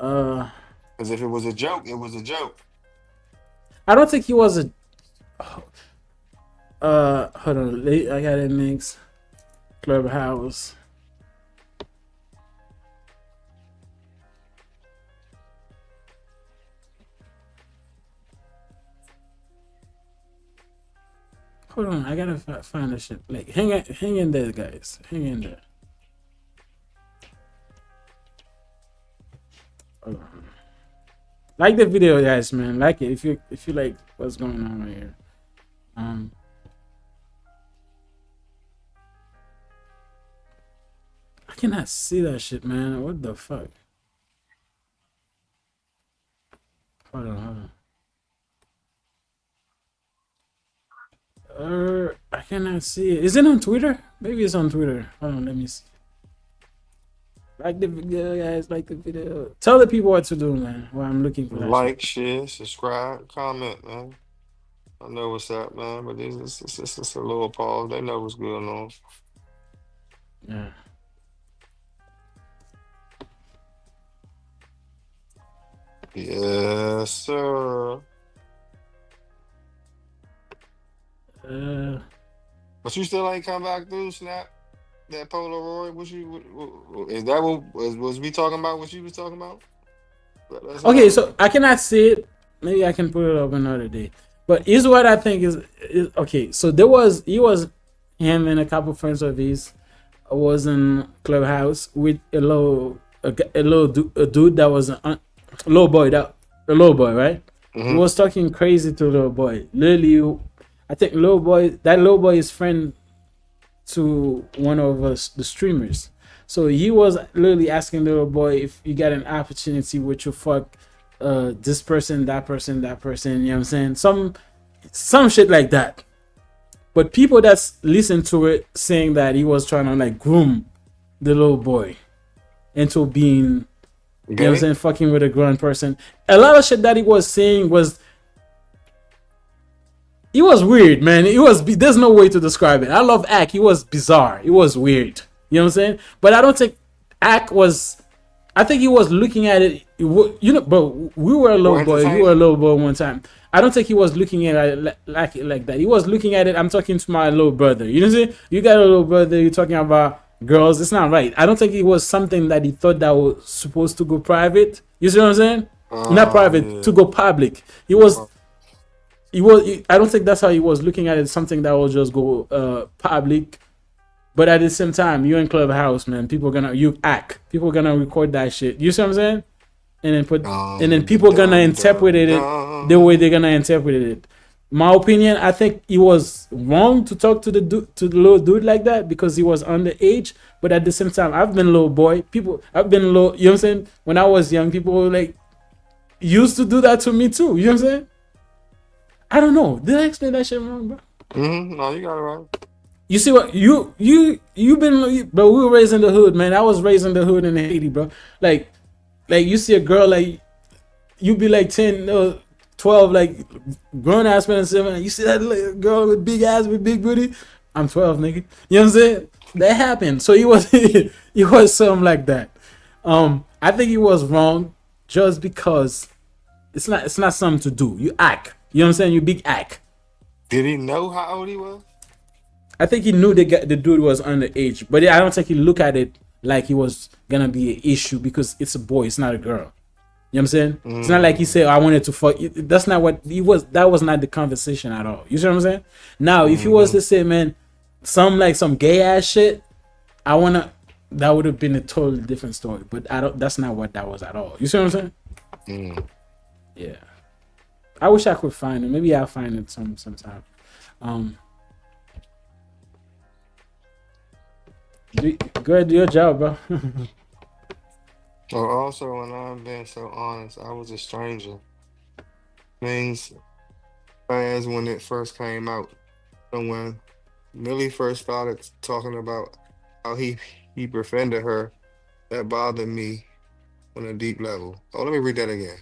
Uh, Because if it was a joke, it was a joke. I don't think he was a. Hold on. I got it mixed. Clubhouse. Hold on, I gotta find the shit. Like, hang in there, guys. Hang in there. Hold on. Like the video, guys, man. Like it if you like what's going on right here. I cannot see that shit, man. What the fuck? Hold on. I cannot see it. Is it on Twitter? Maybe it's on Twitter. Hold on, let me see. Like the video, guys. Like the video. Tell the people what to do, man. While I'm looking for that Like, shit. share, subscribe, comment, man. I know what's up, man, but it's a little pause. They know what's going on. Yeah. Yes, sir. But you still ain't come back through, Snap? That Polaroid? Is that what was we talking about? What you was talking about? Okay, so I cannot see it. Maybe I can put it up another day. But here's what I think is okay. So he was him and a couple friends of his was in Clubhouse with a dude that was a little boy, right? Mm-hmm. He was talking crazy to little boy. Literally, I think that little boy is friend to one of us, the streamers. So he was literally asking the little boy if you got an opportunity, would you fuck this person, that person, that person, you know what I'm saying? Some shit like that. But people that's listen to it saying that he was trying to like groom the little boy into being, you know what I'm saying, fucking with a grown person. A lot of shit that he was saying was weird, man. There's no way to describe it. I love Ack. He was bizarre. It was weird. You know what I'm saying? But I don't think Ack was. I think he was looking at it. You know, bro. We were a little boy. You were a little boy one time. I don't think he was looking at it like that. He was looking at it. I'm talking to my little brother. You know what I'm saying? You got a little brother. You're talking about girls. It's not right. I don't think it was something that he thought that was supposed to go private. You see what I'm saying? Not private, to go public. He was. I don't think that's how he was looking at it. Something that will just go public. But at the same time, you're in Clubhouse, man. People gonna record that shit. You see what I'm saying? And then people gonna interpret it the way they're gonna interpret it. My opinion, I think he was wrong to talk to the little dude like that because he was underage. But at the same time, I've been a little boy. I've been low. You know what I'm saying? When I was young, people were like used to do that to me too. You know what I'm saying? I don't know. Did I explain that shit wrong, bro? No, you got it right. You see what you've been, bro. We were raised in the hood, man. I was raised in the hood in Haiti, bro. Like you see a girl, like you be like 10, 12, like grown ass man and 7. You see that girl with big ass with big booty. I'm 12, nigga. You know what I'm saying? That happened. So he was something like that. I think he was wrong just because it's not something to do. You act. You know what I'm saying? You big act. Did he know how old he was? I think he knew the dude was underage, but I don't think he looked at it like he was gonna be an issue because it's a boy, it's not a girl. You know what I'm saying? It's not like he said, I wanted to fuck. That's not what he was. That was not the conversation at all. You see what I'm saying? Now, if he was to say, man, some gay ass shit, that would have been a totally different story. But that's not what that was at all. You see what I'm saying? Yeah. I wish I could find it. Maybe I'll find it sometime. Go ahead, do your job, bro. Also, when I'm being so honest, I was a stranger. Means fans when it first came out. So when Millie first started talking about how he befriended her, that bothered me on a deep level. Oh, let me read that again.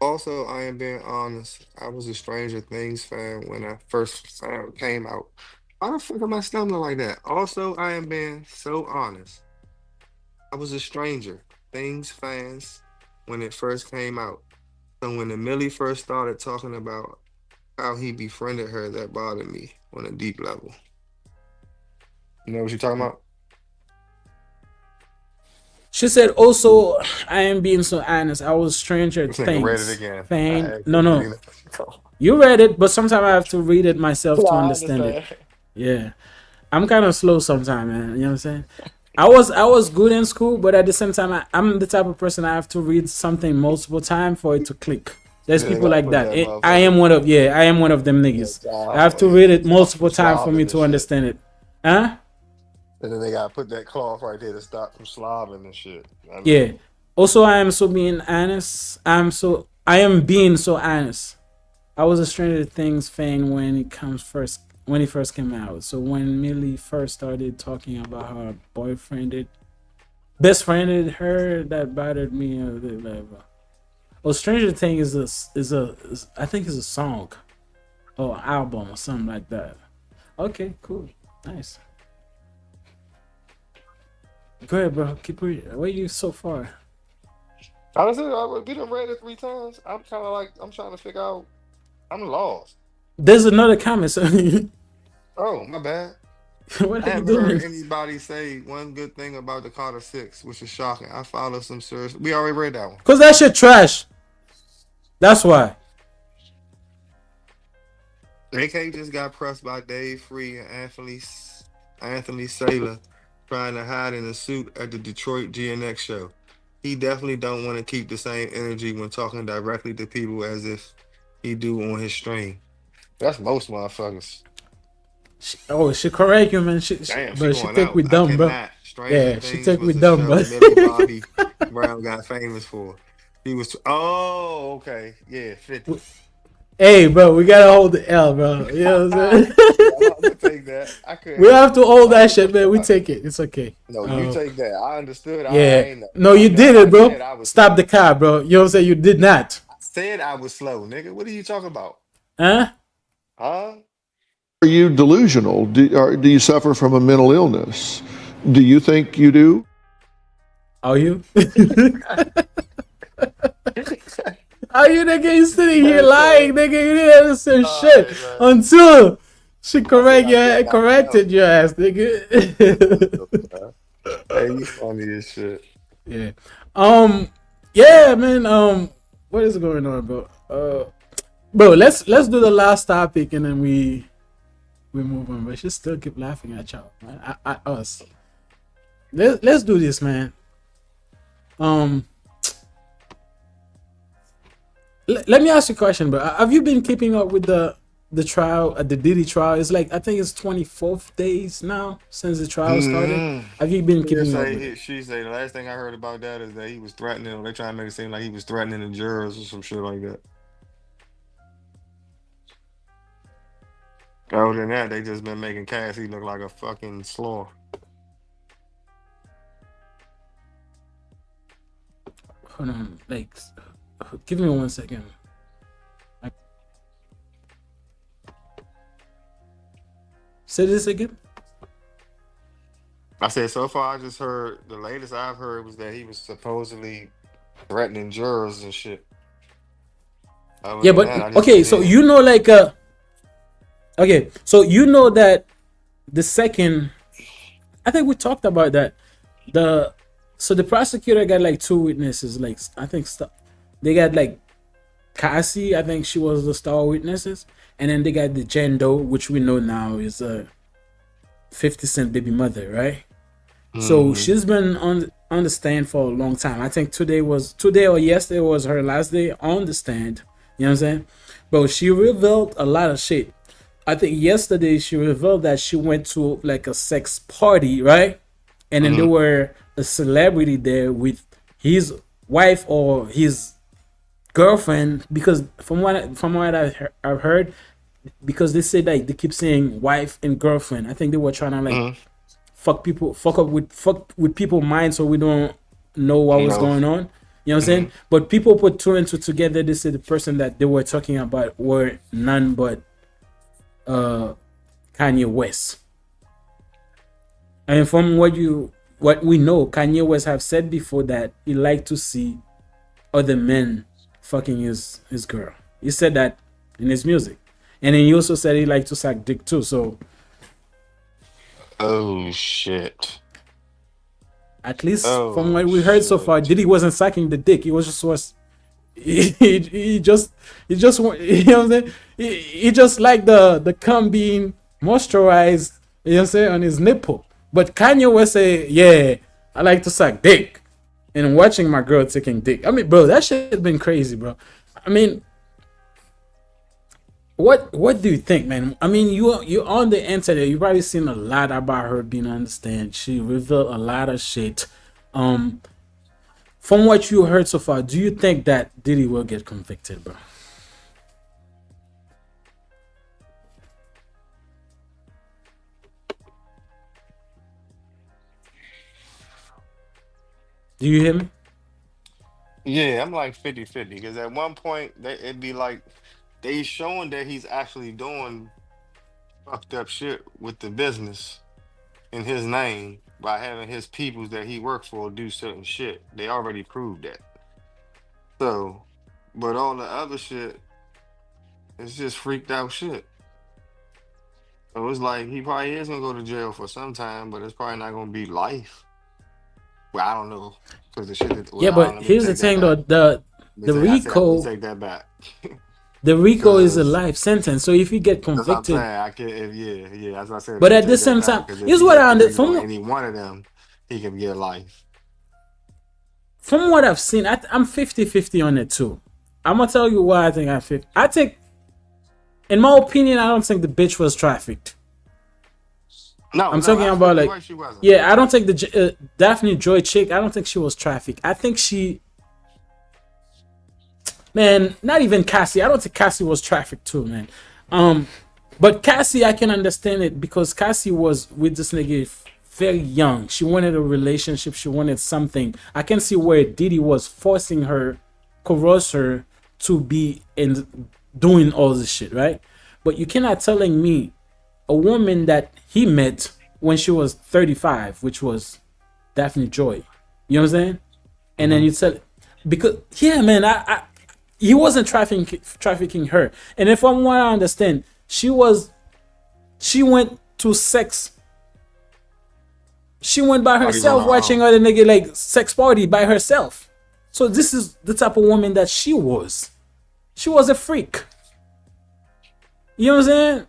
Also, I am being honest. I was a Stranger Things fan when I first came out. Why the fuck am I stumbling like that? Also, I am being so honest. I was a Stranger Things fans when it first came out. So when the Millie first started talking about how he befriended her, that bothered me on a deep level. You know what you're talking about? She said, also, I am being so honest. I was Stranger This nigga read it Things again. fan. I No, couldn't no. read it. You read it, but sometimes I have to read it myself to I understand it. understand. Yeah. I'm kind of slow sometimes, man. You know what I'm saying? I was good in school, but at the same time, I'm the type of person I have to read something multiple times for it to click. There's Yeah, they people gotta like put that. that I am motherfucker. I am one of them niggas. I have to read it multiple times for me Slobbing and to shit. understand it. Huh? And then they gotta put that cloth right there to stop from slobbing and shit. I know. Yeah. Also, I am so being honest. I am being so honest. I was a Stranger Things fan when it first came out. So when Millie first started talking about her boyfriend, best friended her, that bothered me a bit. Like, well, Stranger Things I think it's a song or album or something like that. Okay, cool, nice. Go ahead, bro. Keep reading. Where you so far? Honestly, we done read it 3 times. I'm kind of like, I'm trying to figure out. I'm lost. There's another comment. So Oh, my bad. what I are you haven't heard doing? anybody say one good thing about the Carter Six, which is shocking. I follow some serious. We already read that one. Cause that shit trash. That's why. AK just got pressed by Dave Free and Anthony Saylor trying to hide in a suit at the Detroit GNX show. He definitely don't want to keep the same energy when talking directly to people as if he do on his stream. That's most motherfuckers. She correct you, man. Damn, she But she going think out. we I dumb, bro. cannot. Stranger Yeah, she Things think we was a dumb, show bro. Millie Bobby Brown got famous for. He was. Oh, okay. Yeah, 50. Hey, bro, we gotta hold the L, bro. You know what I'm saying? I could take that. I We couldn't. have to hold I that ain't. shit, man. We take it. It's okay. No, you take that. I understood. I Yeah. ain't. No, you did I it, bro. said I was Stop the slow. car, bro. You know what I'm saying? You did not. I said I was slow, nigga. What are you talking about? Huh? Huh? Are you delusional? Do you suffer from a mental illness? Do you think you do? Are you? Are you, nigga? You sitting here lying, nigga. You didn't understand shit Alright, man. until she I said I think I was slow. corrected your ass, nigga. Hey, you funny as shit. Yeah. Yeah, man. What is going on, bro? Bro, let's do the last topic and then we move on. But she still keep laughing at y'all, man. Us. Let's do this, man. Let me ask you a question, bro. Have you been keeping up with the trial, the Diddy trial? It's like I think it's 24th days now since the trial started. Have you been keeping up with it? She say the last thing I heard about that is that he was threatening. They trying to make it seem like he was threatening the jurors or some shit like that. Other than that, they just been making Cassie look like a fucking sloth. Hold on, like, give me 1 second. Say this again. I said so far. I just heard the latest I've heard was that he was supposedly threatening jurors and shit. Other Yeah, than but that, I just okay, been so hearing. you know, like, okay, so you know that the second, I think we talked about that. So the prosecutor got like 2 witnesses. Like I think they got like Cassie. I think she was the star witnesses, and then they got the Jendo, which we know now is 50 Cent baby mother, right? So she's been on the stand for a long time. I think today or yesterday was her last day on the stand. You know what I'm saying? But she revealed a lot of shit. I think yesterday she revealed that she went to like a sex party, right? And then there were a celebrity there with his wife or his girlfriend, because I've heard, because they say that they keep saying wife and girlfriend. I think they were trying to like Mhm. fuck with people's minds so we don't know what was No. going on. You know what I'm saying? But people put two and two together. They say the person that they were talking about were none but Kanye West. And from what we know, Kanye West have said before that he liked to see other men fucking his girl. He said that in his music. And then he also said he liked to suck dick too. So Oh shit. at least from Oh what we heard so far, shit. Diddy wasn't sucking the dick. He was just he just you know what I'm saying? He just like the cum being moisturized, you know what I'm saying, on his nipple. But Kanye West say, yeah, I like to suck dick. And watching my girl taking dick. I mean, bro, that shit has been crazy, bro. I mean, what do you think, man? I mean, you on the internet, you probably seen a lot about her being on the stand. She revealed a lot of shit. From what you heard so far, do you think that Diddy will get convicted, bro? Do you hear me? Yeah, I'm like 50-50 because at one point it'd be like they showing that he's actually doing fucked up shit with the business in his name by having his peoples that he worked for do certain shit. They already proved that. So, but all the other shit is just freaked out shit. So it's like he probably is gonna go to jail for some time, but it's probably not gonna be life. Well, I don't know because the shit that Yeah, well, I don't, but let me here's the take that thing though, back. the I said let me RICO take that back the RICO is a because life sentence. So if you get that's what I'm saying. convicted, I can't. Yeah. As I said, let but me at the take that same back time, because here's what I if he go understand. any one of them, he can get life. From what I've seen, I'm 50-50 on it too. I'm gonna tell you why I think I think, in my opinion, I don't think the bitch was trafficked. No, I'm no, talking about absolutely like, right. She wasn't. yeah, I don't think the Daphne Joy chick. I don't think she was trafficked. I think man, not even Cassie. I don't think Cassie was trafficked too, man. But Cassie, I can understand it because Cassie was with this nigga very young. She wanted a relationship. She wanted something. I can see where Diddy was forcing her, coerce her to be in doing all this shit, right? But you cannot telling me a woman that he met when she was 35, which was Daphne Joy. You know what I'm saying? And then you tell, because yeah, man, I he wasn't trafficking her. And if from what I understand, she went to sex. She went by Parties on herself her watching own. other nigga like sex party by herself. So this is the type of woman that she was. She was a freak. You know what I'm saying?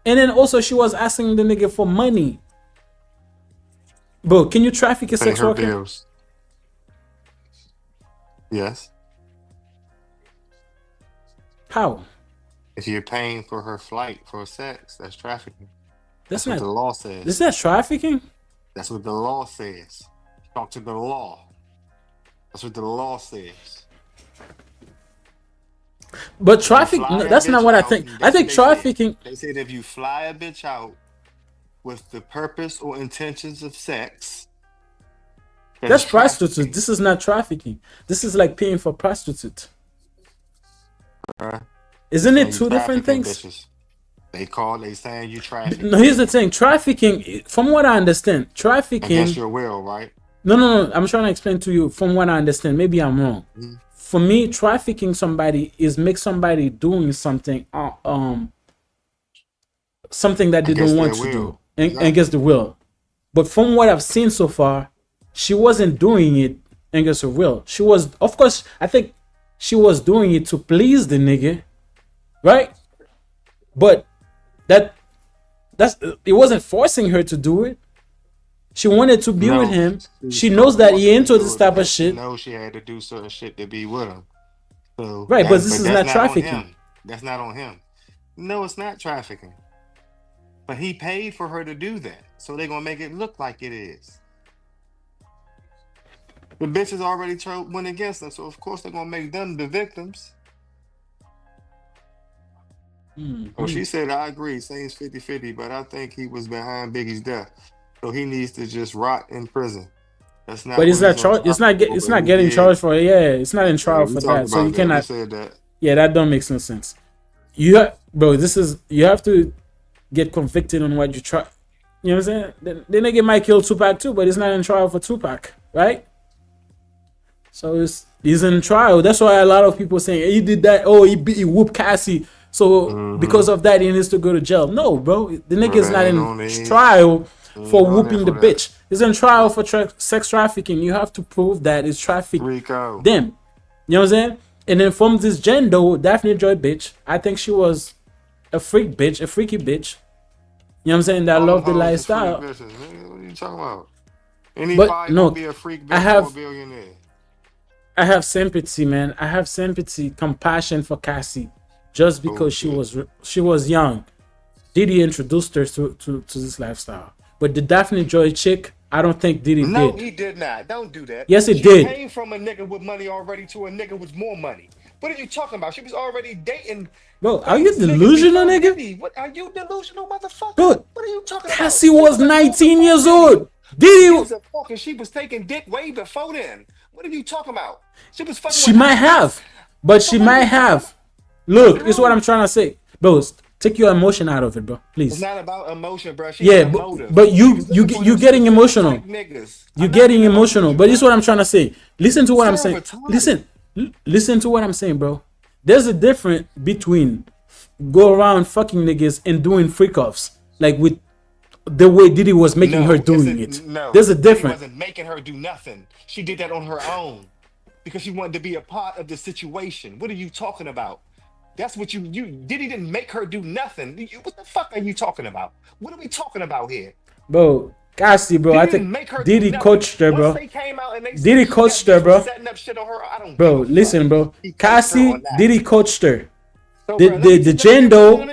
And then also she was asking the nigga for money. Bro, can you traffic a Pay sex her worker? bills. Yes. How? If you're paying for her flight for sex, that's trafficking. That's That's what not. the law Is says. that trafficking? That's what the law says. Talk to the law. That's what the law says. But If you traffic. fly No, that that's not bitch what I out, think. I that's what think they said. trafficking. They said if you fly a bitch out with the purpose or intentions of sex, that's That's prostitute. trafficking. This is not trafficking. This is like paying for prostitute. Bruh. They Isn't it saying you two different trafficking things? bitches. They saying you No, trafficking here's the thing. Trafficking, from what I understand, against trafficking. your will, right? No. I'm trying to explain to you from what I understand. Maybe I'm wrong. Mhm. For me, trafficking somebody is make somebody doing something, something that they don't Against want their to do, will. and Exactly. against the will. But from what I've seen so far, she wasn't doing it against her will. She was, of course, I think she was doing it to please the nigga, right? But that that's it wasn't forcing her to do it. She wanted to be with No, him. she was She knows that he forced to into do this it type of because she shit, knows she had to do certain shit to be with him. So right? But that's this but is that's not not on trafficking. him. That's not on him. No, it's not trafficking. But he paid for her to do that. So they're gonna make it look like it is. The bitches already went against them, so of course they're gonna make them the victims. Oh, she said, I agree. Saying 50-50, but I think he was behind Biggie's death. So he needs to just rot in prison. That's not. But it's what not it's not getting charged for. Yeah, it's not in trial for that. So you cannot. Said that. Yeah, that don't make no sense. Bro, you have to get convicted on what you try. You know what I'm saying? The nigga might kill Tupac too, but it's not in trial for Tupac, right? So he's in trial. That's why a lot of people saying, hey, he did that. Oh, he whooped Cassie. So because of that, he needs to go to jail. No, bro. The nigga is not in trial for whooping the bitch. He's in trial for sex trafficking. You have to prove that it's trafficking them. You know what I'm saying? And then from this gender, Daphne Joy bitch, I think she was a freak bitch, a freaky bitch. You know what I'm saying? That love the lifestyle. What are you talking about? Anybody But no, be a freak bitch or a billionaire? I have sympathy, man. I have sympathy, compassion for Cassie, just because she was young. Diddy introduced her to this lifestyle. But the Daphne Joy chick, I don't think Diddy did. No, he did not. Don't do that. Yes, it did. She came from a nigga with money already to a nigga with more money. What are you talking about? She was already dating. Bro, are you delusional, nigga? What are you delusional, motherfucker? Bro, what are you talking about? Cassie was 19 years old. Diddy. She was taking dick way before then. What are you talking about? She was fucking. She might have, but she might have. Look, this is what I'm trying to say, bro. Take your emotion out of it, bro. Please. It's not about emotion, bro. But you getting emotional. You getting emotional. But this is what I'm trying to say. Listen to what I'm saying. Listen to what I'm saying, bro. There's a difference between go around fucking niggas and doing freak offs, like with the way Diddy was making her doing it. No, there's a difference. He wasn't making her do nothing. She did that on her own because she wanted to be a part of the situation. What are you talking about? That's what you Diddy didn't make her do nothing. What the fuck are you talking about? What are we talking about here? Bro, Cassie, bro, I think Diddy coached her, bro. Diddy coached her, bro. Setting up shit on her, bro, listen, bro. Cassie, Diddy coached her. So, bro, the Jendo.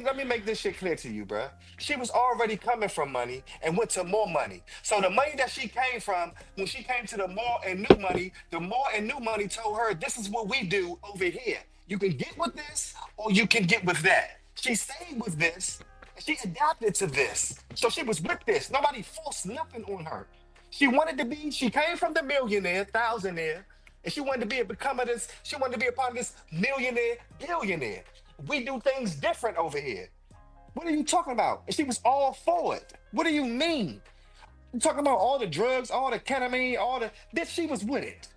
Let me make this shit clear to you, bro. She was already coming from money and went to more money. So the money that she came from, when she came to the more and new money told her, this is what we do over here. You can get with this or you can get with that. She stayed with this and she adapted to this. So she was with this. Nobody forced nothing on her. She came from the millionaire, thousandaire, and she wanted to be a part of this millionaire, billionaire. We do things different over here. What are you talking about? And she was all for it. What do you mean? You talking about all the drugs, all the ketamine, bitch, she was with it.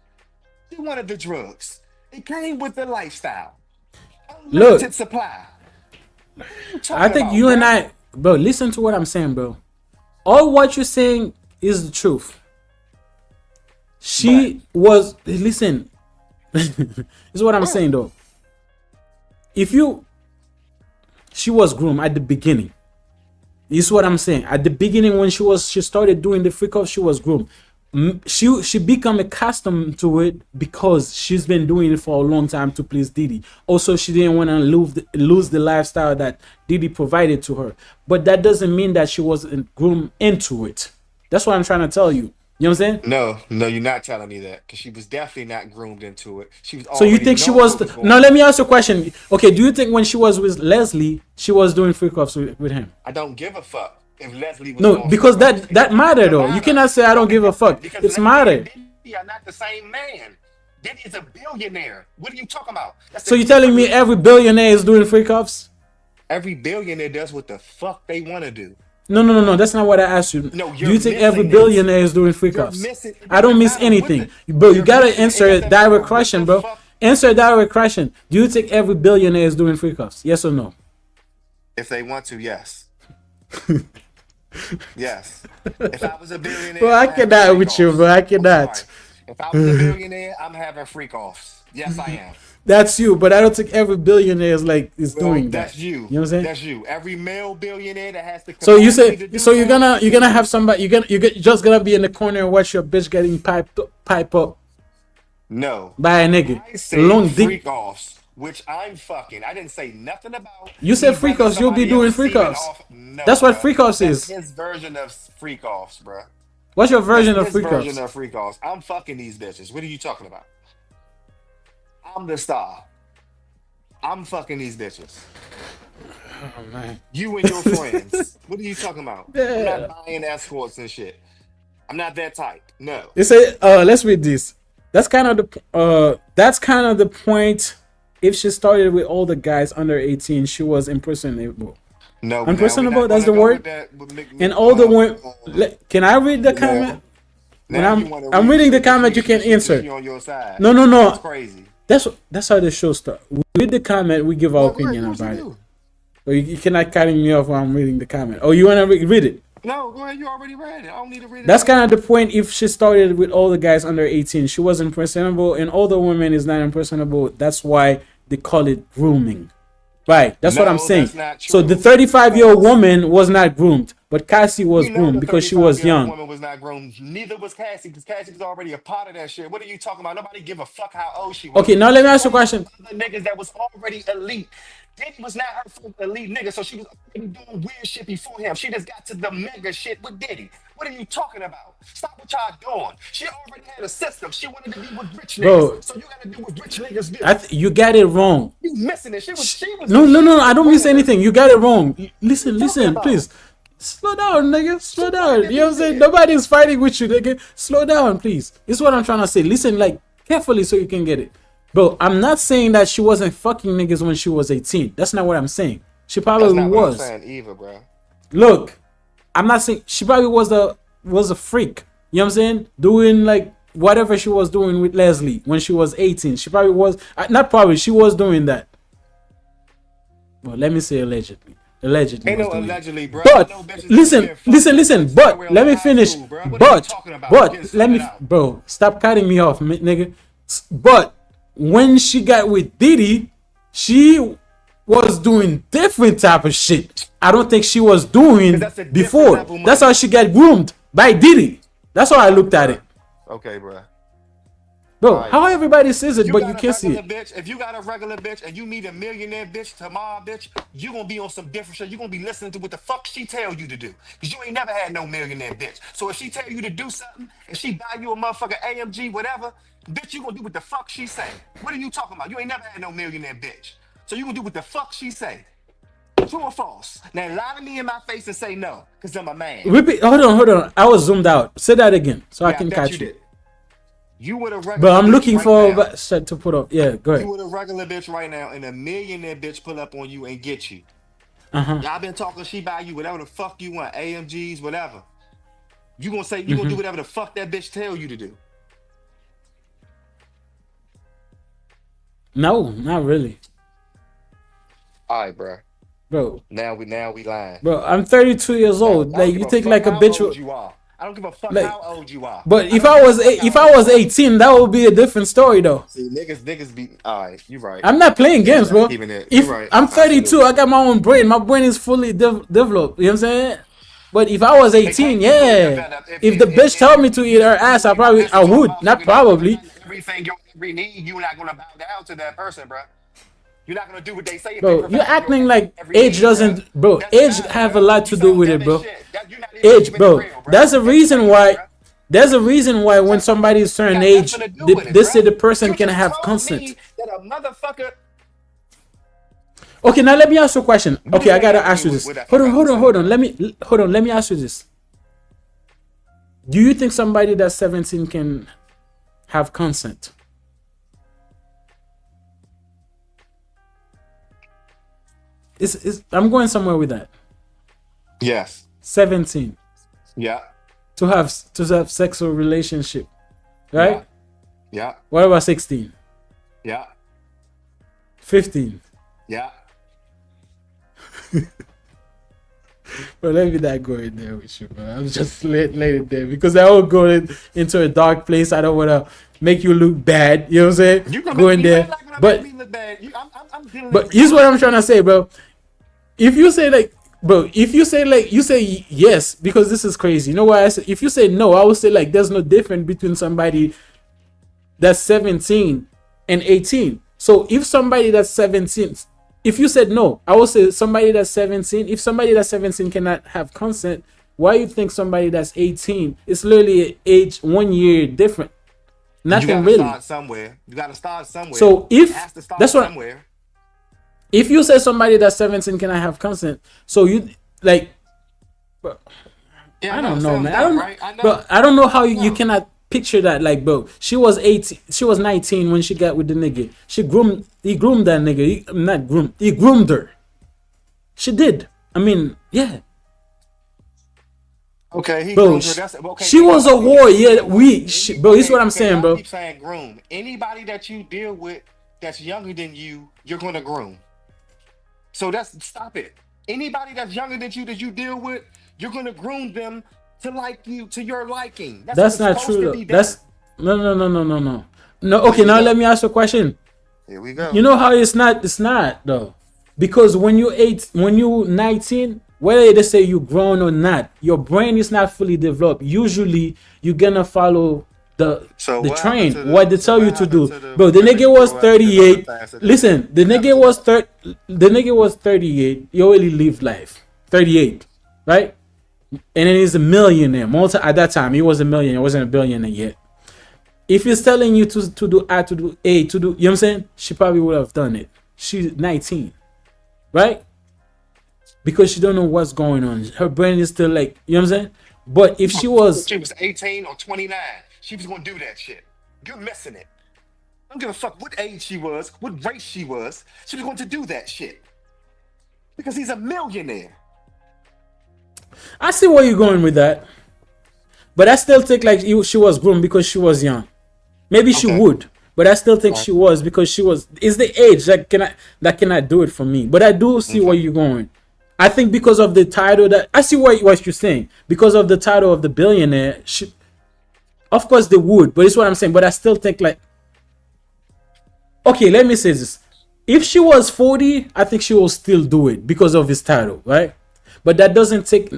She wanted the drugs. It came with the lifestyle. Unlimited supply. I think you and I, bro, listen to what I'm saying, bro. All what you're saying is the truth. Listen, this is what I'm saying, though. She was groomed at the beginning. This is what I'm saying. At the beginning, when she started doing the freak off, she was groomed. She become accustomed to it because she's been doing it for a long time to please Diddy. Also, she didn't want to lose the lifestyle that Diddy provided to her. But that doesn't mean that she wasn't groomed into it. That's what I'm trying to tell you. You know what I'm saying? No, you're not telling me that, because she was definitely not groomed into it. She was. So you think she was? Now let me ask you a question. Okay, do you think when she was with Leslie, she was doing freak offs with him? I don't give a fuck if Leslie was. No, because that matter though. You cannot say I don't give a fuck. It's matter. Diddy are not the same man. Diddy is a billionaire. What are you talking about? So you're telling me every billionaire is doing freak offs? Every billionaire does what the fuck they want to do. No. That's not what I asked you. No, do you think every billionaire is doing freak offs? I don't miss anything, bro. You gotta answer a direct question, bro. Answer a direct question. Do you think every billionaire is doing freak offs? Yes or no? If they want to, yes. Yes. If I was a billionaire, bro, I cannot with you, bro. I cannot. If I was a billionaire, I'm having freak offs. Yes, I am. That's you, but I don't think every billionaire is doing that. That's you. You know what I'm saying? That's you. Every male billionaire that has to. So you say, so you're gonna have somebody. You're just gonna be in the corner and watch your bitch getting pipe up. No. By a nigga. I said freak offs, which I'm fucking. I didn't say nothing about. You said freak offs. You'll be doing freak offs. No, that's what freak offs is. His version of freak offs, bro. What's your version of His freak version offs? of freak offs. I'm fucking these bitches. What are you talking about? I'm the star. I'm fucking these bitches. Oh man. You and your friends. What are you talking about? I'm Yeah. not buying escorts and shit. I'm not that type. No. They say, let's read this. That's kind of the point. If she started with all the guys under 18, she was impersonable. No. Impersonable, that's the word. And all the women. Can I read the comment? When I'm reading the comment, you can answer. On your side. No. That's crazy. That's how the show starts. We read the comment, we give our opinion about it. So you cannot cut me off while I'm reading the comment. Oh, you want to read it? No, go ahead. You already read it. I don't need to read it. That's kind of the point. If she started with all the guys under 18, she was impersonable, and all the women is not impersonable. That's why they call it grooming. Right. That's what I'm saying. So the 35-year-old woman was not groomed, but Cassie was groomed because she was young. Woman was not groomed. Neither was Cassie, because Cassie was already a part of that shit. What are you talking about? Nobody give a fuck how old she was. Okay, now let me ask you a question. The niggas that was already elite. Diddy was not her first elite nigga, so she was already doing weird shit before him. She just got to the mega shit with Diddy. What are you talking about? Stop what y'all doing. She already had a system. She wanted to be with rich niggas. Bro, So you gotta do what rich niggas do. You got it wrong. You missing it. She was No, I don't miss anything. You got it wrong. Listen, please. Slow down, nigga. Slow down. You know what I'm saying? Nobody's fighting with you, nigga. Slow down, please. This is what I'm trying to say. Listen, like, carefully so you can get it. Bro, I'm not saying that she wasn't fucking niggas when she was 18. That's not what I'm saying. She probably That's not was. what I'm saying either, bro. Look, I'm not saying she probably was a freak. You know what I'm saying? Doing like whatever she was doing with Leslie when she was 18. She probably was not probably. She was doing that. Well, let me say allegedly. Allegedly. Ain't no allegedly, bro. But listen. But let me finish. But let me, bro. Stop cutting me off, nigga. But when she got with Diddy, she was doing different type of shit. I don't think she was doing before. That's how she got groomed by Diddy. That's how I looked at it. Okay, bro. Bro, how everybody says it, but you can't see it. Bitch, if you got a regular bitch and you meet a millionaire bitch tomorrow, bitch, you gonna be on some different shit. You gonna be listening to what the fuck she tell you to do. Because you ain't never had no millionaire bitch. So if she tell you to do something and she buy you a motherfucker AMG, whatever, bitch, you gonna do what the fuck she say. What are you talking about? You ain't never had no millionaire bitch. So you gonna do what the fuck she say. True or false? Now lie to me in my face and say no, because I'm a man. Repeat. Hold on. I was zoomed out. Say that again so I can catch you. You would a regular. But I'm looking for shit to put up. Yeah, go ahead. You with a regular bitch right now, and a millionaire bitch pull up on you and get you. Y'all been talking. She buy you whatever the fuck you want, AMGs, whatever. You gonna say you gonna do whatever the fuck that bitch tell you to do? No, not really. All right, bro. Bro. Now we lying. Bro, I'm 32 years old. Like you think like a bitch. You are. I don't give a fuck like, how old you are. But if I was 18, that would be a different story though. See, niggas be alright. You right. I'm not playing games, bro. If right. I'm 32, I got my own brain. My brain is fully developed. You know what I'm saying? But if I was 18, yeah. If the bitch told me to eat her ass, I would. Not probably. Everything you need, you're not gonna bow down to that person, bro. You're not gonna do what they say. Bro, you're acting like age doesn't, bro. Age have a lot to do with it, bro. Age, bro. That's a reason why. There's a reason why when somebody is certain age, they say the person can have consent. Okay, now let me ask you a question. Okay, I gotta ask you this. Hold on. Let me ask you this. Do you think somebody that's 17 can have consent? I'm going somewhere with that. Yes. 17. Yeah. To have sexual relationship, right? Yeah. What about 16? Yeah. 15. Yeah. Bro, let me not go in there with you, bro. I'm just letting it there because I will go into a dark place. I don't want to make you look bad. You know what I'm saying? You go in there, but here's what I'm trying to say, bro. If you say like, bro, you say yes because this is crazy. You know why I say? If you say no, I would say like there's no difference between somebody that's 17 and 18. So if somebody that's 17, if you said no, I would say somebody that's 17. If somebody that's 17 cannot have consent, Why you think somebody that's 18? It's literally age 1 year different. Nothing you gotta really. Start somewhere. You gotta start somewhere. So it has to start that's what. somewhere. If you say somebody that's 17 can I have consent, so you like. Bro, Yeah, I don't know, man. dumb, right? I know. Bro, I don't know how you cannot picture that. Like, bro, she was 18. She was 19 when she got with the nigga. He groomed that nigga. He groomed her. She did. I mean, yeah. Okay, he Bro, groomed her. That's, okay, she was a whore. Yeah, bro, this is what I'm saying, bro. Keep saying groom. Anybody that you deal with that's younger than you, you're gonna groom. So stop it. Anybody that's younger than you that you deal with, you're gonna groom them to like you, to your liking. That's not true though. That's no. No, okay, now let me ask you a question. Here we go. You know how it's not though. Because when you 19, whether they say you grown or not, your brain is not fully developed. Usually you're gonna follow the train, what they tell you to do. Bro, the nigga was 38. Listen, the nigga was 38. He already lived life. 38, right? And then he's a millionaire. At that time, he was a millionaire. He wasn't a billionaire yet. If he's telling you to do A, to do A, to do, you know what I'm saying? She probably would have done it. She's 19, right? Because she don't know what's going on. Her brain is still like, you know what I'm saying? But if she was 18 or 29, she was gonna do that shit. You're missing it. I don't give a fuck what age she was, what race she was. She was going to do that shit. Because he's a millionaire. I see where you're going with that. But I still think like she was groomed because she was young. Maybe she would. But I still think she was because she was. It's the age that cannot do it for me. But I do see where you're going. I think because of the title that I see what you're saying. Because of the title of the billionaire, of course they would. But it's what I'm saying. But I still think like, okay, let me say this. If she was 40, I think she will still do it because of his title, right? But that doesn't take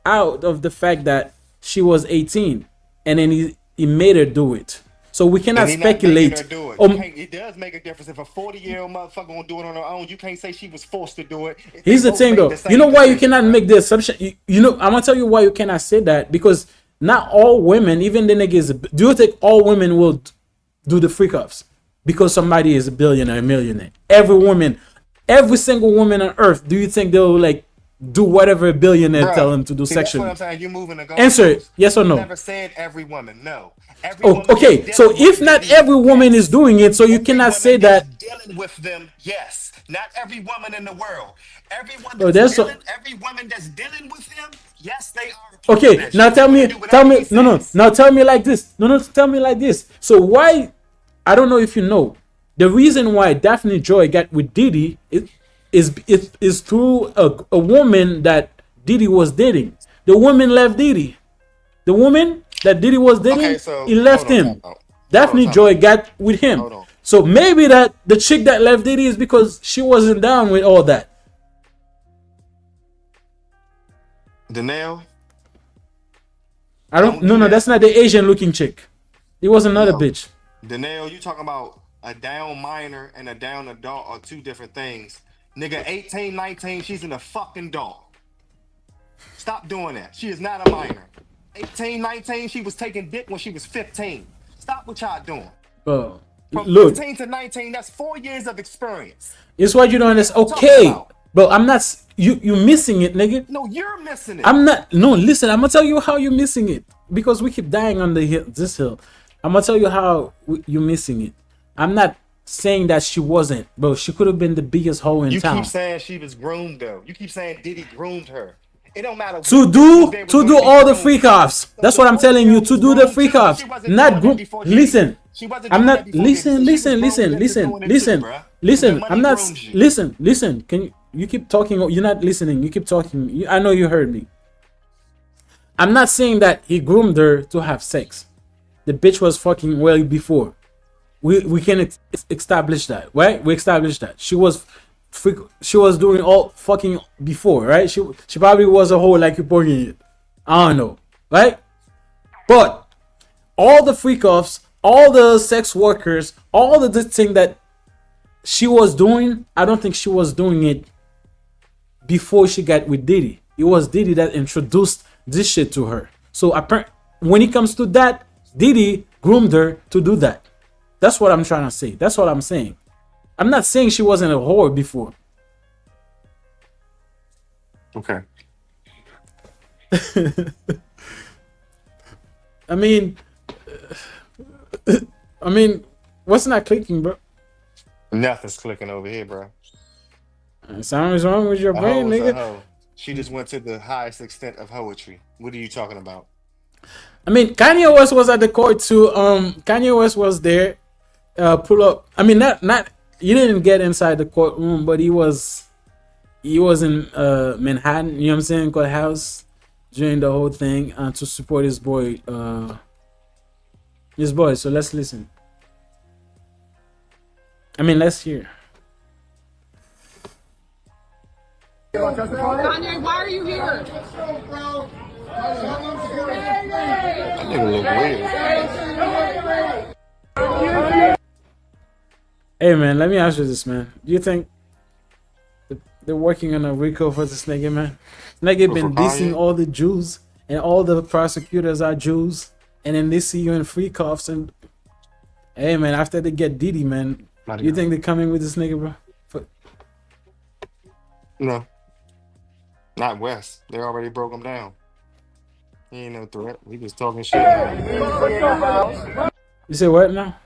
out of the fact that she was 18 and then he made her do it. So we cannot speculate. It does make a difference if a 40-year-old motherfucker gonna do it on her own. You can't say she was forced to do it. Here's the thing though. You know why you cannot make the assumption? You know, I'm gonna tell you why you cannot say that, because not all women, even the niggas, do you think all women will do the freak offs because somebody is a billionaire, a millionaire? Every single woman on earth, do you think they'll like do whatever a billionaire tell them to do sexually? That's what I'm saying. You're moving the goalposts. Answer it, yes or no. I never said every woman. No. Okay. So if not every woman is doing it, so you cannot say that. Dealing with them, yes. Not every woman in the world. Every woman that's dealing with them, yes, they are. Okay. Now tell me. Now tell me like this. Tell me like this. So why? I don't know if you know. The reason why Daphne Joy got with Diddy is through a woman that Diddy was dating. The woman left Diddy. The woman that Diddy was dating, he left him. Daphne Joy got with him. So maybe that the chick that left Diddy is because she wasn't down with all that. Danielle? No, that's not the Asian looking chick. It was another bitch. Danielle, you talking about a down minor and a down adult are two different things. Nigga, 18, 19, she's in a fucking adult. Stop doing that. She is not a minor. 18, 19, she was taking dick when she was 15. Stop what y'all doing. Bro, from look. 15 to 19, that's 4 years of experience. It's what you don't understand. Okay. Bro, I'm not. You missing it, nigga. No, you're missing it. I'm not. No, listen, I'm going to tell you how you're missing it. Because we keep dying on this hill. I'm going to tell you how you're missing it. I'm not saying that she wasn't, bro. She could have been the biggest hoe in town. You keep saying she was groomed, though. You keep saying Diddy groomed her. It don't matter. To do all the freak offs. That's what I'm telling you. To do the freak offs. Not groom. Listen. I'm not. Listen. I'm not. Listen. Can you keep talking? You're not listening. You keep talking. I know you heard me. I'm not saying that he groomed her to have sex. The bitch was fucking well before. We can establish that, right? We established that she was doing all fucking before, right? She probably was a hoe like you're poking it. I don't know, right? But all the freak offs, all the sex workers, all the thing that she was doing, I don't think she was doing it before she got with Diddy. It was Diddy that introduced this shit to her. So when it comes to that, Diddy groomed her to do that. That's what I'm trying to say. That's what I'm saying. I'm not saying she wasn't a whore before. Okay. I mean, what's not clicking, bro? Nothing's clicking over here, bro. Something's wrong with your A brain, hoe is a nigga. hoe. She just went to the highest extent of poetry. What are you talking about? I mean, Kanye West was at the court too. Kanye West was there. Pull up. I mean, not. You didn't get inside the courtroom, but he was in Manhattan. You know what I'm saying? Courthouse during the whole thing to support his boy. So let's listen. I mean, let's hear. Kanye, why are you here? That nigga look weird. Hey man, let me ask you this, man. Do you think they're working on a RICO for this nigga, man? This nigga been dissing all the Jews, and all the prosecutors are Jews, and then they see you in free cuffs, and hey man, after they get Diddy, man, you think they're coming with this nigga, bro? No. Not West. They already broke him down. He ain't no threat. He was talking shit now. You say what now?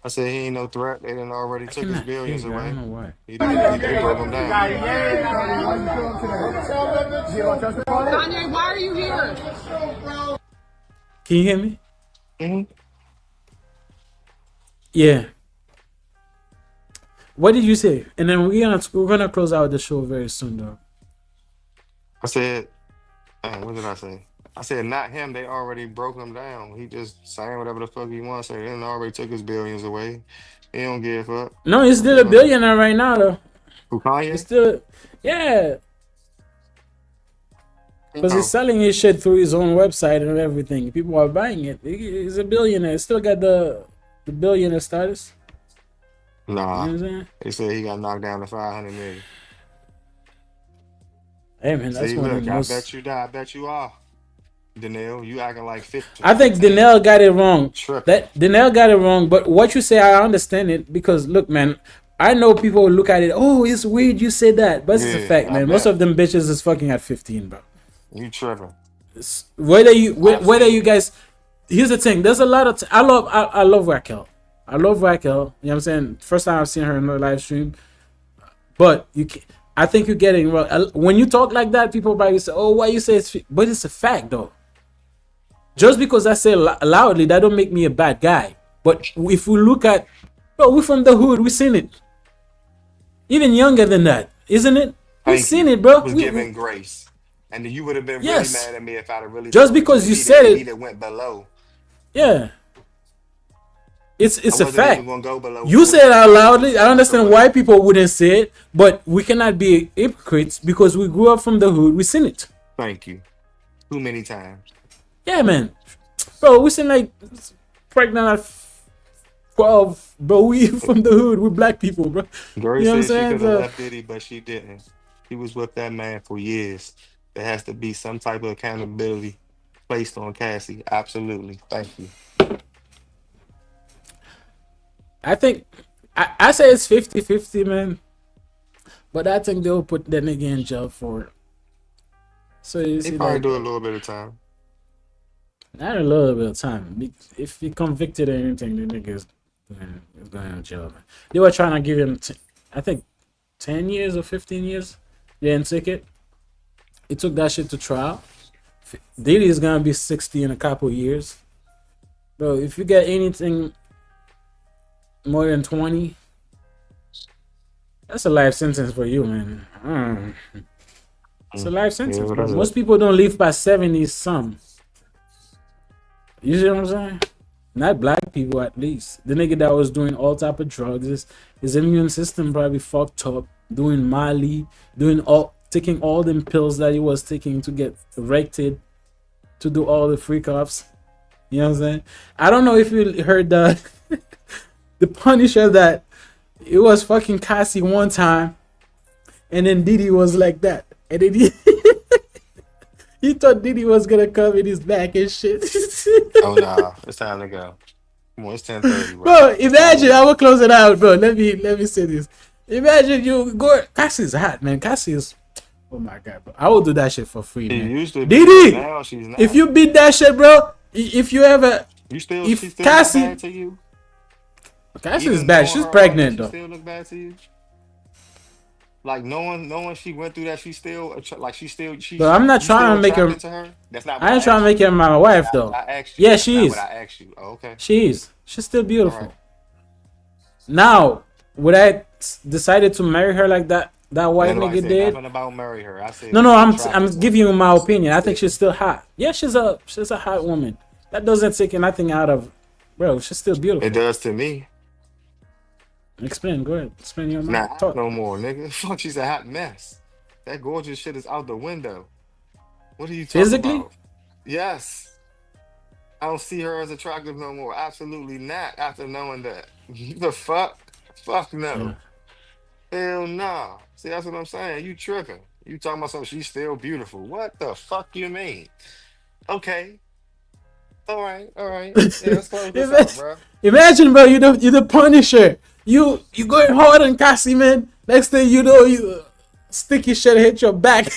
I said he ain't no threat. They done already took his billions away. I don't know why. They broke him down. Kanye, why are you here? Can you hear me? Mm-hmm. Yeah. What did you say? And then we're gonna close out the show very soon, though. I said, what did I say? I said not him. They already broke him down. He just saying whatever the fuck he wants. They done already took his billions away. He don't give a fuck. No, he's still a billionaire right now, though. Who, Kanye? He's still, yeah. Because he's selling his shit through his own website and everything. People are buying it. He's a billionaire. He's still got the billionaire status. Nah. You know what I'm saying? They said he got knocked down to 500 million. Hey man, that's See, one look, of the most... I bet you are. Danielle, you acting like 50. I think Danielle got it wrong. Tripping. Danielle got it wrong, but what you say, I understand it, because look, man, I know people look at it, oh, it's weird you say that, but it's a fact, man. Most of them bitches is fucking at 15, bro. You tripping. Whether you guys, here's the thing, there's a lot of I love Raquel. I love Raquel. You know what I'm saying? First time I've seen her in the live stream. But I think you're getting wrong. When you talk like that, people probably say, oh, why you say it's... But it's a fact, though. Just because I say loudly, that don't make me a bad guy. But if we look at... Bro, we're from the hood. We've seen it. Even younger than that, isn't it? We've seen it, bro. Was giving grace. And then you would have been really mad at me if I'd have really... Just because you said it... He went below. Yeah. It's a fact. You say it out loudly. I understand why people wouldn't say it, but we cannot be hypocrites because we grew up from the hood. We seen it. Thank you. Too many times. Yeah, man. Bro, we seen like pregnant at 12. Bro, we from the hood. We black people, bro. Girl, you know what I'm said saying? She could have left Diddy, but she didn't. She was with that man for years. There has to be some type of accountability placed on Cassie. Absolutely. Thank you. I think I say it's 50-50, man. But I think they'll put that nigga in jail for it. So you see, probably do a little bit of time. Not a little bit of time. If he convicted or anything, the nigga is going to jail, man. They were trying to give him, I think, 10 years or 15 years. They didn't take it. He took that shit to trial. Diddy is going to be 60 in a couple years. Bro, if you get anything more than 20, that's a life sentence for you, man. It's a life sentence, bro. Most people don't live past 70 some. You see what I'm saying? Not black people, at least. The nigga that was doing all type of drugs, his immune system probably fucked up, doing Mali, taking all them pills that he was taking to get erected, to do all the freak offs. You know what I'm saying? I don't know if you heard the the Punisher that it was fucking Cassie one time. and then Diddy was like that, and then he thought Diddy was gonna come in his back and shit. Oh nah, it's time to go. Come on, it's 10:30, bro. Bro, imagine I will close it out, bro. Let me say this. Imagine you go. Cassie's hot, man. Cassie is. Oh my god, bro. I will do that shit for free, She man. used to be, Diddy, now she's not. if you beat that shit, bro. If you ever, You still, if she still Cassie, look bad to you? Cassie Even is bad. knowing She's her pregnant she though. still look bad to you? Like knowing she went through that, she still But I'm not you trying still to make her. attracted to her? That's not what I ain't trying to make her my wife though. I asked you. Yeah, That's she not is. what I asked you. Oh, okay. She is. She's still beautiful. Alright. Now, would I decided to marry her like that white Nobody nigga said did? nothing about marry her. I said No, I'm attracted to giving her. you my opinion. I think she's still hot. Yeah, she's a hot woman. That doesn't take nothing out of, bro. She's still beautiful. It does to me. Explain. Go ahead. Explain your mind. Not hot Talk. no more, nigga. Fuck, she's a hot mess. That gorgeous shit is out the window. What are you talking Physically? about? Yes. I don't see her as attractive no more. Absolutely not. After knowing that. The fuck? Fuck no. Hell nah. See, that's what I'm saying. You tripping. You talking about something, she's still beautiful. What the fuck you mean? Okay. All right. Yeah, let's close this out, bro. Imagine, bro, you the Punisher. You going hard on Cassie, man. Next thing you know, you sticky shit hit your back.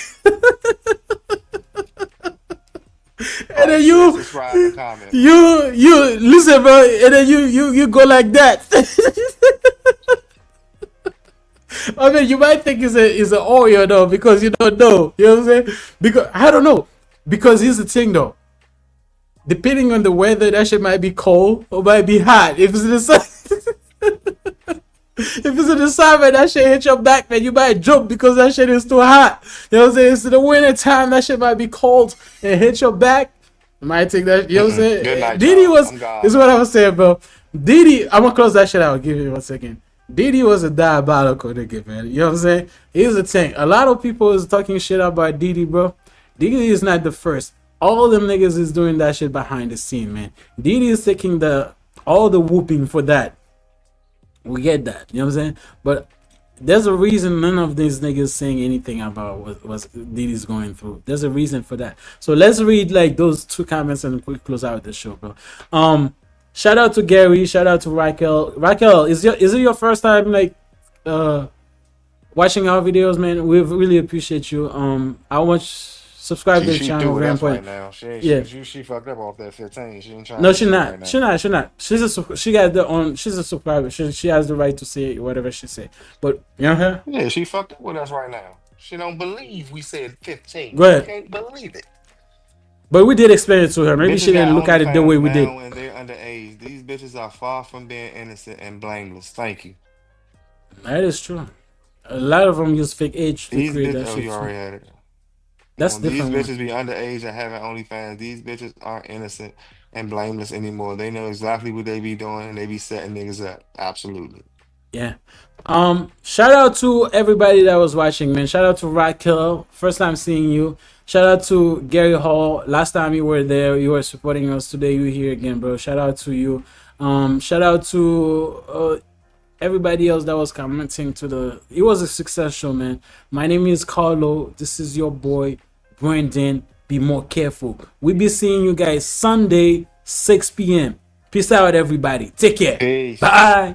And then Subscribe and comment. you listen, bro, and then you go like that. I mean, you might think it's a Oreo though, because you don't know. You know what I'm saying? Because I don't know. Because here's the thing though. Depending on the weather, that shit might be cold or might be hot. If it's in the sun, if it's in the summer, that shit hit your back, man. You might jump because that shit is too hot. You know what I'm saying? It's in the winter time, that shit might be cold and hit your back. You might think that, you know what I'm saying? Good night, Diddy y'all. was, I'm gone. this is what I was saying, bro. Diddy, I'm gonna close that shit out. Give me 1 second. Diddy was a diabolical nigga, man. You know what I'm saying? Here's the thing. A lot of people is talking shit about Diddy, bro. Diddy is not the first. All them niggas is doing that shit behind the scene, man. Diddy is taking all the whooping for that. We get that, you know what I'm saying? But there's a reason none of these niggas saying anything about what Diddy's going through. There's a reason for that. So let's read like those 2 comments and we close out the show, bro. Shout out to Gary. Shout out to Raquel. Raquel, is it your first time like watching our videos, man? We really appreciate you. I want subscribe to the channel. Very important. Right now. She fucked up off that 15. She ain't trying. No, to she's not. Right She's not. She got the own. She's a subscriber. She has the right to say whatever she say. But you know her? Yeah, she fucked up with us right now. She don't believe we said 15. Go ahead. She can't believe it. But we did explain it to her. Maybe Bitches she didn't got look at it the way we OnlyFans did. now and they're underage. These bitches are far from being innocent and blameless. Thank you. That is true. A lot of them use fake age to These create bitches, that oh, shit. you already had it. That's These different. bitches be underage and having OnlyFans. These bitches aren't innocent and blameless anymore. They know exactly what they be doing and they be setting niggas up. Absolutely. Yeah. Shout out to everybody that was watching, man. Shout out to Raquel. First time seeing you. Shout out to Gary Hall. Last time you were there, you were supporting us. Today you're here again, bro. Shout out to you. Shout out to everybody else that was commenting it was a success show, man. My name is Carlo. This is your boy Brandon. Be more careful. We'll be seeing you guys Sunday 6 p.m. Peace out, everybody. Take care. Peace. Bye.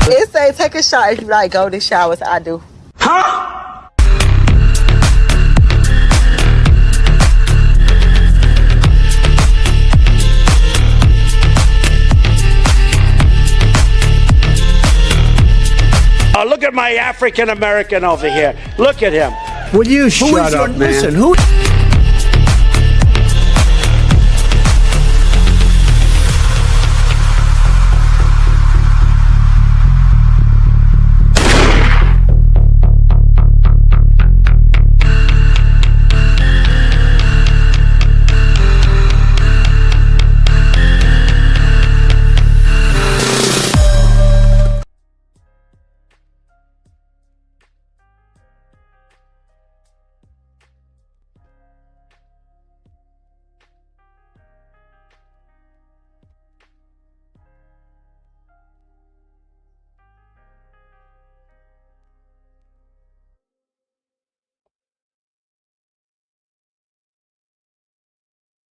It say take a shot if you like golden showers. I do. Look at my African American over here. Look at him. Will you shut up, man? Listen, who